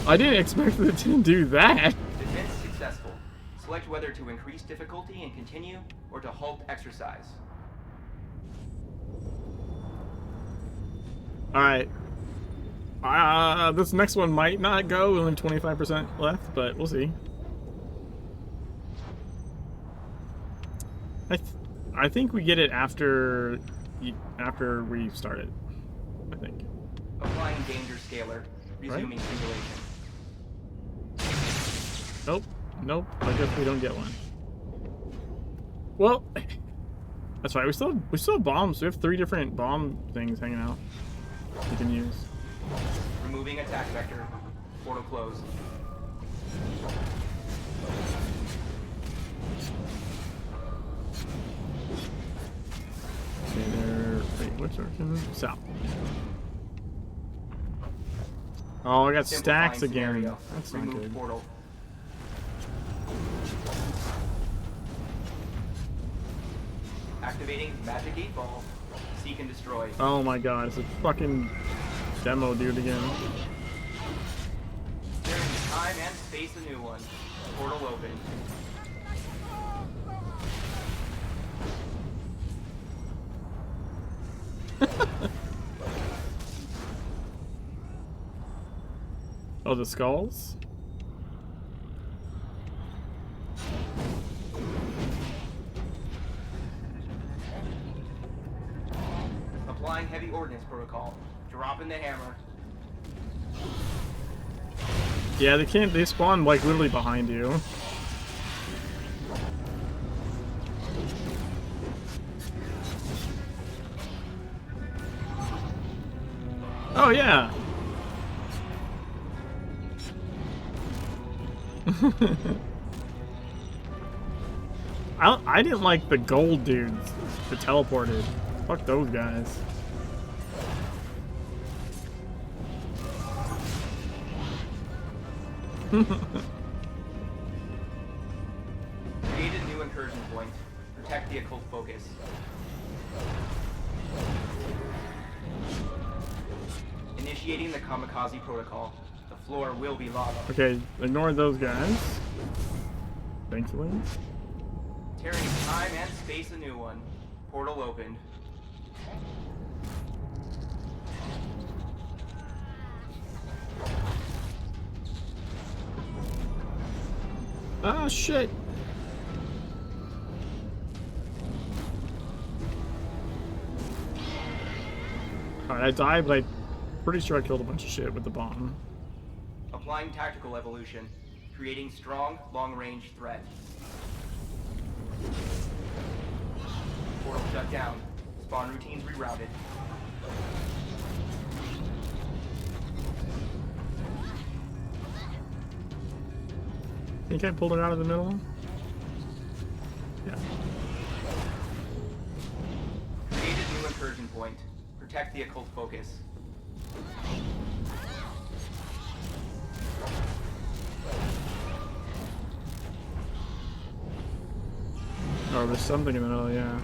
I didn't expect it to do that. Defense successful. Select whether to increase difficulty and continue, or to halt exercise. Alright. This next one might not go. We only have 25% left, but we'll see. I think we get it after we start it. I think. Applying danger scaler. Resuming simulation. Nope. Nope. I guess we don't get one. Well, that's right. We still have bombs. We have 3 different bomb things hanging out we can use. Removing attack vector. Portal closed. Okay, there. Wait, which direction? South. Oh, I got stacks again. Scenario. That's not Remove good. Portal. Activating magic 8 ball. Seek and destroy. Oh my god, it's a fucking demo dude again. During time and space, a new one. Portal open. Oh, the skulls? Applying heavy ordnance protocol. Dropping the hammer. Yeah, they spawn like literally behind you. Oh yeah. I didn't like the gold dudes that teleported. Fuck those guys. Create a new incursion point. Protect the occult focus. Initiating the kamikaze protocol. The floor will be lava. Okay, ignore those guys. Thankfully. Tearing time and space, a new one. Portal opened. Ah, shit. Alright, I died, but I'm pretty sure I killed a bunch of shit with the bomb. Applying tactical evolution. Creating strong, long-range threat. Portal shut down. Spawn routines rerouted. Think I pulled it out of the middle? Yeah. Create a new incursion point. Protect the occult focus. Oh, there's something in the middle, yeah.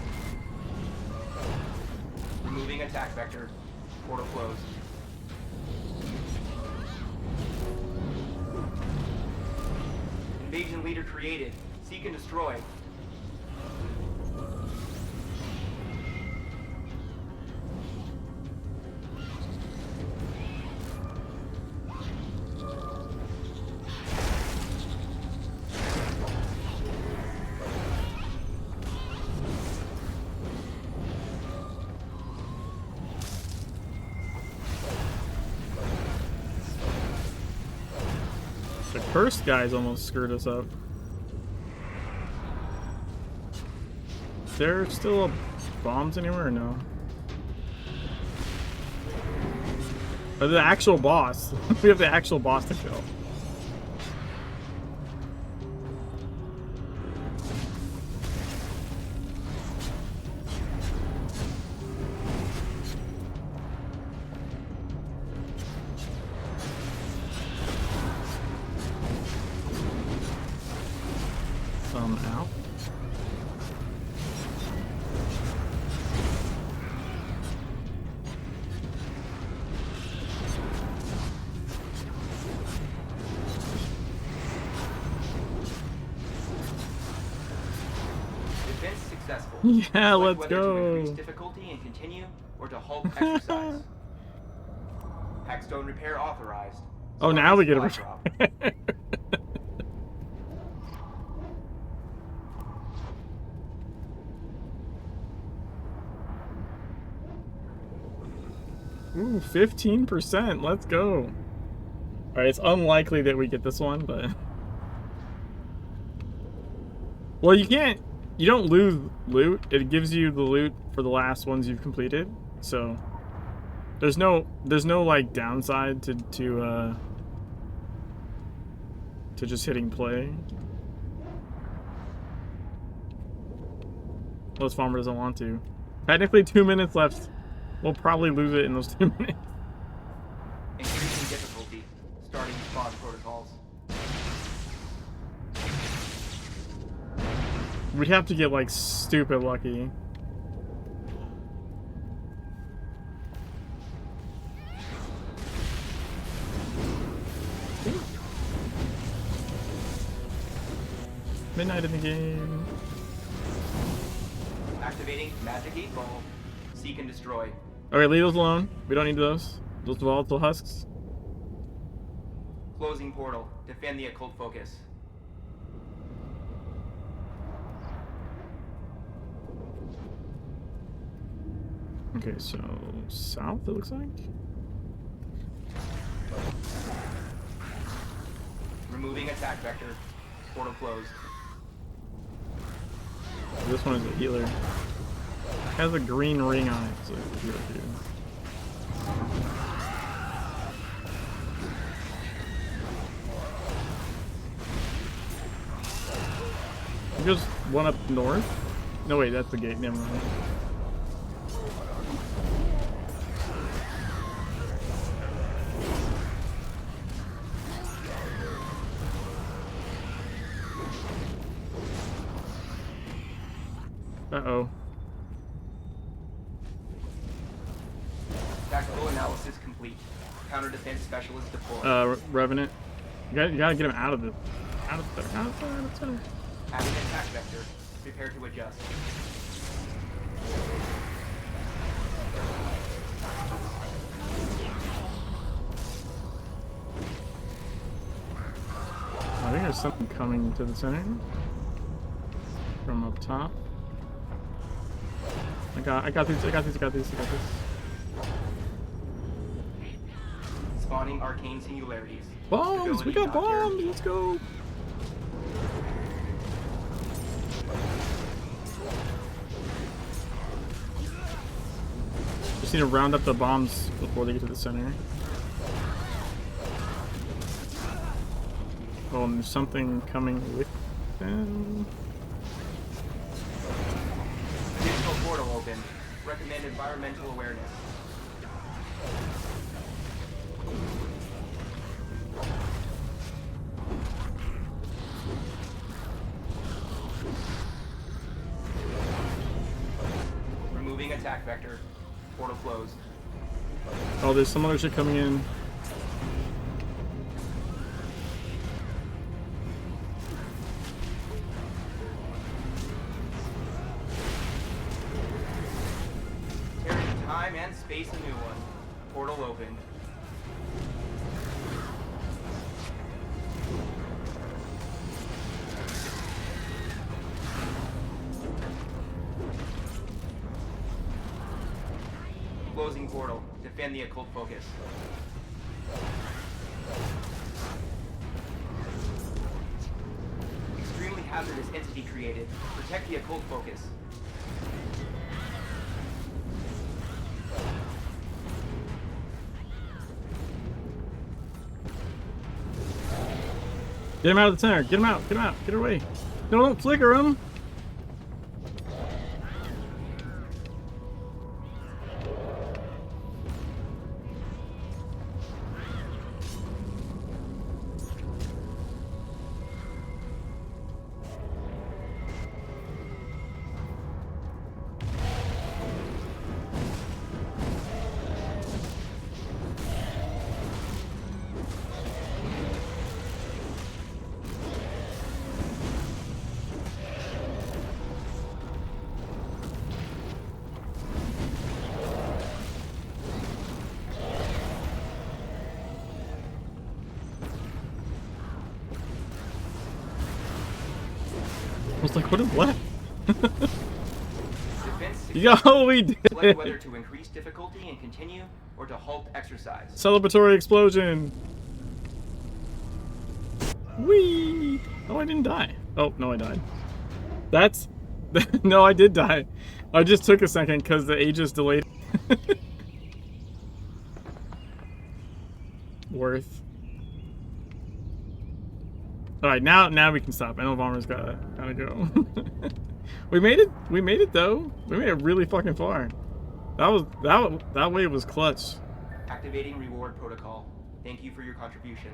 Removing attack vector. Portal closed. Invasion leader created. Seek and destroy. first guys almost screwed us up. Is there still bombs anywhere or no? Or the actual boss. We have the actual boss to kill. Out. Defense successful. Yeah, Select let's whether go. to increase difficulty and continue, or to halt exercise. Hackstone repair authorized. Oh, now we get a Supply drop. Ooh, 15%. Let's go. Alright, it's unlikely that we get this one, but... Well, you can't... You don't lose loot. It gives you the loot for the last ones you've completed. So... There's no like, downside to just hitting play. Unless Farmer doesn't want to. Technically 2 minutes left. We'll probably lose it in those 2 minutes. Increasing difficulty. Starting spawn protocols. We'd have to get, like, stupid lucky. Midnight in the game. Activating Magic 8 Ball. Seek and destroy. Alright, leave those alone. We don't need those. Those volatile husks. Closing portal. Defend the occult focus. Okay, so south it looks like. Removing attack vector. Portal closed. This one is a healer. It has a green ring on it, so it's a healer too. There's one up north. No wait, that's the gate. Never mind. Uh-oh. Tactical analysis complete. Counter defense specialist deployed. Revenant. You gotta get him out of there. Out of there. Out of there. Out of there. Adding attack vector. Prepare to adjust. I think there's something coming to the center from up top. I got these. Spawning arcane singularities. Bombs! We got Stability not bombs! guaranteed. Let's go! Just need to round up the bombs before they get to the center. Oh, and there's something coming with them. Additional portal open. Recommend environmental awareness. Removing attack vector. Portal closed. Oh, there's some other shit coming in. Tearing time and space a new one. Portal open. Closing portal. Defend the occult focus. hazardous entity created. Protect the occult focus. Get him out of the center. Get him out. Get him out. Get away. No, don't flicker him. I was like, what is left? Defense Yo, we did select it. whether to increase difficulty and continue, or to halt exercise. Celebratory explosion. Whee! Oh, I didn't die. Oh, no, I died. That's... no, I did die. I just took a second because the Aegis delayed. Worth. Alright, now we can stop. I know Bomber's gotta go. We made it though. We made it really fucking far. That wave was clutch. Activating reward protocol. Thank you for your contribution.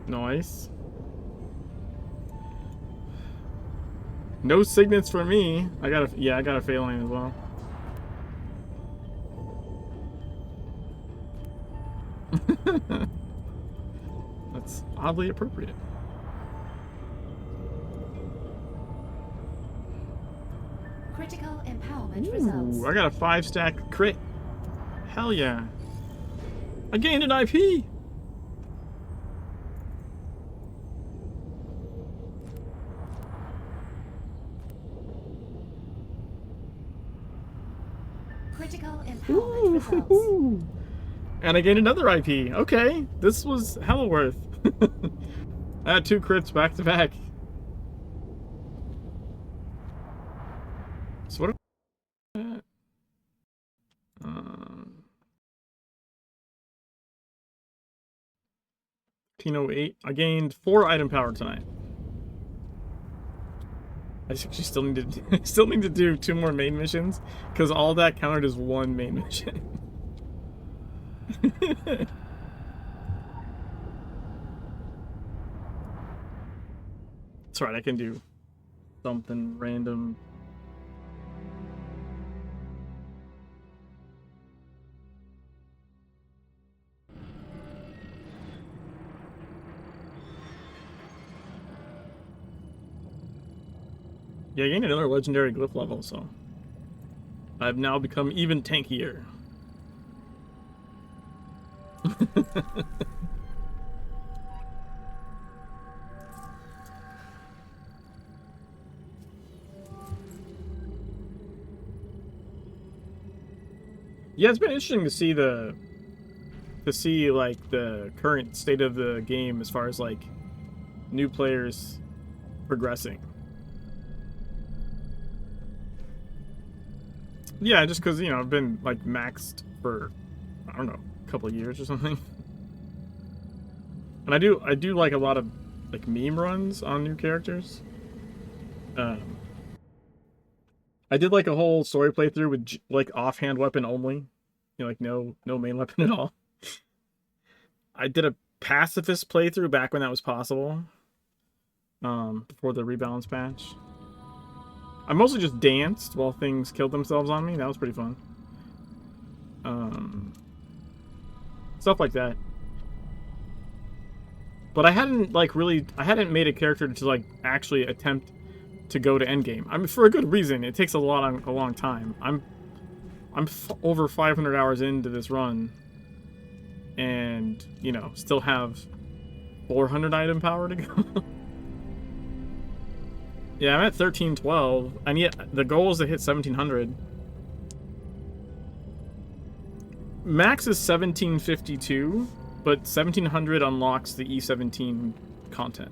Nice. No signets for me. I got a failing as well. That's oddly appropriate. Critical empowerment results. Ooh, I got a 5-stack crit. Hell yeah. I gained an IP. Critical empowerment results. Ooh. And I gained another IP. Okay, this was hella worth. I had 2 crits back to back. So what? 1508. I gained 4 item power tonight. I actually still need to do 2 more main missions because all that counted as 1 main mission. That's right, I can do something random. Yeah, I gained another legendary glyph level, so I've now become even tankier. Yeah, it's been interesting to see like the current state of the game as far as like new players progressing. Yeah, just because, you know, I've been like maxed for, I don't know, a couple of years or something. And I do like a lot of like meme runs on new characters. I did like a whole story playthrough with like offhand weapon only, you know, like no main weapon at all. I did a pacifist playthrough back when that was possible, before the rebalance patch. I mostly just danced while things killed themselves on me. That was pretty fun. Stuff like that. But I hadn't made a character to like actually attempt to go to endgame. I mean, for a good reason. It takes a long time. I'm over 500 hours into this run, and you know, still have 400 item power to go. Yeah, I'm at 1312, and yet the goal is to hit 1700. Max is 1752, but 1700 unlocks the E17 content.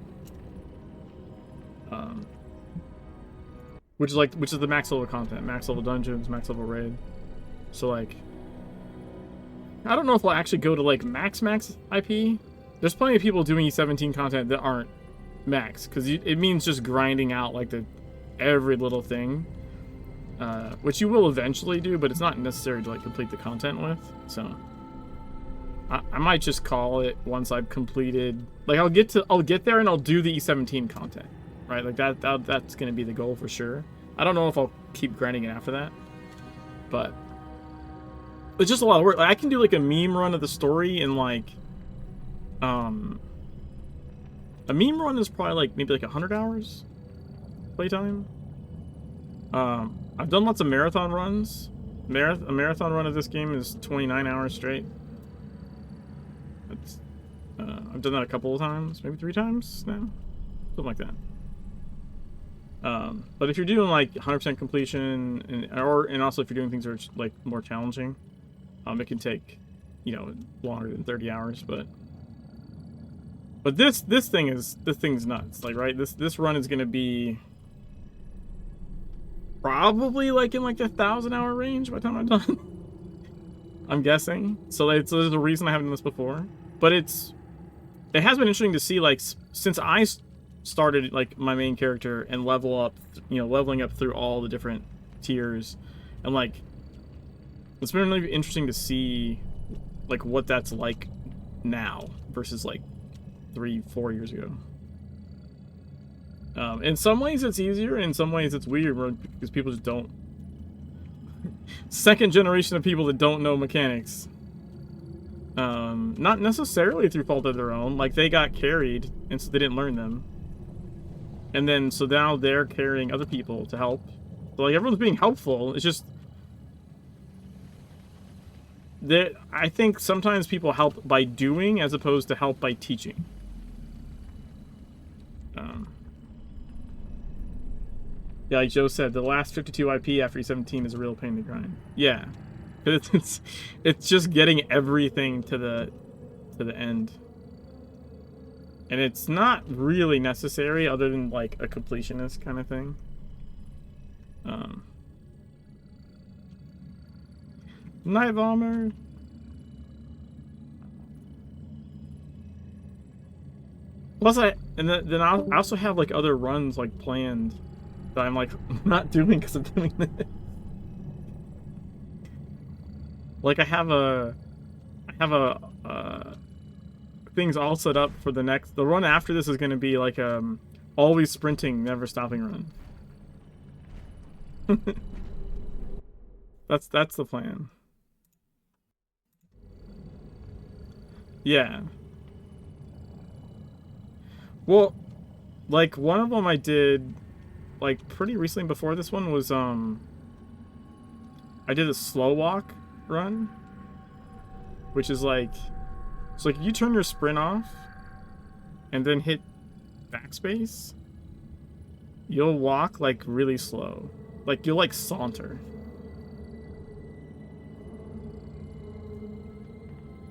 Which is the max level content, max level dungeons, max level raid. So like, I don't know if I'll actually go to like max IP. There's plenty of people doing E17 content that aren't max, because it means just grinding out like every little thing, which you will eventually do, but it's not necessary to like complete the content with. So I might just call it once I've completed. Like I'll get there and I'll do the E17 content. Right, like that's gonna be the goal for sure. I don't know if I'll keep grinding it after that, but it's just a lot of work. Like, I can do like a meme run of the story in like, a meme run is probably like maybe like 100 hours playtime. I've done lots of marathon runs. A marathon run of this game is 29 hours straight. That's, I've done that a couple of times, maybe 3 times now, something like that. But if you're doing like 100% completion, and also if you're doing things that are like more challenging, it can take, you know, longer than 30 hours. But this thing's nuts. Like, right, this run is gonna be probably like in like the 1,000-hour range by the time I'm done. I'm guessing. So there's a reason I haven't done this before. But it has been interesting to see, like, since I started like my main character and leveling up through all the different tiers, and like it's been really interesting to see like what that's like now versus like 3-4 years ago. In some ways it's easier, and in some ways it's weird because people just don't. Second generation of people that don't know mechanics. Not necessarily through fault of their own, like they got carried and so they didn't learn them. And then, so now they're carrying other people to help. So, like, everyone's being helpful. It's just that I think sometimes people help by doing as opposed to help by teaching. Yeah, like Joe said, the last 52 IP after E17 is a real pain to grind. Yeah, it's just getting everything to the end. And it's not really necessary other than like a completionist kind of thing. Night Bomber. Plus I also have like other runs like planned that I'm like not doing because I'm doing this. Like I have a things all set up for the run after this is going to be like always sprinting, never stopping run. That's the plan. Yeah. Well, like one of them I did like pretty recently before this one was I did a slow walk run, which is like, so like you turn your sprint off and then hit backspace, you'll walk like really slow. Like you'll like saunter.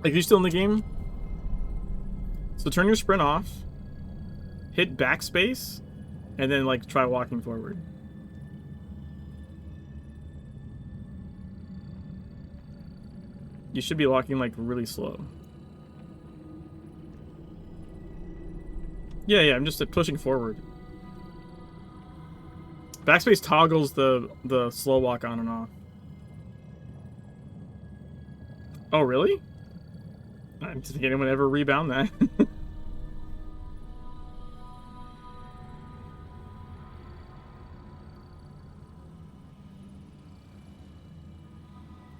Like you're still in the game. So turn your sprint off, hit backspace, and then like try walking forward. You should be walking like really slow. Yeah, I'm just pushing forward. Backspace toggles the slow walk on and off. Oh, really? I don't think anyone ever rebound that.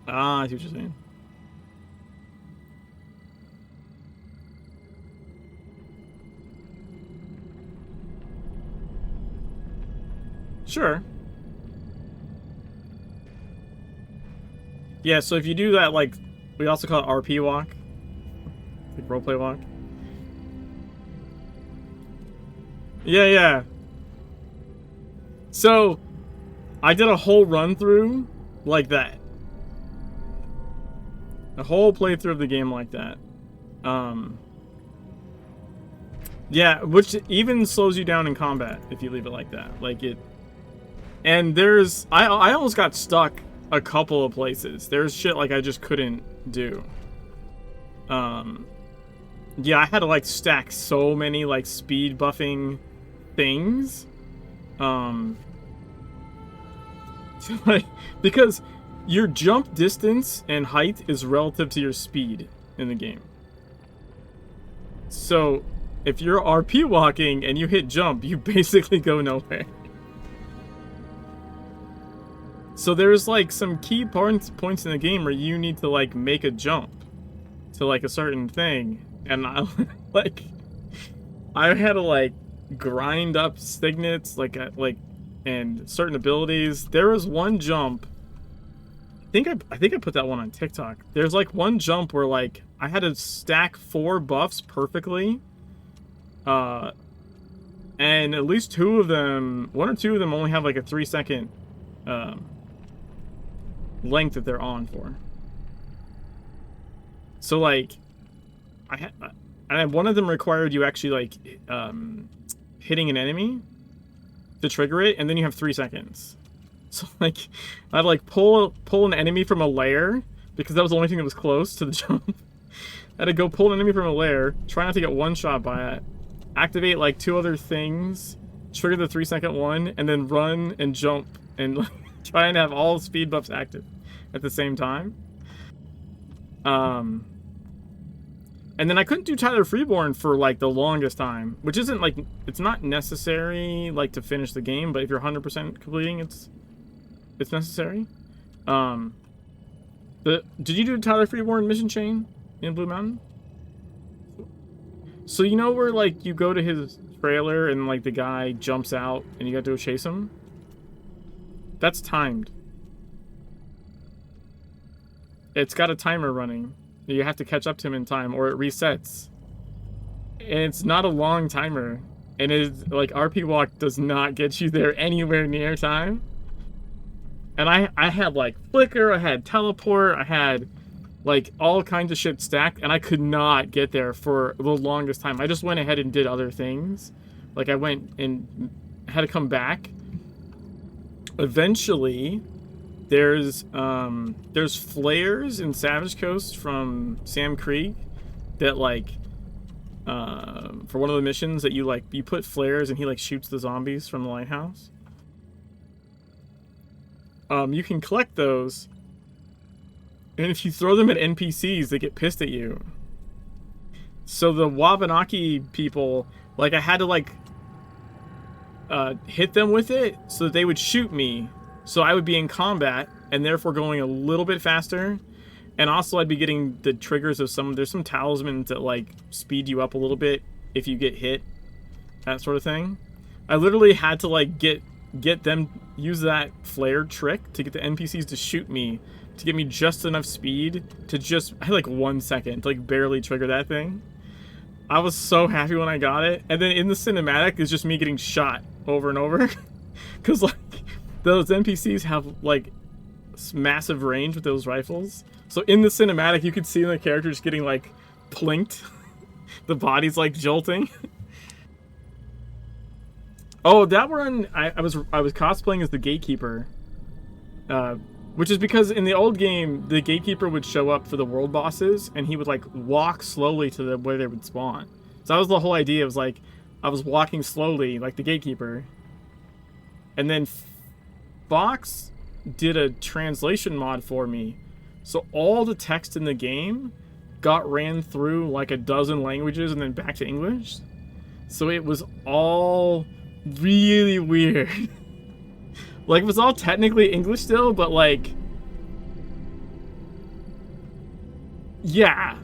Ah, I see what you're saying. Sure. Yeah, so if you do that, like, we also call it RP walk. Like roleplay walk. Yeah. So, I did a whole run through like that. A whole playthrough of the game like that. Yeah, which even slows you down in combat if you leave it like that. Like it. And there's, I almost got stuck a couple of places. There's shit like I just couldn't do. Yeah, I had to like stack so many like speed buffing things. Like, because your jump distance and height is relative to your speed in the game. So, if you're RP walking and you hit jump, you basically go nowhere. So there's like some key points in the game where you need to like make a jump to like a certain thing, and I like I had to like grind up signets and certain abilities. There was one jump. I think I put that one on TikTok. There's like one jump where like I had to stack 4 buffs perfectly. And at least 2 of them, 1 or 2 of them only have like a 3-second length that they're on for. So like and one of them required you actually like hitting an enemy to trigger it, and then you have 3 seconds. So like I'd like pull an enemy from a lair because that was the only thing that was close to the jump. I had to go pull an enemy from a lair, try not to get one shot by it, activate like 2 other things, trigger the 3-second one, and then run and jump and like, try and have all speed buffs active at the same time. And then I couldn't do Tyler Freeborn for like the longest time, which isn't like, it's not necessary like to finish the game, but if you're 100% completing, it's necessary. Did you do Tyler Freeborn mission chain in Blue Mountain? So you know where like you go to his trailer and like the guy jumps out and you got to go chase him? That's timed. It's got a timer running. You have to catch up to him in time or it resets. And it's not a long timer. And it's like RP Walk does not get you there anywhere near time. And I had like flicker, I had teleport, I had like all kinds of shit stacked, and I could not get there for the longest time. I just went ahead and did other things. Like I went and had to come back. Eventually, there's flares in Savage Coast from Sam Krieg that like for one of the missions that you put flares and he like shoots the zombies from the lighthouse. You can collect those, and if you throw them at NPCs, they get pissed at you. So the Wabanaki people, like I had to like hit them with it so that they would shoot me. So I would be in combat and therefore going a little bit faster. And also I'd be getting the triggers of there's some talismans that like speed you up a little bit if you get hit. That sort of thing. I literally had to like get them use that flare trick to get the NPCs to shoot me to give me just enough speed to just, I had like 1 second to like barely trigger that thing. I was so happy when I got it. And then in the cinematic is just me getting shot over and over. Because like those NPCs have like massive range with those rifles. So in the cinematic you could see the characters getting like plinked. The body's like jolting. Oh, that one I was cosplaying as the Gatekeeper. Which is because in the old game, the Gatekeeper would show up for the world bosses, and he would like walk slowly to where they would spawn. So that was the whole idea. It was like I was walking slowly, like the Gatekeeper. And then Fox did a translation mod for me, so all the text in the game got ran through like a dozen languages and then back to English. So it was all really weird. Like, it was all technically English still, but, like... Yeah.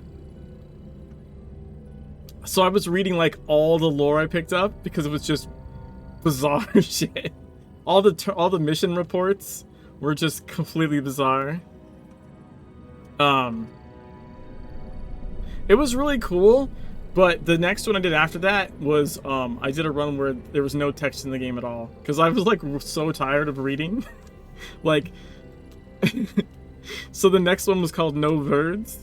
So I was reading, like, all the lore I picked up, because it was just bizarre shit. All the mission reports were just completely bizarre. It was really cool. But the next one I did after that was I did a run where there was no text in the game at all because I was like so tired of reading. Like, so the next one was called No Words,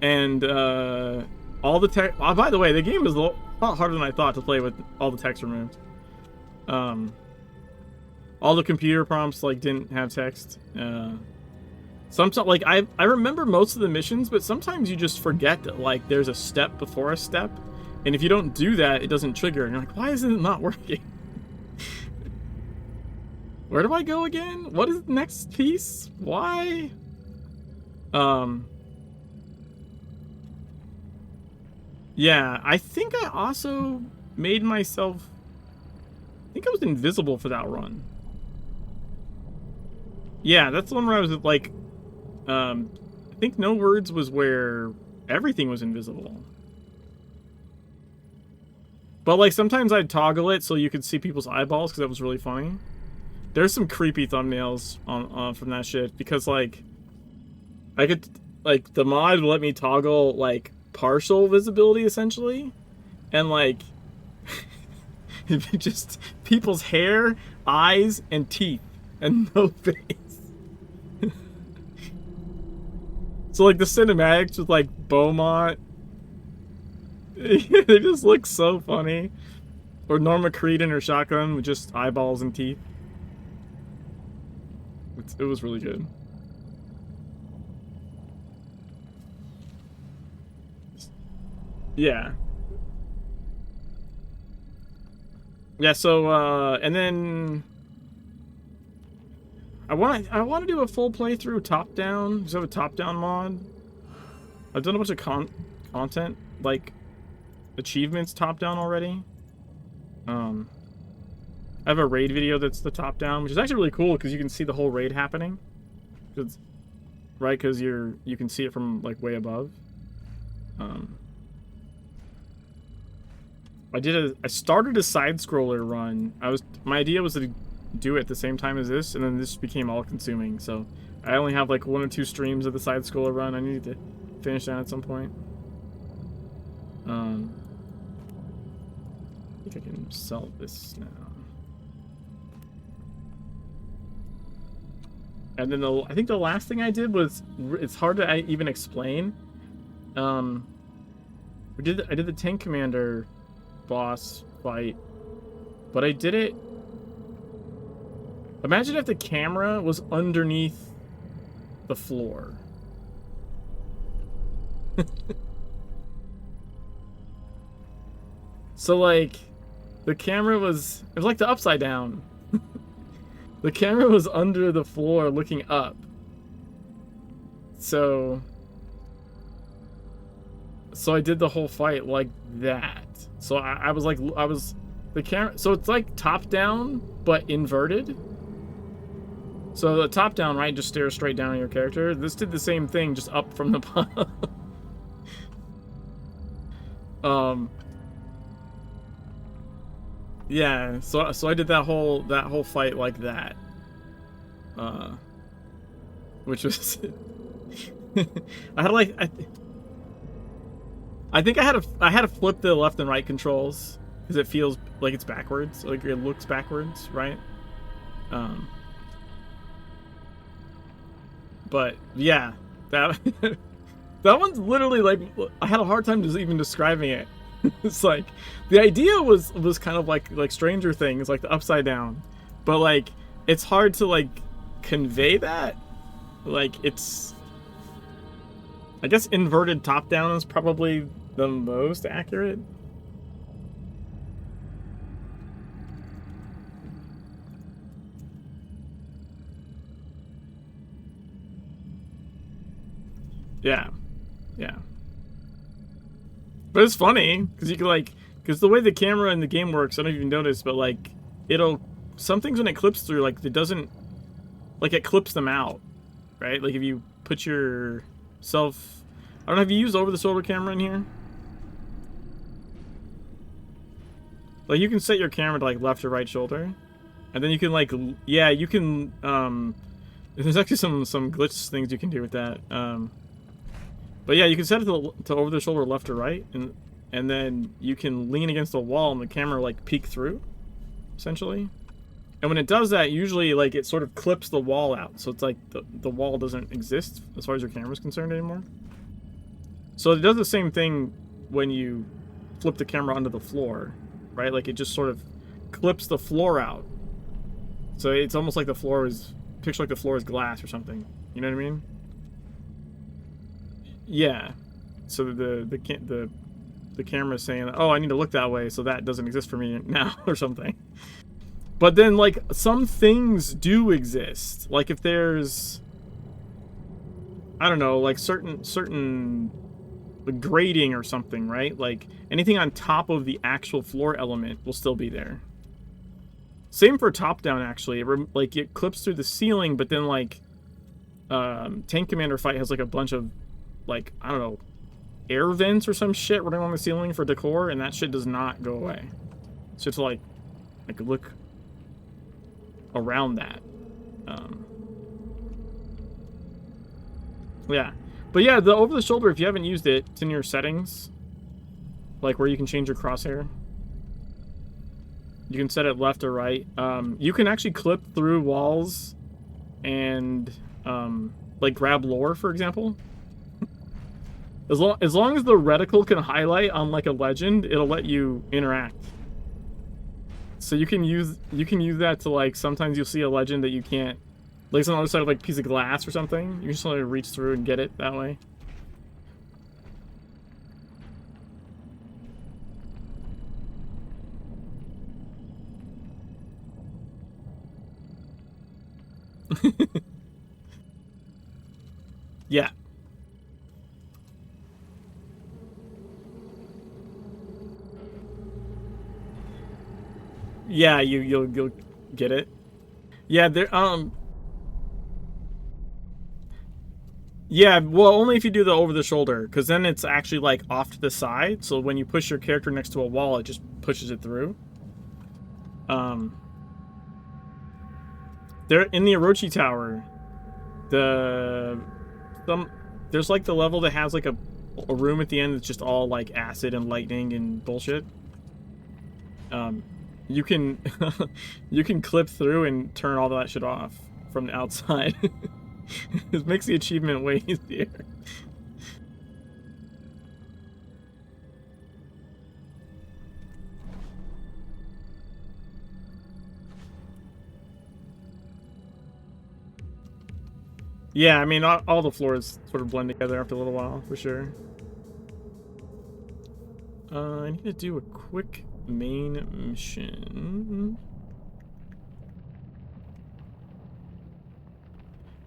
and all the text. Oh, by the way, the game is a lot harder than I thought to play with all the text removed. All the computer prompts like didn't have text. Sometimes, like, I remember most of the missions, but sometimes you just forget that, like, there's a step before a step, and if you don't do that, it doesn't trigger, and you're like, why isn't it not working? Where do I go again? What is the next piece? Why? Yeah, I think I also made myself... I think I was invisible for that run. Yeah, that's the one where I was, like... I think No Words was where everything was invisible. But, like, sometimes I'd toggle it so you could see people's eyeballs, because that was really funny. There's some creepy thumbnails on from that shit, because, like, I could, like, the mod would let me toggle, like, partial visibility, essentially. And, like, it'd be just people's hair, eyes, and teeth, and no face. So, like, the cinematics with, like, Beaumont, they just look so funny. Or Norma Creed in her shotgun with just eyeballs and teeth. It was really good. Yeah. Yeah, so, and then... I want to do a full playthrough top-down. Just have a top-down mod. I've done a bunch of content, like, achievements top-down already. I have a raid video that's the top-down, which is actually really cool because you can see the whole raid happening. Right, because you can see it from, like, way above. I started a side-scroller run. My idea was to do it at the same time as this, and then this became all-consuming, so I only have like 1 or 2 streams of the side-scroller run. I need to finish that at some point. I think I can sell this now. And then I think the last thing I did was, it's hard to even explain. I did the Tank Commander boss fight, but I did it. Imagine if the camera was underneath the floor. So, like, the camera was... It was like the Upside Down. The camera was under the floor looking up. So I did the whole fight like that. So I was like... The camera... So it's like top-down, but inverted. So the top down, right, just stares straight down at your character. This did the same thing, just up from the bottom. Yeah, so I did that whole fight like that. Which was I had like I think I had to flip the left and right controls because it feels like it's backwards, like it looks backwards, right? But yeah, that that one's literally like, I had a hard time just even describing it. It's like the idea was kind of like Stranger Things, like the Upside Down, but like it's hard to like convey that. Like it's, I guess inverted top down is probably the most accurate. Yeah, yeah. But it's funny, because you can, like, because the way the camera in the game works, I don't even notice, but, like, some things when it clips through, like, it doesn't, like, it clips them out, right? Like, if you put yourself, I don't know, have you used over-the-shoulder camera in here? Like, you can set your camera to, like, left or right shoulder, and then you can, like, yeah, you can, there's actually some glitch things you can do with that, but yeah, you can set it to over the shoulder left or right, and and then you can lean against the wall and the camera like peek through, essentially. And when it does that, usually like it sort of clips the wall out, so it's like the wall doesn't exist as far as your camera's concerned anymore. So it does the same thing when you flip the camera onto the floor, right? Like it just sort of clips the floor out. So it's almost like the floor is, picture like the floor is glass or something. You know what I mean? Yeah. So the camera's saying, oh, I need to look that way, so that doesn't exist for me now or something. But then like some things do exist. Like if there's, I don't know, like certain grading or something, right? Like anything on top of the actual floor element will still be there. Same for top down, actually. Like it clips through the ceiling, but then like Tank Commander Fight has like a bunch of like, I don't know, air vents or some shit running along the ceiling for decor, and that shit does not go away. So to like look around that. Yeah. But yeah, the over the shoulder, if you haven't used it, it's in your settings. Like where you can change your crosshair. You can set it left or right. You can actually clip through walls and like grab lore, for example. As long as the reticle can highlight on like a legend, it'll let you interact. So you can use that to like, sometimes you'll see a legend that you can't, like it's on the other side of like a piece of glass or something. You just want to reach through and get it that way. Yeah. Yeah, you'll get it. Yeah, there yeah, well, only if you do the over the shoulder, because then it's actually like off to the side, so when you push your character next to a wall, it just pushes it through. There in the Orochi Tower, there's like the level that has like a room at the end that's just all like acid and lightning and bullshit. You can you can clip through and turn all that shit off from the outside. It makes the achievement way easier. Yeah, I mean, all the floors sort of blend together after a little while, for sure. I need to do a quick main mission.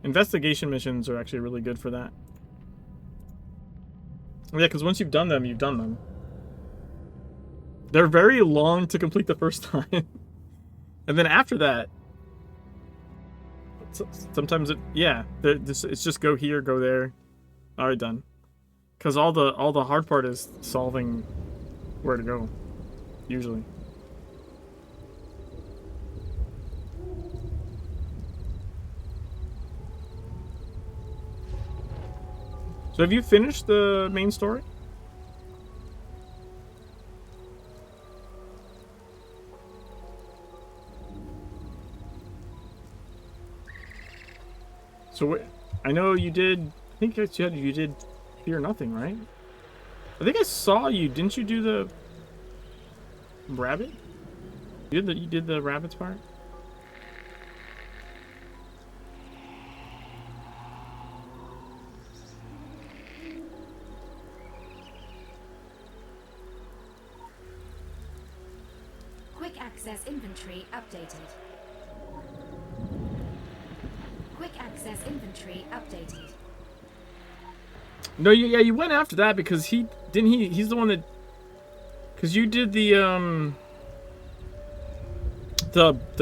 Investigation missions are actually really good for that. Yeah, because once you've done them, you've done them. They're very long to complete the first time. And then after that, sometimes it's just go here, go there. Alright, done. Because all the hard part is solving where to go, usually. So have you finished the main story? So I know you did. I think you did Fear Nothing, right? I think I saw you. Didn't you do the rabbit? You did the rabbits part? Quick access inventory updated. Quick access inventory updated. No, you went after that because he's the one that, because you did the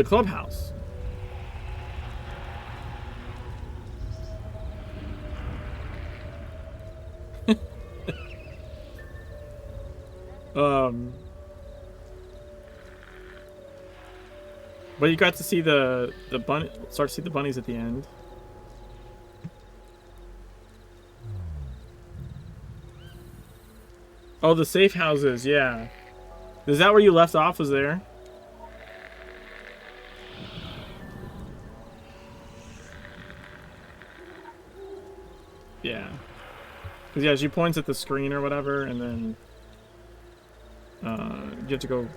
clubhouse. But you got to see the bunny, start to see the bunnies at the end. Oh, the safe houses, yeah. Is that where you left off, was there? Yeah. Because, yeah, she points at the screen or whatever, and then you have to go...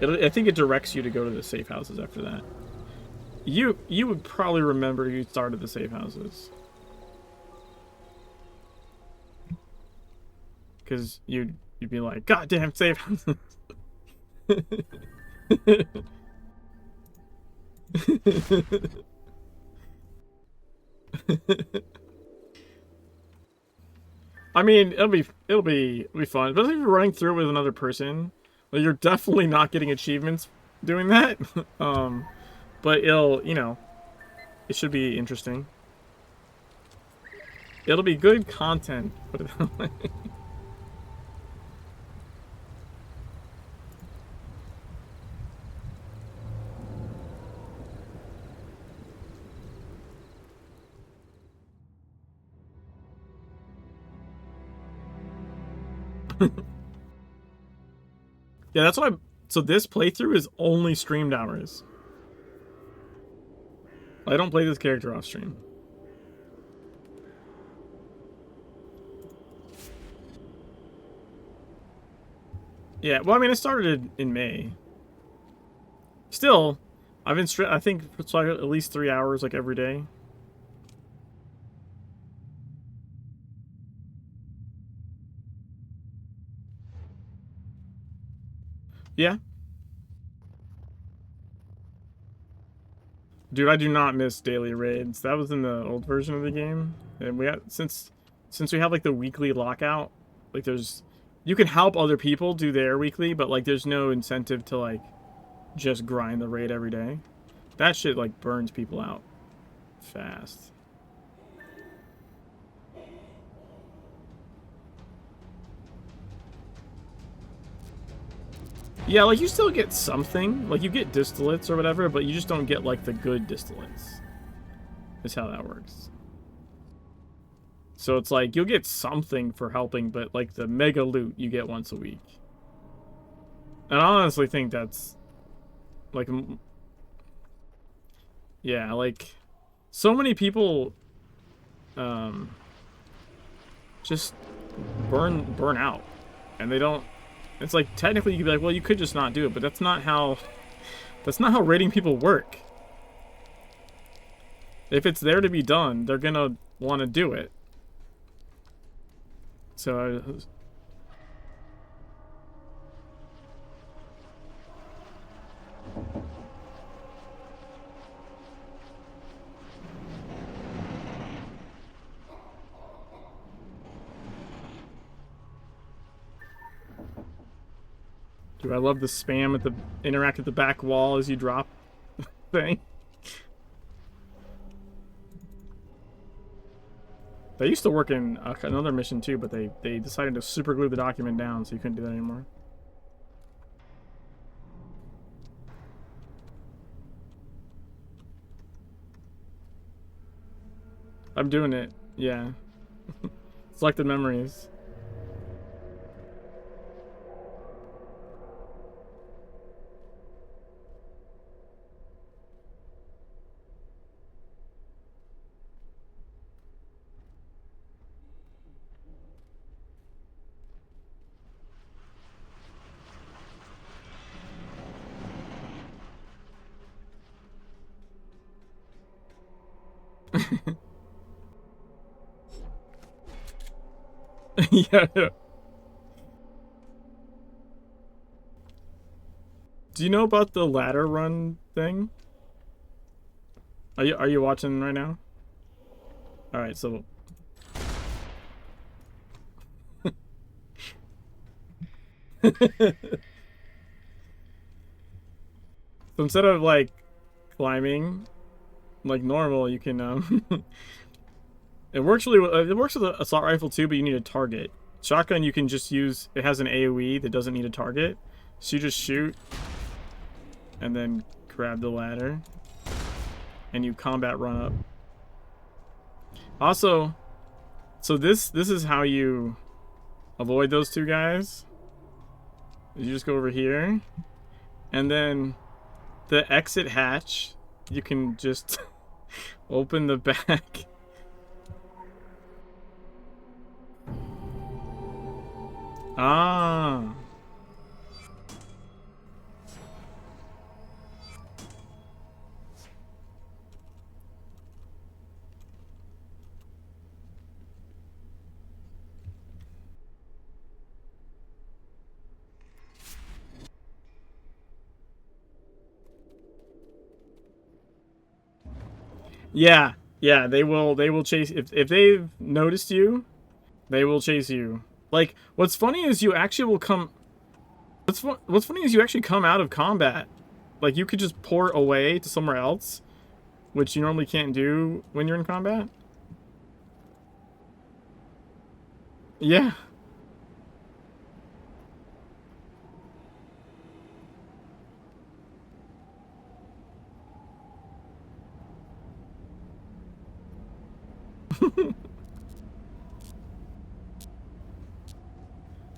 I think it directs you to go to the safe houses after that. You would probably remember you started the safe houses. Because you'd be like, God damn safe houses. I mean, it'll be fun. But if you're running through with another person, well, you're definitely not getting achievements doing that. But it'll, you know, it should be interesting. It'll be good content, put it that way. Yeah, that's what so this playthrough is only streamed hours. I don't play this character off stream. Yeah, well, I mean, I started in May. Still, I've been I think it's like at least 3 hours, like, every day. Yeah. Dude, I do not miss daily raids. That was in the old version of the game. And we got, since we have, like, the weekly lockout, like, you can help other people do their weekly, but, like, there's no incentive to, like, just grind the raid every day. That shit, like, burns people out fast. Yeah, like, you still get something. Like, you get distillates or whatever, but you just don't get, like, the good distillates. Is how that works. So it's like, you'll get something for helping, but, like, the mega loot you get once a week. And I honestly think that's, like, yeah, like, so many people, just burn out. And they don't... It's like, technically you could be like, well, you could just not do it, but that's not how raiding people work. If it's there to be done, they're gonna want to do it. So dude, I love the spam at the interact at the back wall as you drop thing. They used to work in another mission too, but they decided to super glue the document down, so you couldn't do that anymore. I'm doing it, yeah. Selected memories. Yeah. Do you know about the ladder run thing? Are you watching right now? All right, so so instead of like climbing like normal, you can it works with an assault rifle too, but you need a target. Shotgun you can just use, it has an AoE that doesn't need a target. So you just shoot and then grab the ladder and you combat run up. Also, so this is how you avoid those two guys. You just go over here. And then the exit hatch, you can just open the back. Ah. Yeah, yeah, they will chase if they've noticed you, they will chase you. Like, what's funny is you actually will come what's funny is you actually come out of combat. Like, you could just port away to somewhere else, which you normally can't do when you're in combat. Yeah.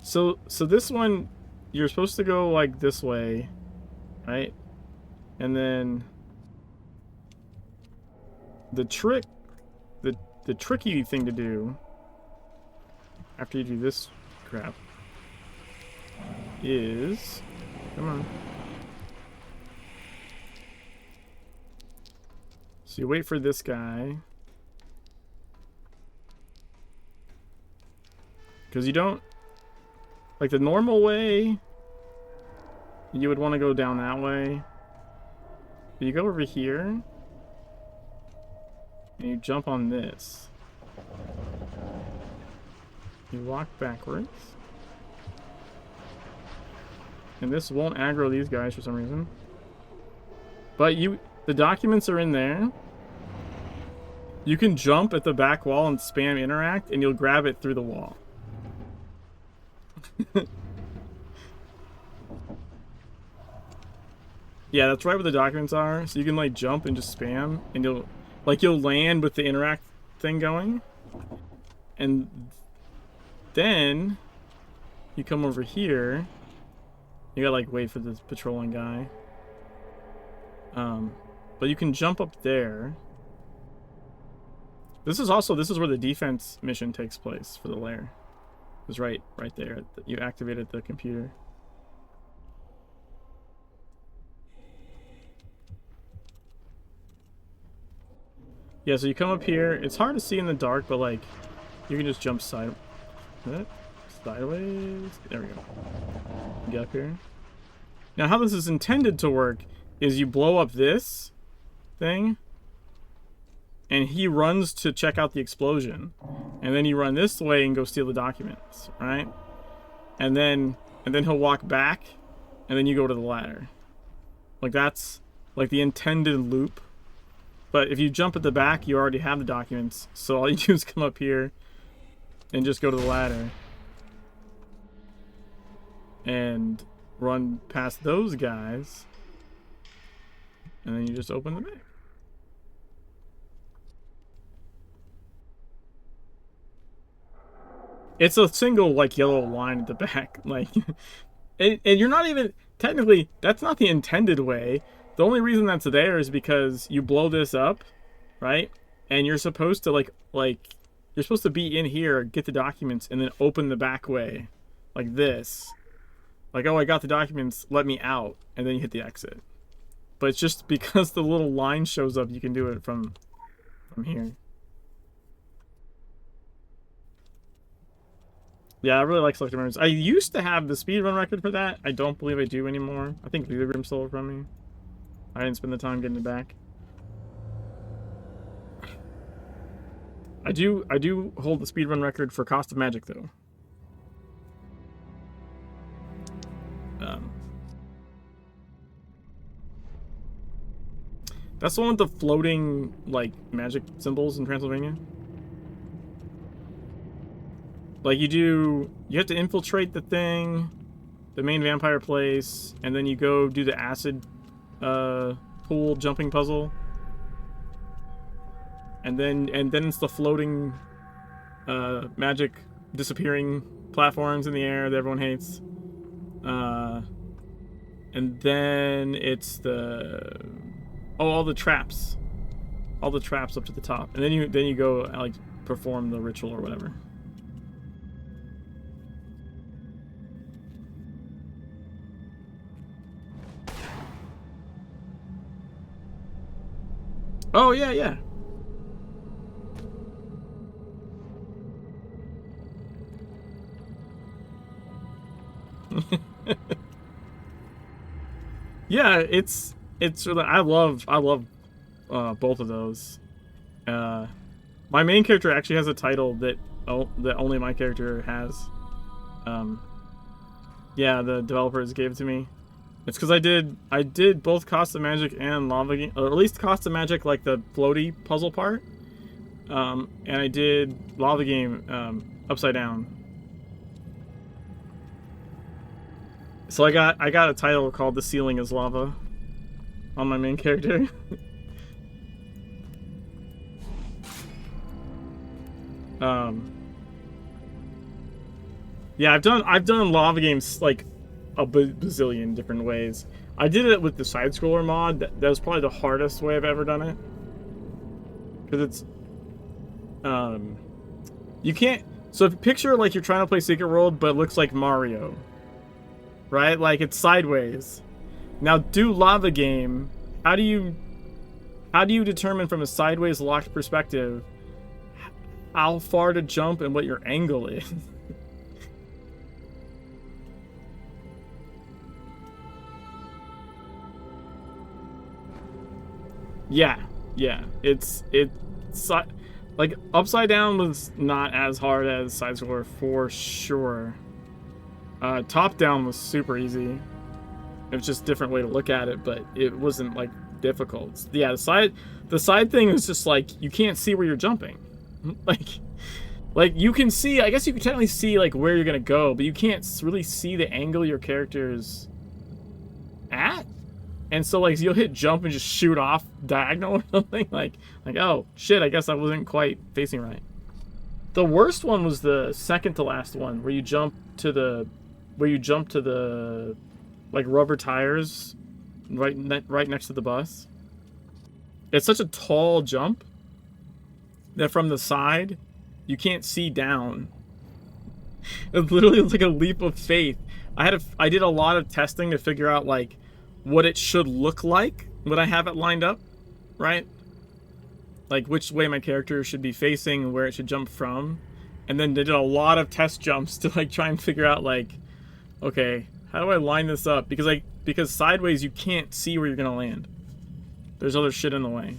So this one, you're supposed to go like this way, right? And then the tricky thing to do after you do this crap is, come on. So you wait for this guy. Because you don't, like the normal way, you would want to go down that way. But you go over here, and you jump on this. You walk backwards. And this won't aggro these guys for some reason. But the documents are in there. You can jump at the back wall and spam interact, and you'll grab it through the wall. Yeah, that's right where the documents are. So you can like jump and just spam, and you'll land with the interact thing going. And then you come over here. You gotta like wait for this patrolling guy. But you can jump up there. This is where the defense mission takes place for the lair. It's right there. You activated the computer. Yeah, so you come up here. It's hard to see in the dark, but like, you can just jump sideways. There we go. Get up here. Now, how this is intended to work is you blow up this thing, and he runs to check out the explosion, and then you run this way and go steal the documents, right? And then he'll walk back, and then you go to the ladder. Like, that's like the intended loop. But if you jump at the back, you already have the documents, so all you do is come up here and just go to the ladder and run past those guys, and then you just open the back. It's a single like yellow line at the back, like, and you're not even technically, that's not the intended way. The only reason that's there is because you blow this up, right? And you're supposed to like you're supposed to be in here, get the documents, and then open the back way, like this. Like, oh, I got the documents, let me out, and then you hit the exit. But it's just because the little line shows up, you can do it from here. Yeah, I really like selective runs. I used to have the speedrun record for that. I don't believe I do anymore. I think Grim stole it from me. I didn't spend the time getting it back. I do hold the speedrun record for Cost of Magic though. That's the one with the floating like magic symbols in Transylvania. Like you have to infiltrate the thing, the main vampire place, and then you go do the acid pool jumping puzzle. And then it's the floating magic disappearing platforms in the air that everyone hates. And then it's the all the traps. All the traps up to the top. And then you go like perform the ritual or whatever. Oh yeah, yeah. Yeah, it's really, I love both of those. My main character actually has a title that only my character has. Yeah, the developers gave it to me. It's because I did both Cost of Magic and Lava Game, or at least Cost of Magic, like the floaty puzzle part. And I did Lava Game upside down. So I got a title called "The Ceiling is Lava" on my main character. Yeah, I've done Lava Games like a bazillion different ways. I did it with the side scroller mod. That was probably the hardest way I've ever done it. Because it's you can't, so if you picture like you're trying to play Secret World but it looks like Mario. Right? Like it's sideways. Now do Lava Game. How do you determine from a sideways locked perspective how far to jump and what your angle is? Yeah. It's like upside down was not as hard as side scroller for sure. Top down was super easy. It was just a different way to look at it, but it wasn't like difficult. Yeah, the side thing is just like you can't see where you're jumping. like you can see, I guess you can technically see like where you're gonna go, but you can't really see the angle your character's at. And so like you'll hit jump and just shoot off diagonal or something. Like oh shit, I guess I wasn't quite facing right. The worst one was the second to last one, where you jump to the like rubber tires right next to the bus. It's such a tall jump that from the side you can't see down. It literally was like a leap of faith. I did a lot of testing to figure out like what it should look like when I have it lined up, right? Like which way my character should be facing and where it should jump from. And then did a lot of test jumps to like try and figure out like, okay, how do I line this up? Because sideways you can't see where you're gonna land. There's other shit in the way.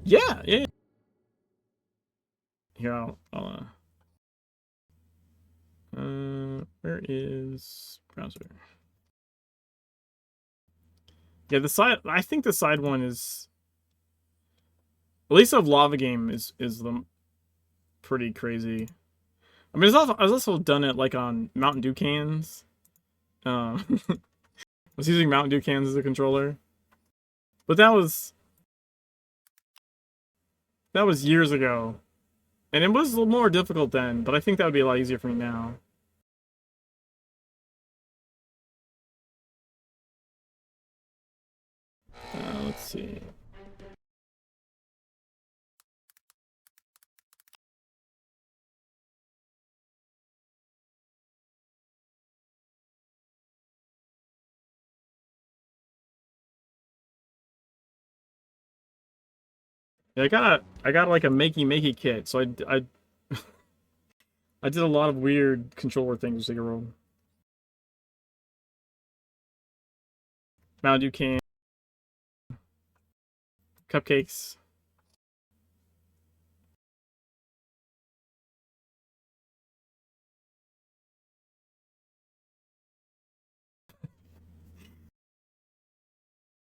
Yeah. Here, I'll where is browser? Yeah, I think the side one is, at least of Lava Game is the pretty crazy. I mean, I've also done it like on Mountain Dew cans. I was using Mountain Dew cans as a controller, but that was years ago, and it was a little more difficult then. But I think that would be a lot easier for me now. Let's see. Yeah, I got like a makey kit, so I I did a lot of weird controller things with Secret World. Mountain Dew can, cupcakes.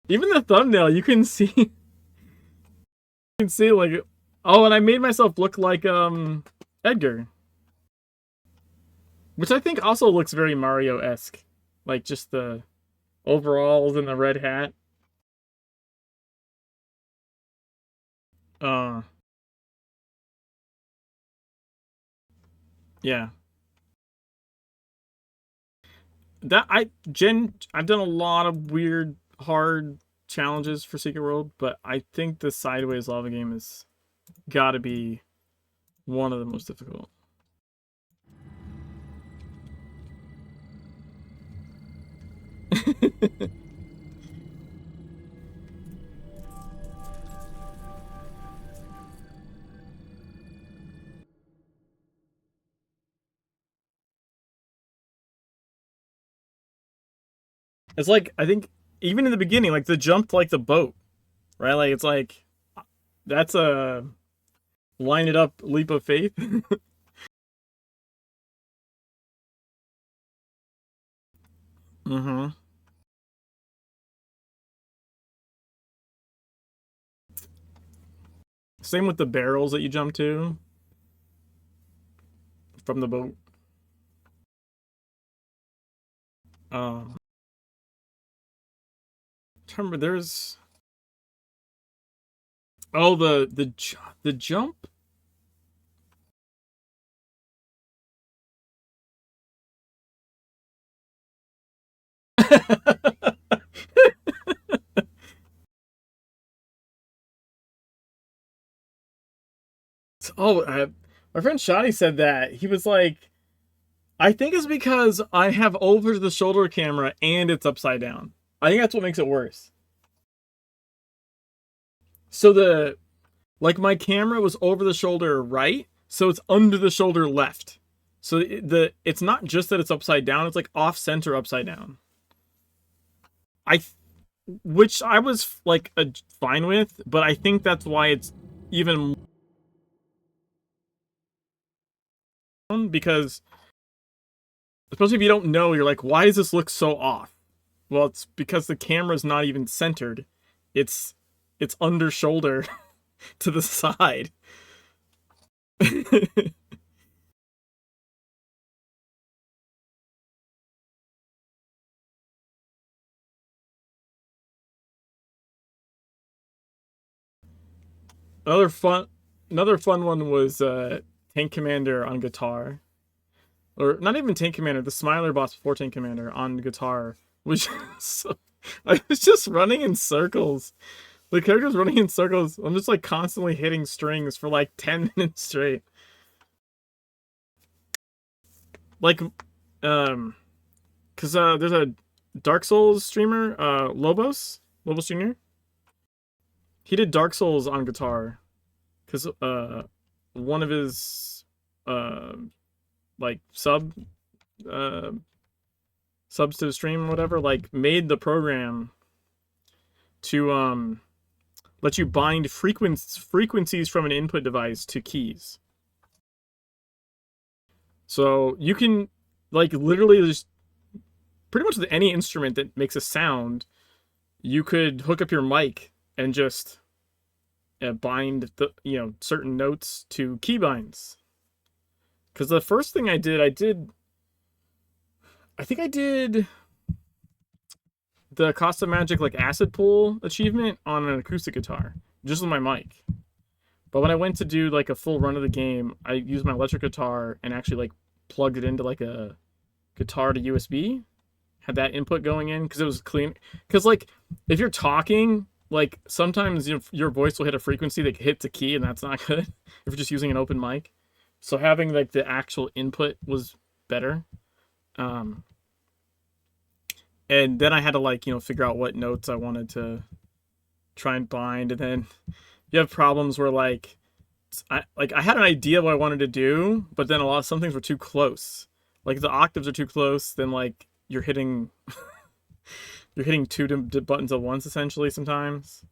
Even the thumbnail, you can see. You can see like, oh, and I made myself look like Edgar, which I think also looks very Mario-esque, like just the overalls and the red hat. Yeah. I've done a lot of weird, hard challenges for Secret World, but I think the Sideways lava game is gotta be one of the most difficult. It's like, I think, even in the beginning, like the jump to like the boat, right? Like it's like that's a line it up leap of faith. Mm-hmm. Same with the barrels that you jump to from the boat. Um, remember there's oh the jump. Oh, my friend Shadi said that he was like, I think it's because I have over the shoulder camera and it's upside down. I think that's what makes it worse. So my camera was over the shoulder right, so it's under the shoulder left. So it's not just that it's upside down, it's like off center upside down. I which I was like fine with, but I think that's why it's even because especially if you don't know, you're like, why does this look so off? Well, it's because the camera's not even centered. It's under shoulder to the side. another fun another fun one was Tank Commander on guitar. Or not even Tank Commander, the Smiler boss before Tank Commander on guitar, which so, I was just running in circles. The character's running in circles. I'm just like constantly hitting strings for like 10 minutes straight. Like, cause there's a Dark Souls streamer, Lobos Jr. He did Dark Souls on guitar, cause one of his like uh subs to the stream or whatever like made the program to let you bind frequencies from an input device to keys. So you can like literally just pretty much with any instrument that makes a sound, you could hook up your mic and just bind the certain notes to keybinds. Because the first thing I think I did the Cost of Magic like acid pool achievement on an acoustic guitar, just with my mic. But when I went to do like a full run of the game, I used my electric guitar and actually like plugged it into like a guitar to USB, had that input going in because it was clean. Because like if you're talking, like sometimes your voice will hit a frequency that hits a key and that's not good if you're just using an open mic. So having like the actual input was better. And then I had to like, figure out what notes I wanted to try and bind. And then you have problems where like I had an idea of what I wanted to do, but then some things were too close. Like the octaves are too close, then like you're hitting two buttons at once essentially sometimes.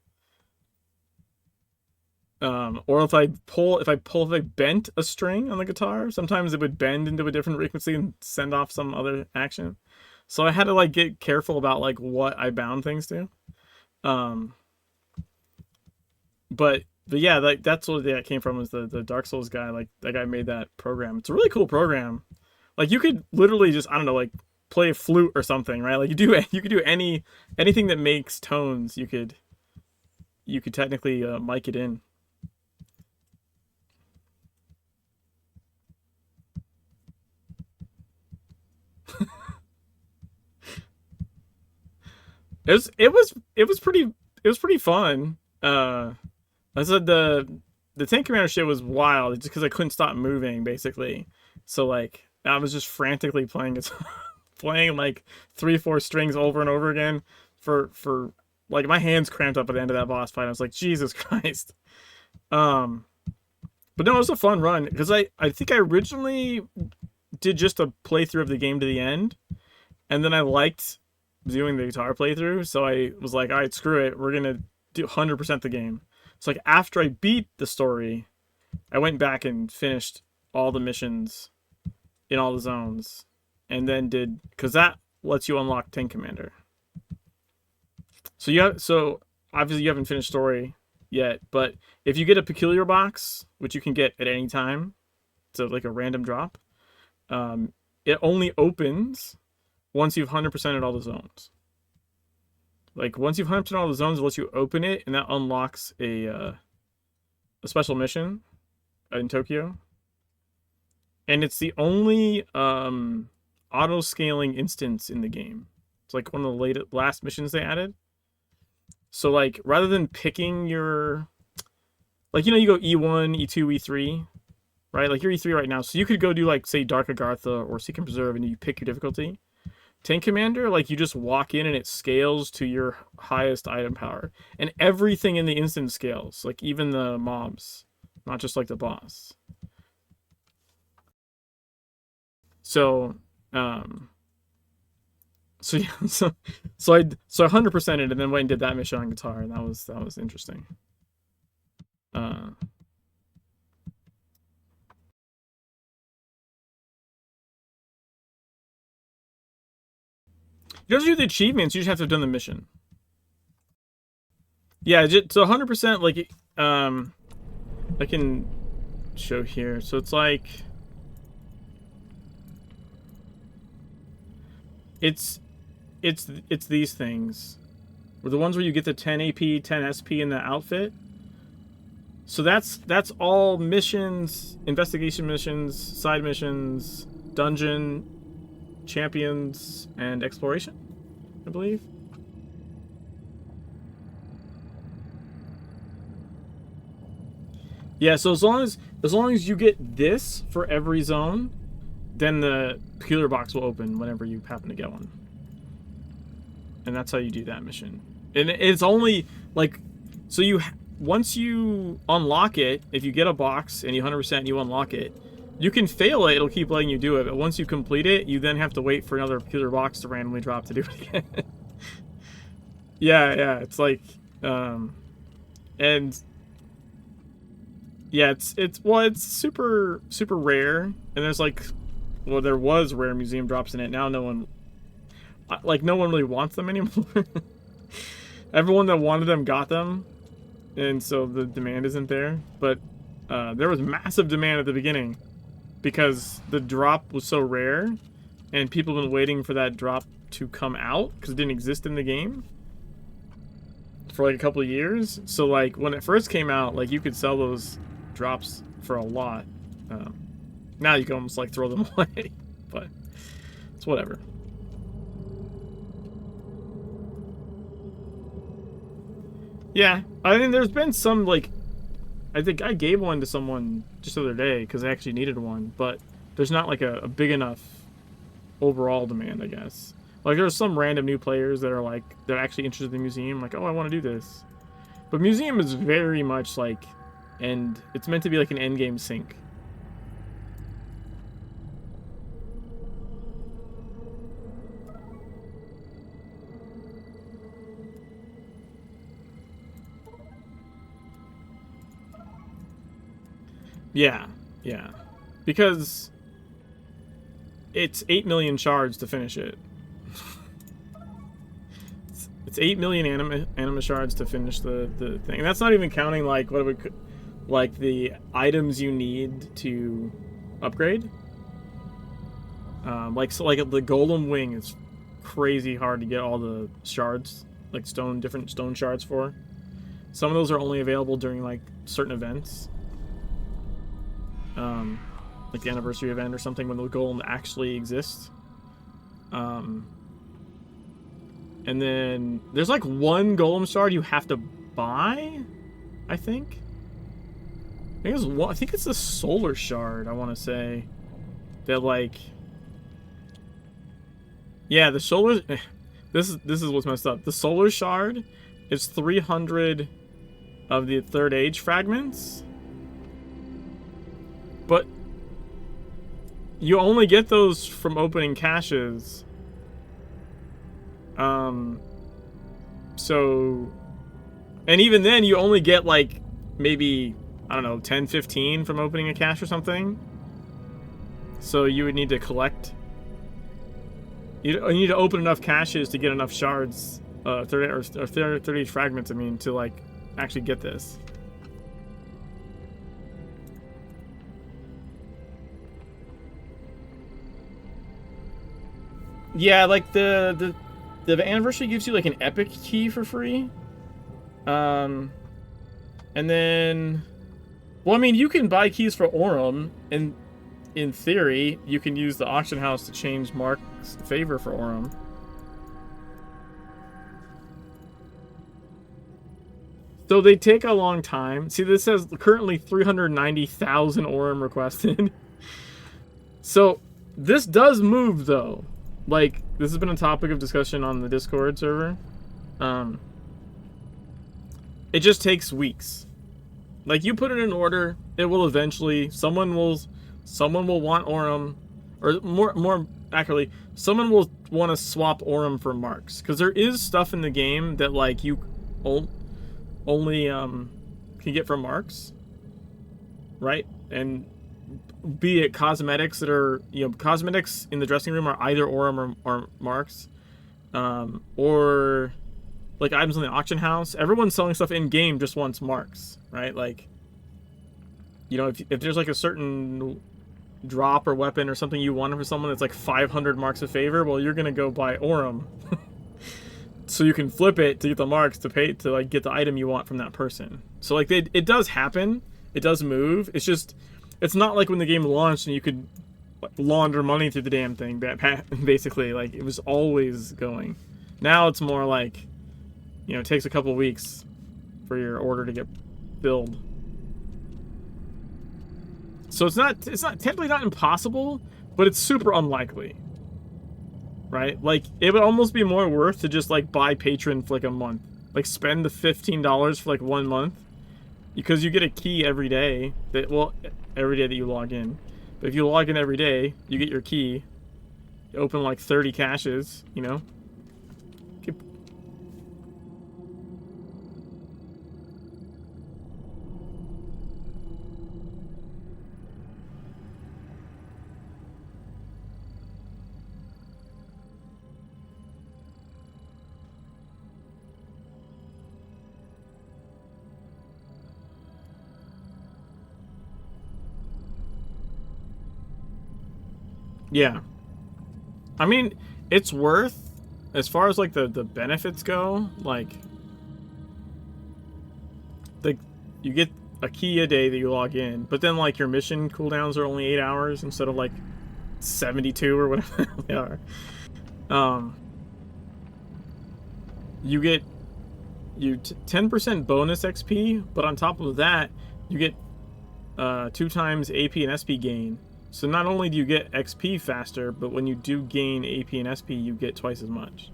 Or if I bent a string on the guitar, sometimes it would bend into a different frequency and send off some other action. So I had to like get careful about like what I bound things to. But yeah, like that's what that came from was the Dark Souls guy. Like that guy made that program. It's a really cool program. Like you could literally just, I don't know, like play a flute or something, right? Like you could do anything that makes tones. You could technically mic it in. it was pretty fun. I said the Tank Commander shit was wild just because I couldn't stop moving basically. So like I was just frantically playing it, playing like 3-4 strings over and over again for like my hands cramped up at the end of that boss fight. I was like, Jesus Christ. But no, it was a fun run because I think I originally did just a playthrough of the game to the end, and then I liked doing the guitar playthrough, so I was like, all right, screw it, we're gonna do 100% the game. So like after I beat the story, I went back and finished all the missions in all the zones, and then did, because that lets you unlock Tank Commander. So obviously you haven't finished story yet, but if you get a peculiar box, which you can get at any time, so like a random drop, it only opens once you've 100%ed all the zones. Like once you've 100%ed all the zones, it lets you open it, and that unlocks a special mission in Tokyo. And it's the only auto-scaling instance in the game. It's like one of the last missions they added. So like rather than picking your, like, you know, you go E1, E2, E3, right? Like you're E3 right now, so you could go do like, say, Dark Agartha or Seek and Preserve, and you pick your difficulty. Tank Commander, like, you just walk in and it scales to your highest item power, and everything in the instance scales, like even the mobs, not just like the boss. So so yeah, so I 100%ed and then went and did that mission on guitar, and that was interesting. You don't have to do the achievements, you just have to have done the mission. Yeah, so 100%, like, I can show here. So it's like, it's these things. Or the ones where you get the 10 AP, 10 SP in the outfit. So that's all missions, investigation missions, side missions, dungeon, champions, and exploration, I believe. Yeah, so as long as you get this for every zone, then the peculiar box will open whenever you happen to get one. And that's how you do that mission. And it's only like, so once you unlock it, if you get a box and you 100% you unlock it, you can fail it, it'll keep letting you do it, but once you complete it, you then have to wait for another peculiar box to randomly drop to do it again. yeah, it's like, and yeah, it's super rare, and there's like, well, there was rare museum drops in it. Now no one really wants them anymore. Everyone that wanted them got them, and so the demand isn't there. But there was massive demand at the beginning because the drop was so rare, and people have been waiting for that drop to come out because it didn't exist in the game for like a couple of years. So like when it first came out, like you could sell those drops for a lot. Now you can almost like throw them away, but it's whatever. Yeah, I mean, there's been some, like, I think I gave one to someone just the other day because I actually needed one, but there's not like a big enough overall demand, I guess. Like, there's some random new players that are like, they're actually interested in the museum, like, oh, I want to do this. But museum is very much like, and it's meant to be like an endgame sync. Yeah. Because it's 8 million shards to finish it. It's 8 million anima shards to finish the thing. And that's not even counting like what it would, like the items you need to upgrade. Like the golem wing is crazy hard to get all the shards, like different stone shards for. Some of those are only available during like certain events. Like the anniversary event or something when the golem actually exists. And And then there's like one golem shard you have to buy, I think. I think it's the solar shard, I want to say. That like... Yeah, the solar... This is what's messed up. The solar shard is 300 of the Third Age fragments. But you only get those from opening caches. So... And even then, you only get like maybe, I don't know, 10, 15 from opening a cache or something. So you would need to collect. You need to open enough caches to get enough shards, 30 fragments, I mean, to like actually get this. Yeah, like the anniversary gives you like an epic key for free. And then, well, I mean, you can buy keys for Aurum, and in theory, you can use the auction house to change Mark's favor for Aurum. So they take a long time. See, this says currently 390,000 Aurum requested. So this does move, though. Like, this has been a topic of discussion on the Discord server. It just takes weeks. Like, you put it in order, it will eventually, someone will want Aurum, or more accurately, someone will want to swap Aurum for marks, because there is stuff in the game that like you only can get from marks, right? And be it cosmetics that are, cosmetics in the dressing room are either Aurum or marks, or like items in the auction house. Everyone selling stuff in game just wants marks, right? Like, if there's like a certain drop or weapon or something you want for someone that's like 500 marks of favor, well, you're gonna go buy Aurum so you can flip it to get the marks to pay to like get the item you want from that person. So like it does happen, it does move. It's just, it's not like when the game launched and you could launder money through the damn thing. Basically, like, it was always going. Now it's more like, it takes a couple weeks for your order to get filled. So it's technically not impossible, but it's super unlikely. Right? Like, it would almost be more worth to just like buy Patron for like a month. Like, spend the $15 for like 1 month, because you get a key every day every day that you log in. But if you log in every day, you get your key. You open like 30 caches, Yeah. I mean, it's worth, as far as like the benefits go, like you get a key a day that you log in, but then like your mission cooldowns are only 8 hours instead of like 72 or whatever they are. You get 10% bonus XP, but on top of that, you get 2 times AP and SP gain. So not only do you get XP faster, but when you do gain AP and SP, you get twice as much.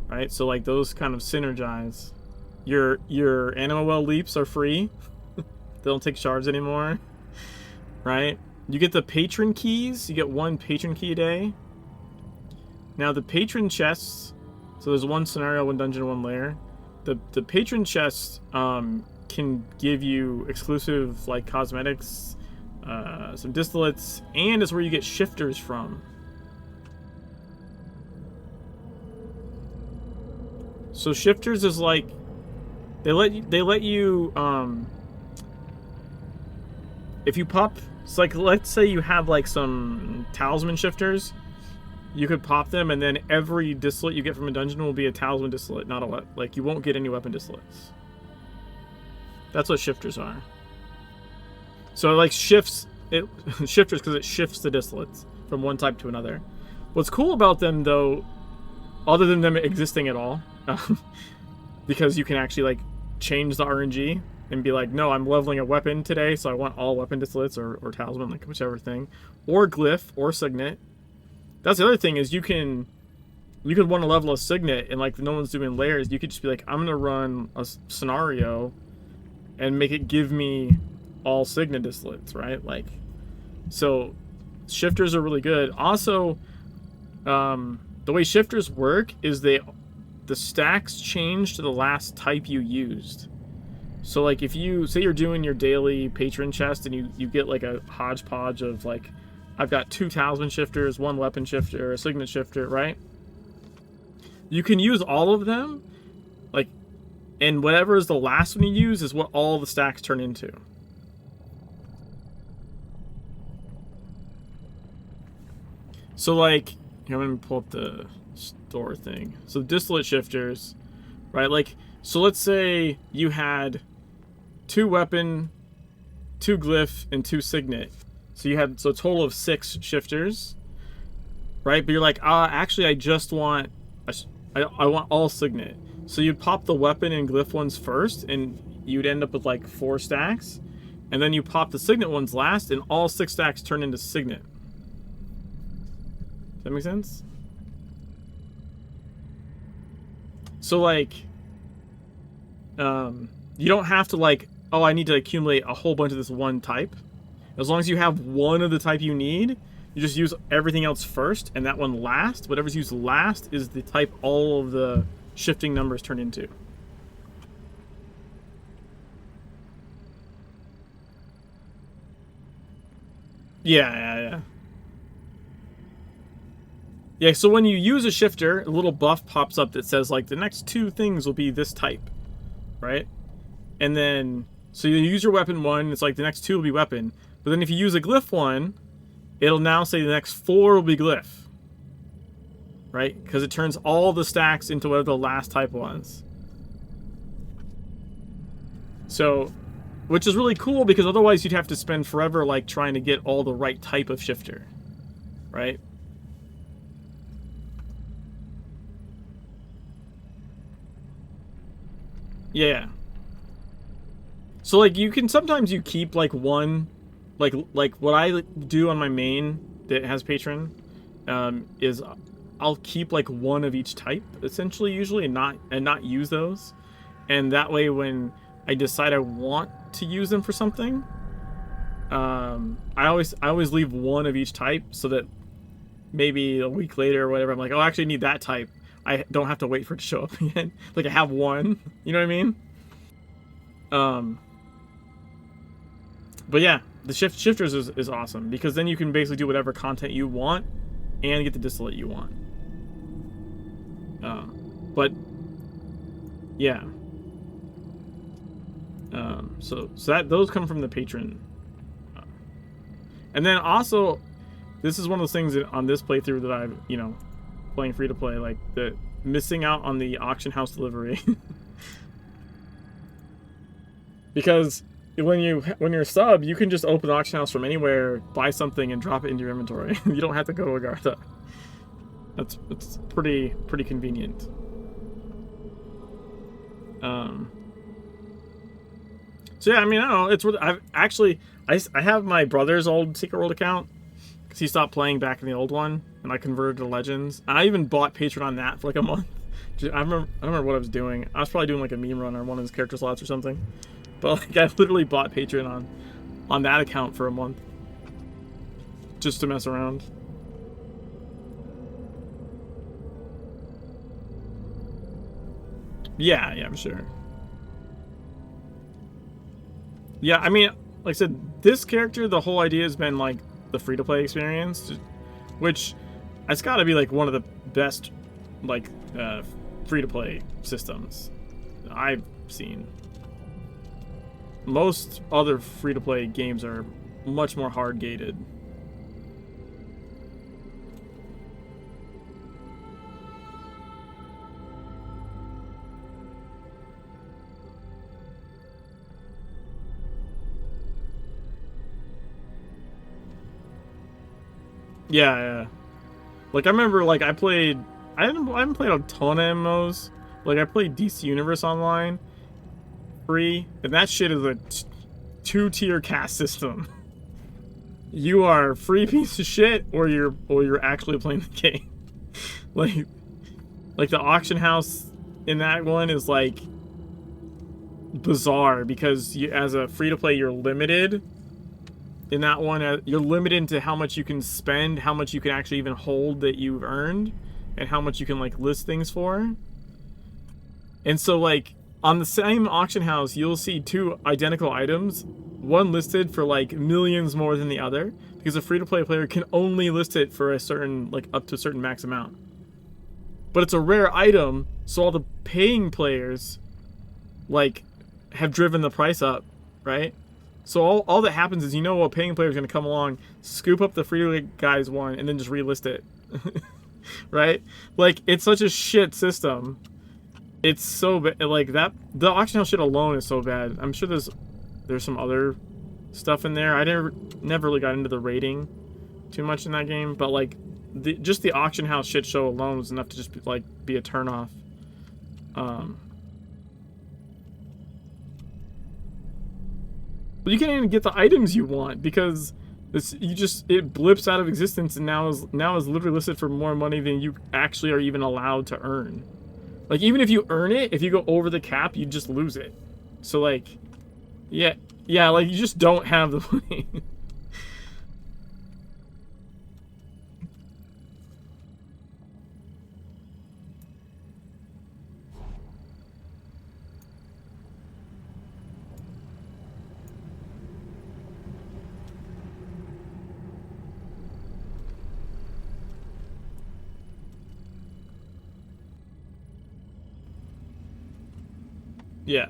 Right? So like those kind of synergize. Your Animal Well leaps are free. They don't take shards anymore. Right? You get the patron keys. You get 1 patron key a day. Now the patron chests, so there's 1 scenario, 1 dungeon, 1 lair. The patron chests can give you exclusive like cosmetics, some distillates, and it's where you get shifters from. So shifters is like they let you if you pop, it's like, let's say you have like some talisman shifters, you could pop them, and then every distillate you get from a dungeon will be a talisman distillate, not a weapon. Like, you won't get any weapon distillates. That's what shifters are. So it like shifters because it shifts the distillates from one type to another. What's cool about them though, other than them existing at all, because you can actually like change the RNG and be like, no, I'm leveling a weapon today, so I want all weapon distillates or talisman, like whichever thing, or glyph or signet. That's the other thing is you could want to level a signet and like no one's doing layers. You could just be like, I'm gonna run a scenario and make it give me all signet distillates, right? Like, so shifters are really good. Also, the way shifters work is the stacks change to the last type you used. So like if you say you're doing your daily patron chest and you get like a hodgepodge of like, I've got 2 talisman shifters, 1 weapon shifter, a signet shifter, right? You can use all of them, like, and whatever is the last one you use is what all the stacks turn into. So like, here, I'm gonna pull up the store thing. So distillate shifters, right? Like, so let's say you had 2 weapon, 2 glyph, and 2 signet. So you had a total of 6 shifters, right? But you're like, actually, I just want, I want all signet. So you'd pop the weapon and glyph ones first, and you'd end up with like 4 stacks, and then you pop the signet ones last, and all 6 stacks turn into signet. Does that make sense? So like, you don't have to like, oh, I need to accumulate a whole bunch of this one type. As long as you have one of the type you need, you just use everything else first, and that one last. Whatever's used last is the type all of the shifting numbers turn into. Yeah. Yeah, so when you use a shifter, a little buff pops up that says, like, the next 2 things will be this type, right? And then, so you use your weapon 1, it's like the next 2 will be weapon. But then if you use a glyph 1, it'll now say the next 4 will be glyph. Right? Because it turns all the stacks into whatever the last type was. So, which is really cool because otherwise you'd have to spend forever, like, trying to get all the right type of shifter. Right? Yeah. So, like, you can, sometimes you keep, like, one, like what I do on my main that has patron, is I'll keep, like, one of each type, essentially, usually, and not use those. And that way, when I decide I want to use them for something, I always leave one of each type so that maybe a week later or whatever, I'm like, oh, I actually need that type. I don't have to wait for it to show up again. Like, I have one. You know what I mean? But yeah, the shifters is awesome because then you can basically do whatever content you want and get the distillate you want. But yeah. So that those come from the patron. And then also, this is one of those things that on this playthrough that I've, playing free to play, like the missing out on the auction house delivery. Because when you're a sub, you can just open auction house from anywhere, buy something, and drop it into your inventory. You don't have to go to Agartha. That's pretty convenient. So yeah, I mean, I don't know. It's I have my brother's old Secret World account because he stopped playing back in the old one, and I converted to Legends. And I even bought Patron on that for like a month. I don't remember what I was doing. I was probably doing like a meme run on one of his character slots or something. But like, I literally bought Patron on that account for a month just to mess around. Yeah, I'm sure. Yeah, I mean, like I said, this character, the whole idea has been like the free-to-play experience, which it's got to be like one of the best like free-to-play systems I've seen. Most other free-to-play games are much more hard-gated. Yeah. Like, I remember, like, I played I haven't played a ton of MMOs. Like I played DC Universe Online, free, and that shit is a two-tier caste system. You are a free piece of shit, or you're actually playing the game. like the auction house in that one is like bizarre because you, as a free-to-play, you're limited. In that one, you're limited to how much you can spend, how much you can actually even hold that you've earned, and how much you can like list things for. And so like on the same auction house, you'll see two identical items, one listed for like millions more than the other, because a free-to-play player can only list it for a certain, like up to a certain max amount. But it's a rare item, so all the paying players like have driven the price up, right? So all that happens is, you know, a paying player is going to come along, scoop up the free guys one, and then just relist it. Right? Like, it's such a shit system. It's so bad. Like, that, the auction house shit alone is so bad. I'm sure there's some other stuff in there. I never really got into the rating too much in that game, but like, just the auction house shit show alone was enough to just be a turnoff. But you can't even get the items you want because it blips out of existence, and now is literally listed for more money than you actually are even allowed to earn. Like, even if you earn it, if you go over the cap, you just lose it. So like, yeah, like, you just don't have the money. Yeah.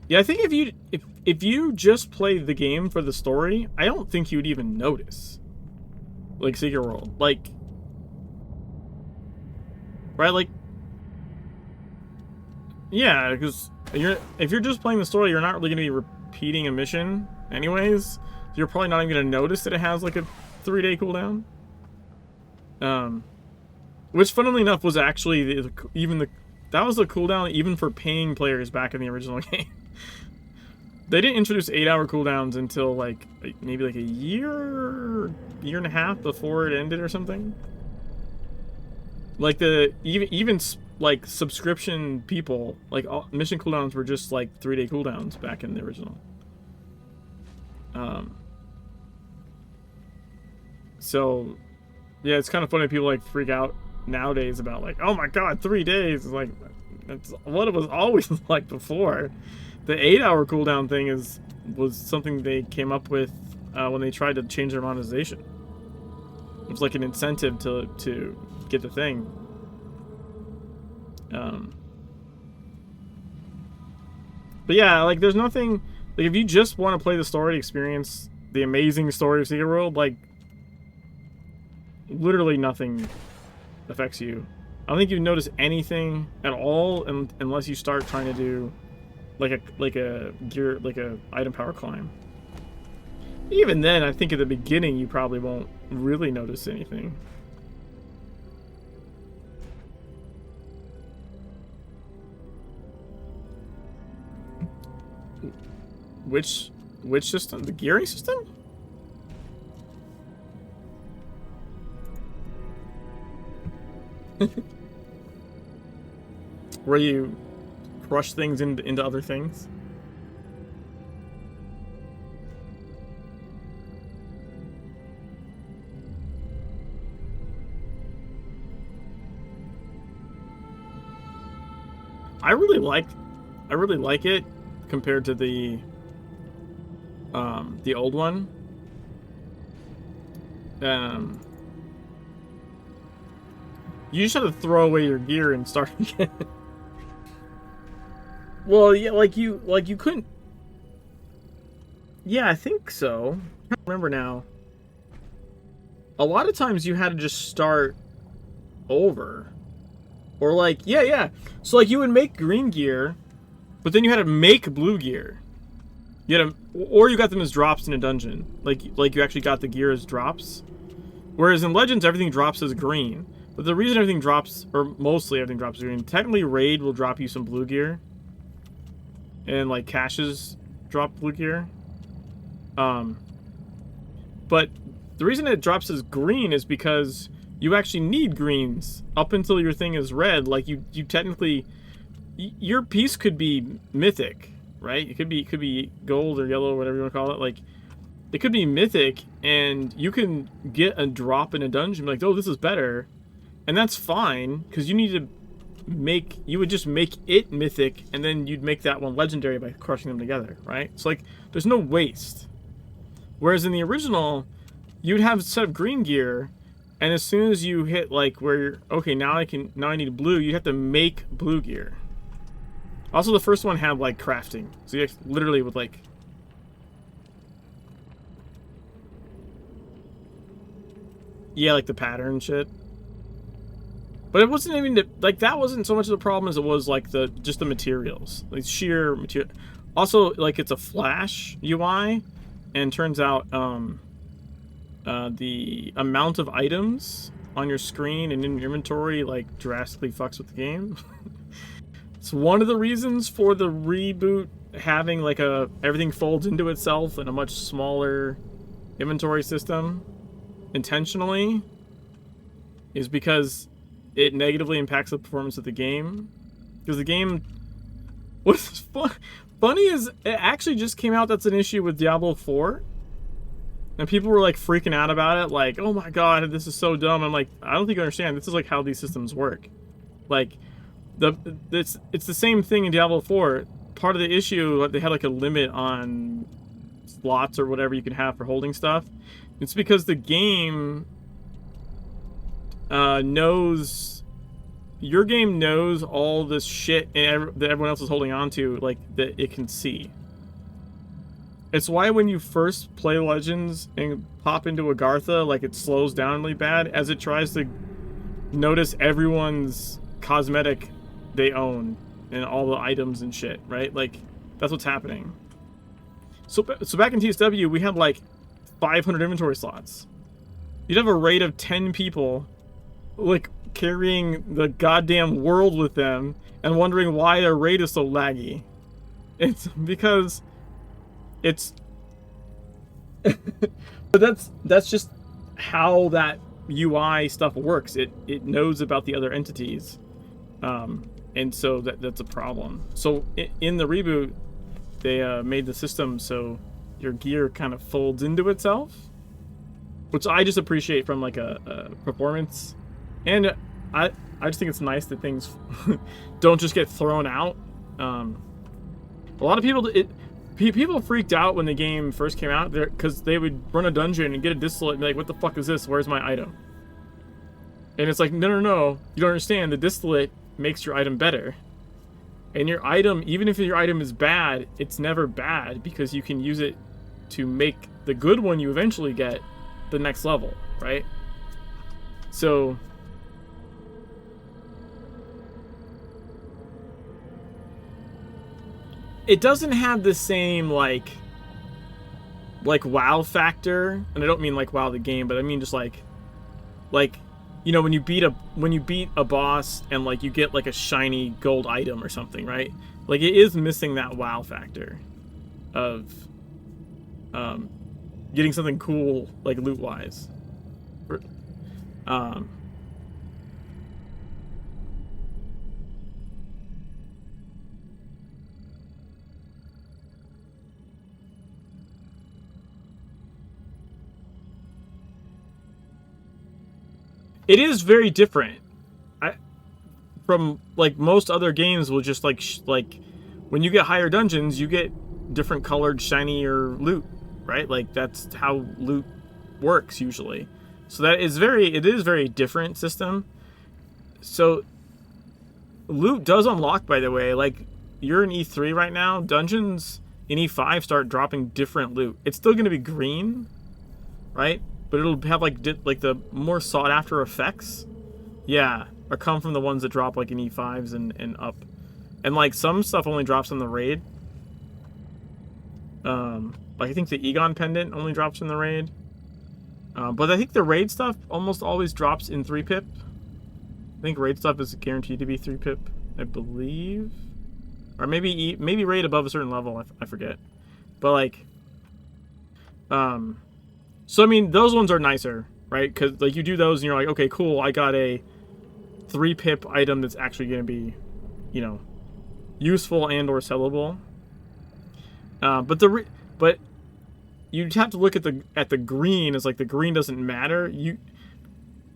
Yeah, I think if you just play the game for the story, I don't think you'd even notice. Like Secret World. Like, right, like, yeah, because if you're just playing the story, you're not really going to be repeating a mission anyways. You're probably not even going to notice that it has like a 3-day cooldown. Which, funnily enough, was actually that was the cooldown even for paying players back in the original game. They didn't introduce 8-hour cooldowns until like maybe like a year and a half before it ended or something. Like even like subscription people, like mission cooldowns were just like 3-day cooldowns back in the original. So yeah, it's kind of funny people like freak out nowadays about like, oh my god, 3 days. It's like, that's what it was always like before. The 8-hour cooldown thing was something they came up with when they tried to change their monetization. It was like an incentive to get the thing. But yeah, like, there's nothing, like, if you just want to play the story, experience the amazing story of Secret World, like, literally nothing affects you. I don't think you notice anything at all unless you start trying to do like a item power climb. Even then, I think at the beginning you probably won't really notice anything. Which system? The gearing system? Where you crush things into other things? I really like it compared to the old one. You just have to throw away your gear and start again. Well, yeah, like you couldn't. Yeah, I think so. I don't remember now. A lot of times you had to just start over. Or like, yeah. So like you would make green gear, but then you had to make blue gear. You get them, or you got them as drops in a dungeon. Like you actually got the gear as drops. Whereas in Legends, everything drops as green. But the reason everything drops, or mostly everything drops as green, technically Raid will drop you some blue gear. And like caches drop blue gear. But the reason it drops as green is because you actually need greens up until your thing is red. Like you technically, your piece could be mythic, right? It could be gold or yellow, or whatever you want to call it. Like it could be mythic, and you can get a drop in a dungeon, like, oh, this is better, and that's fine because you need to you would just make it mythic, and then you'd make that one legendary by crushing them together, right? So like, there's no waste. Whereas in the original, you'd have a set of green gear, and as soon as you hit like where you're, okay, now I need blue, you'd have to make blue gear. Also, the first one had like crafting, so you literally would like, yeah, like the pattern shit. But it wasn't even like, that wasn't so much of the problem as it was like just the materials, like sheer material. Also, like, it's a Flash UI, and turns out the amount of items on your screen and in your inventory like drastically fucks with the game. It's one of the reasons for the reboot having like everything folds into itself in a much smaller inventory system intentionally, is because it negatively impacts the performance of the game. Because the game, what's funny is it actually just came out that's an issue with Diablo 4. And people were like freaking out about it, like, oh my god, this is so dumb. I'm like, I don't think you understand. This is like how these systems work. Like, it's the same thing in Diablo 4. Part of the issue, they had like a limit on slots or whatever you can have for holding stuff. It's because the game your game knows all this shit that everyone else is holding on to, like, that it can see. It's why when you first play Legends and pop into Agartha, like, it slows down really bad as it tries to notice everyone's cosmetic they own and all the items and shit, right? Like, that's what's happening. So back in TSW, we had like 500 inventory slots. You'd have a raid of 10 people, like, carrying the goddamn world with them and wondering why their raid is so laggy. It's because it's but that's just how that UI stuff works. It knows about the other entities, and so that's a problem. So in the reboot, they made the system so your gear kind of folds into itself, which I just appreciate from like a performance. And I just think it's nice that things don't just get thrown out. A lot of people freaked out when the game first came out because they would run a dungeon and get a distillate and be like, what the fuck is this? Where's my item? And it's like, no. You don't understand. The distillate makes your item better. And your item, even if your item is bad, it's never bad because you can use it to make the good one you eventually get the next level, right? So it doesn't have the same like wow factor, and I don't mean like wow the game, but I mean just like you know, when you beat a boss and like you get like a shiny gold item or something, right? Like, it is missing that wow factor of getting something cool, like loot wise. It is very different from like most other games. Will just like when you get higher dungeons, you get different colored shinier loot, right? Like, that's how loot works usually. So it is very different system. So loot does unlock, by the way. Like, you're in E3 right now. Dungeons in E5 start dropping different loot. It's still going to be green, right? But it'll have like the more sought after effects, yeah, or come from the ones that drop like in E5s and up, and like some stuff only drops on the raid. Like I think the Egon pendant only drops in the raid. But I think the raid stuff almost always drops in 3-pip. I think raid stuff is guaranteed to be 3-pip, I believe. Or maybe raid above a certain level, I forget. But like, so I mean, those ones are nicer, right? Because like you do those and you're like, okay, cool, I got a 3-pip item that's actually going to be, you know, useful and or sellable. But you have to look at the green as like the green doesn't matter. Even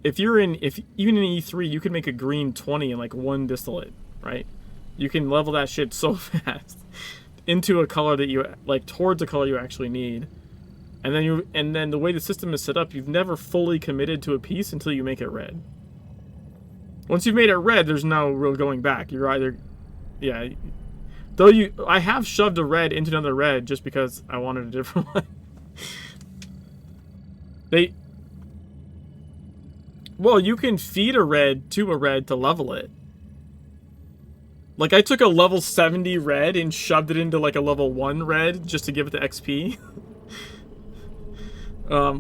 in E3, you can make a green 20 in like one distillate, right? You can level that shit so fast into a color that you like, towards a color you actually need. And then the way the system is set up, you've never fully committed to a piece until you make it red. Once you've made it red, there's no real going back. You're either, yeah. Though I have shoved a red into another red just because I wanted a different one. Well, you can feed a red to level it. Like, I took a level 70 red and shoved it into, like, a level 1 red just to give it the XP.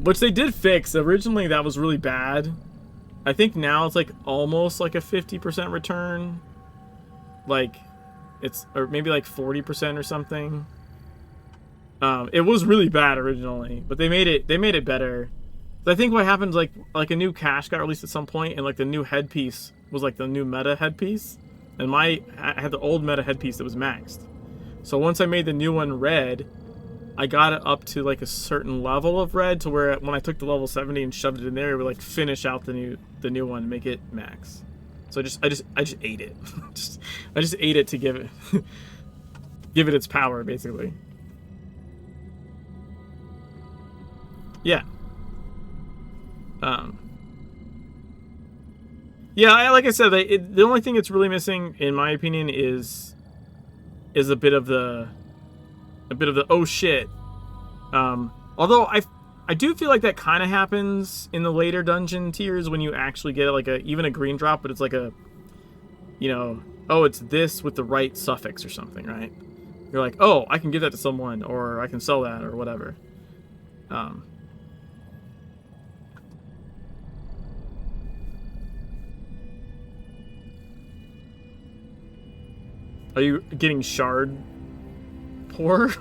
Which they did fix. Originally, that was really bad. I think now it's, like, almost, like, a 50% return. Like, or maybe, like, 40% or something. It was really bad originally, but they made it better. I think what happened, like a new cache got released at some point, and, like, the new headpiece was, like, the new meta headpiece. And I had the old meta headpiece that was maxed. So once I made the new one red, I got it up to like a certain level of red to where when I took the level 70 and shoved it in there, it would like finish out the new one and make it max. So I just ate it. I just ate it to give it its power, basically. Yeah. Yeah, like I said, the only thing it's really missing, in my opinion, is a bit of the oh shit. Although I do feel like that kind of happens in the later dungeon tiers when you actually get like even a green drop, but it's like a, you know, oh, it's this with the right suffix or something, right? You're like, oh, I can give that to someone, or I can sell that, or whatever. Are you getting shard poor?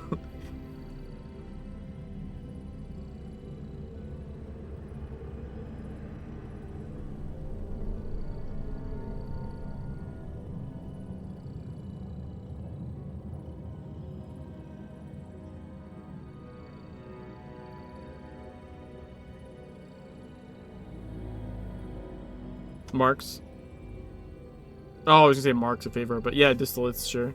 Marks. Oh, I was gonna say marks a favor, but yeah, distillates, sure.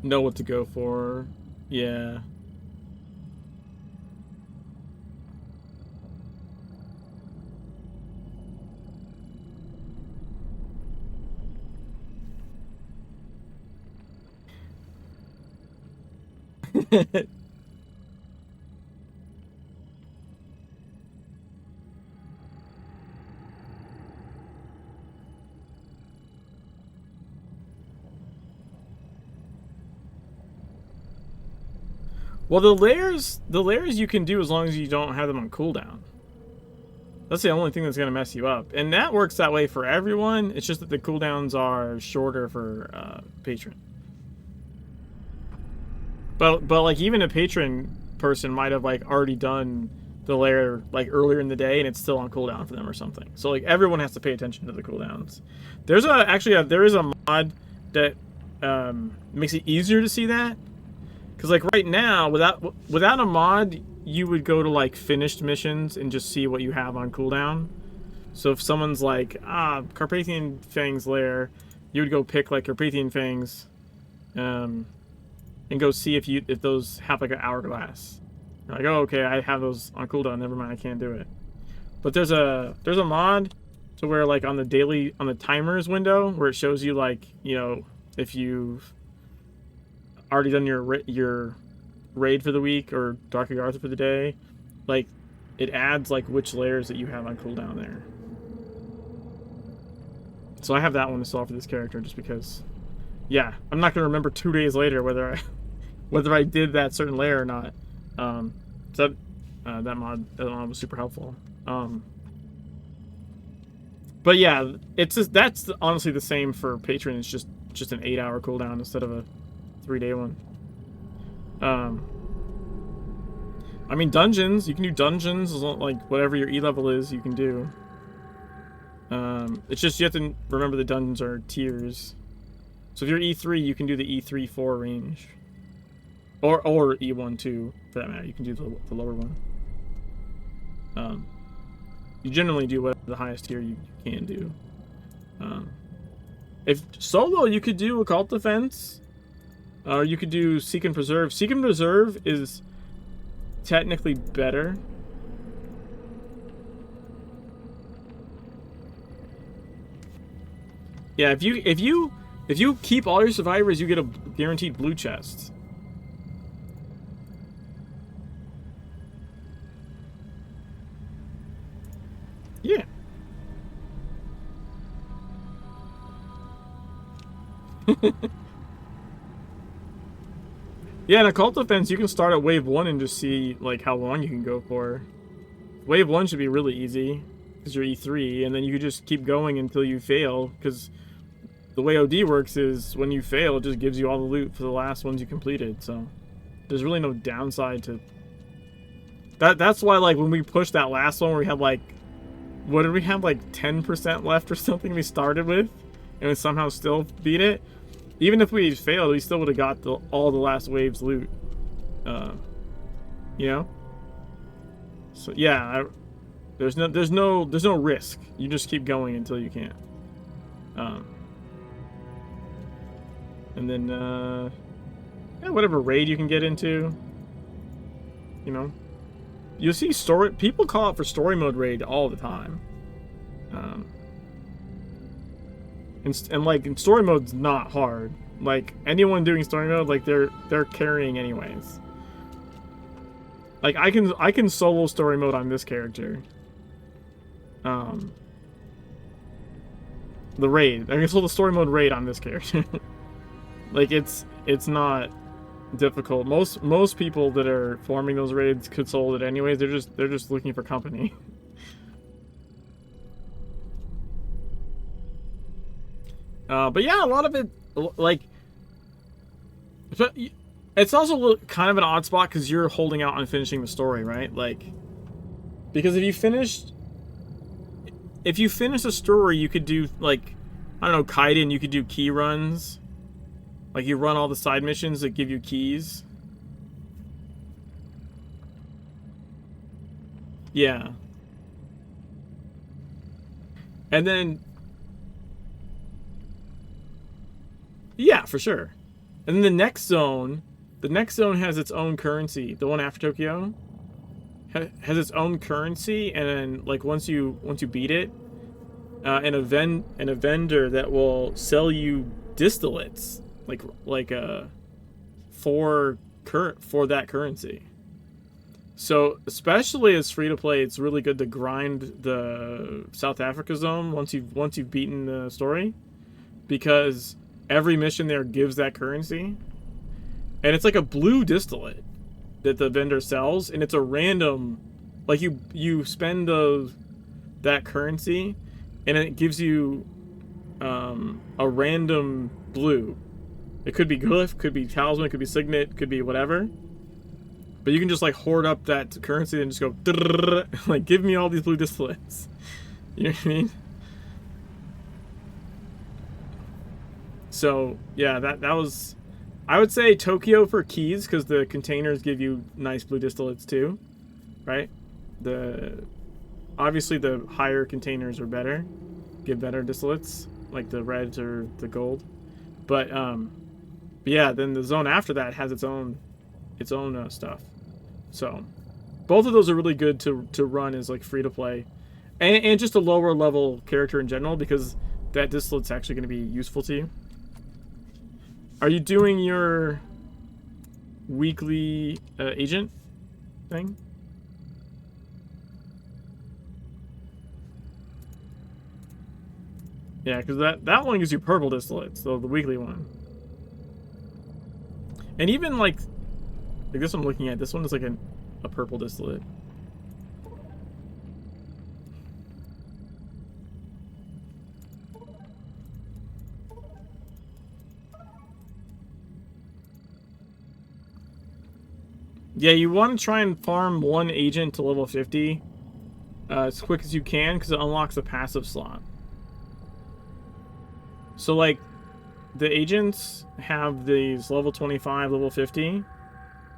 Know what to go for. Yeah. Well, the layers you can do as long as you don't have them on cooldown. That's the only thing that's going to mess you up. And that works that way for everyone. It's just that the cooldowns are shorter for patron. But like even a patron person might have like already done the layer like earlier in the day and it's still on cooldown for them or something. So like everyone has to pay attention to the cooldowns. There is a mod that makes it easier to see that. Because like right now, without a mod, you would go to like finished missions and just see what you have on cooldown. So if someone's like, Carpathian Fang's lair, you would go pick like Carpathian Fangs, and go see if those have like an hourglass. You're like, oh, okay, I have those on cooldown. Never mind, I can't do it. But there's a mod to where like on the timers window where it shows you like, you know, if you've already done your raid for the week or Dark Agartha for the day, like it adds like which layers that you have on cooldown there. So I have that one installed for this character just because, yeah, I'm not gonna remember 2 days later whether I did that certain layer or not. So that mod was super helpful. But yeah, it's just, that's honestly the same for Patron. It's just an 8-hour cooldown instead of a 3-day one. I mean, dungeons, you can do dungeons, like whatever your E level is, you can do. It's just you have to remember the dungeons are tiers. So if you're E3, you can do the E3-4 range. Or E1-2, for that matter. You can do the lower one. You generally do whatever the highest tier you can do. If solo, you could do Occult Defense. Or you could do Seek and Preserve. Seek and Preserve is technically better. Yeah, if you keep all your survivors, you get a guaranteed blue chest. Yeah. Yeah, in Occult Defense, you can start at Wave 1 and just see like how long you can go for. Wave 1 should be really easy, because you're E3, and then you can just keep going until you fail, because the way OD works is when you fail, it just gives you all the loot for the last ones you completed, so there's really no downside to... That's why, like, when we pushed that last one where we had, like, what did we have, like, 10% left or something we started with, and we somehow still beat it? Even if we failed, we still would have got all the last wave's loot. You know? So, yeah, there's no risk. You just keep going until you can't. And then, yeah, whatever raid you can get into, you know. You'll see people call out for story mode raid all the time. And like, in story mode's not hard. Like, anyone doing story mode, like, they're carrying anyways. Like, I can solo story mode on this character. The raid. I can solo the story mode raid on this character. Like, it's not difficult. Most people that are forming those raids could solo it anyways. They're just looking for company. But yeah, a lot of it, like, it's also kind of an odd spot because you're holding out on finishing the story, right? Like, because if you finish a story, you could do, like, I don't know, Kaiden, you could do key runs. Like, you run all the side missions that give you keys. Yeah. And then... yeah, for sure. And then the next zone has its own currency. The one after Tokyo has its own currency, and then, like, once you beat it, and a vendor that will sell you distillates, for that currency. So especially as free to play, it's really good to grind the South Africa zone once you've beaten the story, because every mission there gives that currency, and it's like a blue distillate that the vendor sells, and it's a random, like, you spend that currency, and it gives you a random blue. It could be glyph, could be talisman, could be signet, could be whatever. But you can just, like, hoard up that currency and just go, like, give me all these blue distillates. You know what I mean? So, yeah, that was I would say Tokyo for keys, because the containers give you nice blue distillates too, right? Obviously the higher containers are better, give better distillates, like the reds or the gold. But yeah, then the zone after that has its own stuff. So both of those are really good to run as like free to play, and just a lower level character in general, because that distillate's actually going to be useful to you. Are you doing your weekly agent thing? Yeah, because that one gives you purple distillates, so the weekly one. And even like this one I'm looking at, this one is like a purple distillate. Yeah, you want to try and farm one agent to level 50 as quick as you can, because it unlocks a passive slot. So, like, the agents have these level 25, level 50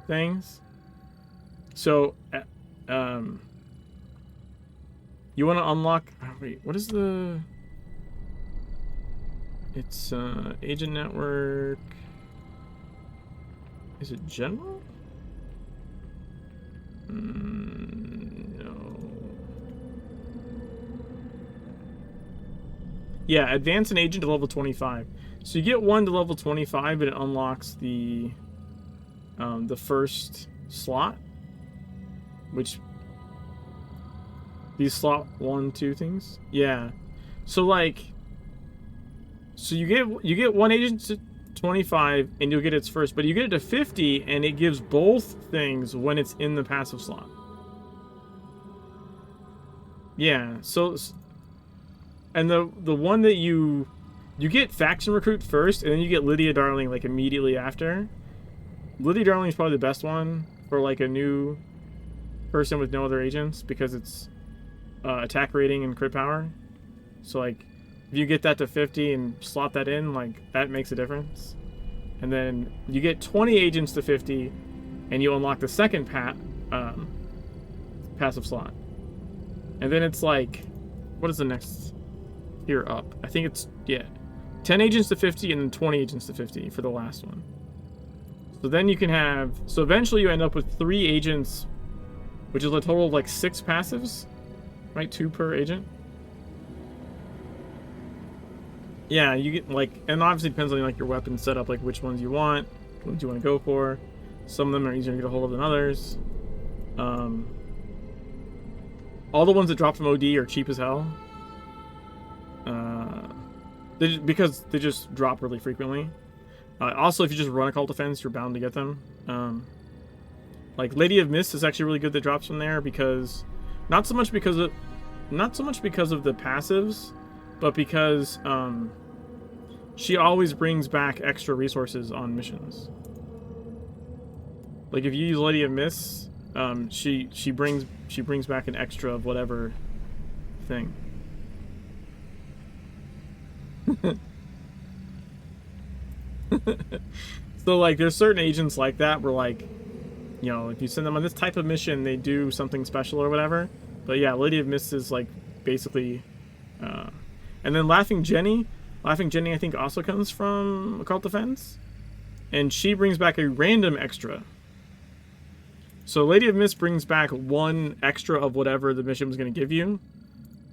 things. So, you want to unlock... Wait, what is the... It's, agent network... Is it general? No. Yeah, advance an agent to level 25. So you get one to level 25, but it unlocks the first slot, which these slot 1, 2 things. Yeah. So like, so you get one agent to 25 and you'll get its first, but you get it to 50 and it gives both things when it's in the passive slot. Yeah, so and the one that you get faction recruit first, and then you get Lydia Darling like immediately after. Lydia Darling is probably the best one for like a new person with no other agents, because it's attack rating and crit power. So like, if you get that to 50 and slot that in, like, that makes a difference. And then you get 20 agents to 50, and you unlock the second passive slot. And then it's like, what is the next tier up? I think it's, yeah, 10 agents to 50 and then 20 agents to 50 for the last one. So then you can have, so eventually you end up with 3 agents, which is a total of like 6 passives, right? 2 per agent. Yeah, you get like, and obviously it depends on like your weapon setup, like which ones you want, which ones you want to go for. Some of them are easier to get a hold of than others. All the ones that drop from OD are cheap as hell. Because they just drop really frequently. Also, if you just run a cult defense, you're bound to get them. Like Lady of Mist is actually really good that drops from there, because not so much because of the passives, but because she always brings back extra resources on missions. Like if you use Lady of Mist, she brings back an extra of whatever thing. So like there's certain agents like that where, like, you know, if you send them on this type of mission, they do something special or whatever. But yeah, Lady of Mist is like basically and then Laughing Jenny I think also comes from Occult Defense, and she brings back a random extra. So Lady of Mist brings back 1 extra of whatever the mission was going to give you,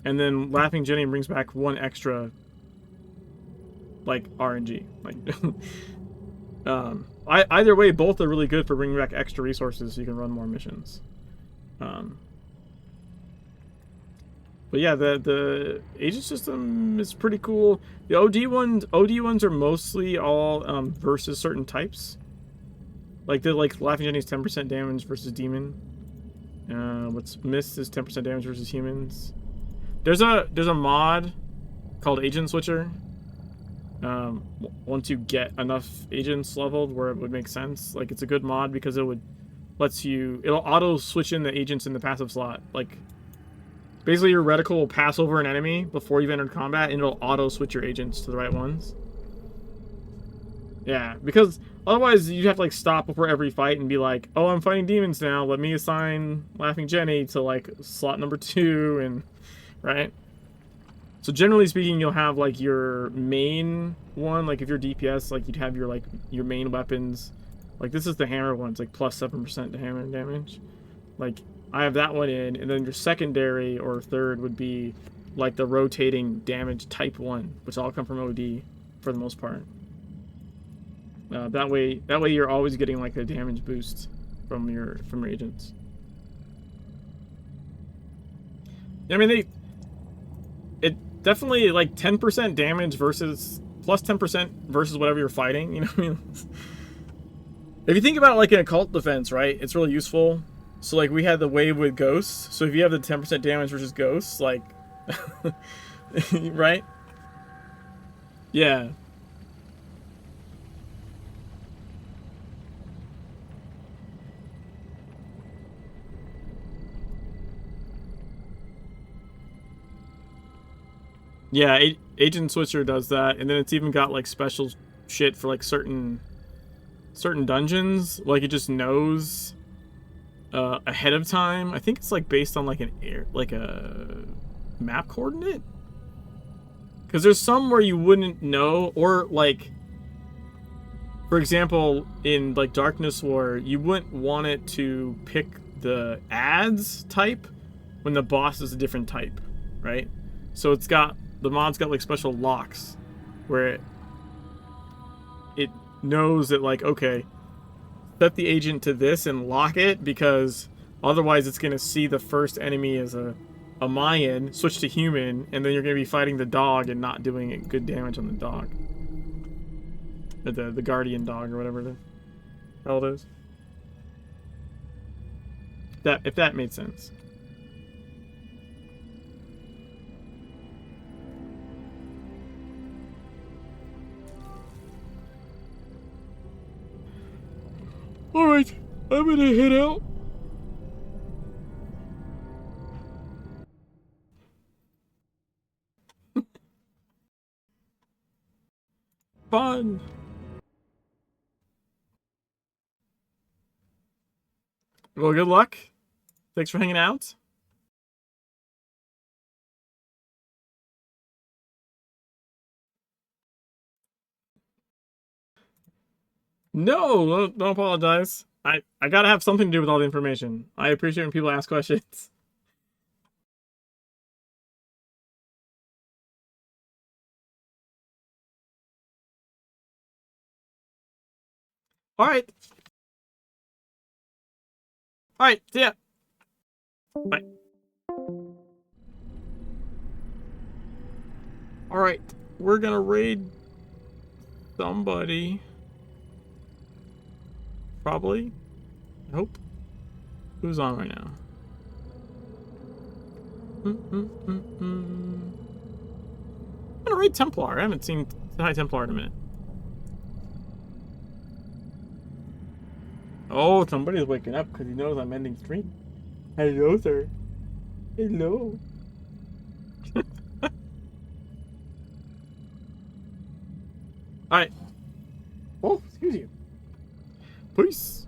and then Laughing Jenny brings back 1 extra, like RNG. Like, either way, both are really good for bringing back extra resources so you can run more missions. But yeah, the agent system is pretty cool. The OD ones are mostly all versus certain types. Like Laughing Jenny's 10% damage versus demon. What's Mist is 10% damage versus humans. There's a mod called Agent Switcher. Once you get enough agents leveled where it would make sense. Like, it's a good mod because it'll auto switch in the agents in the passive slot. Like, basically your reticle will pass over an enemy before you've entered combat, and it'll auto switch your agents to the right ones. Yeah, because otherwise you'd have to like stop before every fight and be like, oh, I'm fighting demons now. Let me assign Laughing Jenny to like slot number 2 and right. So generally speaking, you'll have like your main one. Like if you're DPS, like you'd have your like your main weapons. Like this is the hammer one. It's like plus 7% to hammer damage. Like I have that one in, and then your secondary or third would be like the rotating damage type 1, which all come from OD for the most part. That way you're always getting like a damage boost from your agents. I mean it definitely like 10% damage versus plus 10% versus whatever you're fighting. You know what I mean? If you think about it like an occult defense, right? It's really useful. So like we had the wave with ghosts. So if you have the 10% damage versus ghosts, like, right? Yeah. Yeah, Agent Switcher does that, and then it's even got like special shit for like certain dungeons. Like it just knows ahead of time. I think it's like based on like a map coordinate. Because there's some where you wouldn't know, or like, for example, in like Darkness War, you wouldn't want it to pick the ads type when the boss is a different type, right? So it's got the mod's got like special locks where it knows that like, okay, set the agent to this and lock it, because otherwise it's gonna see the first enemy as a Mayan, switch to human, and then you're gonna be fighting the dog and not doing good damage on the dog. The guardian dog or whatever the hell it is. If that made sense. Alright, I'm gonna head out. Fun. Well, good luck. Thanks for hanging out. No, don't apologize. I gotta have something to do with all the information. I appreciate when people ask questions. Alright. Alright, see ya. Bye. Alright, we're gonna raid somebody. Probably. I hope. Who's on right now? I'm gonna raid Templar. I haven't seen High Templar in a minute. Oh, somebody's waking up because he knows I'm ending stream. Hello, sir. Hello. Alright. Oh, excuse you. Peace.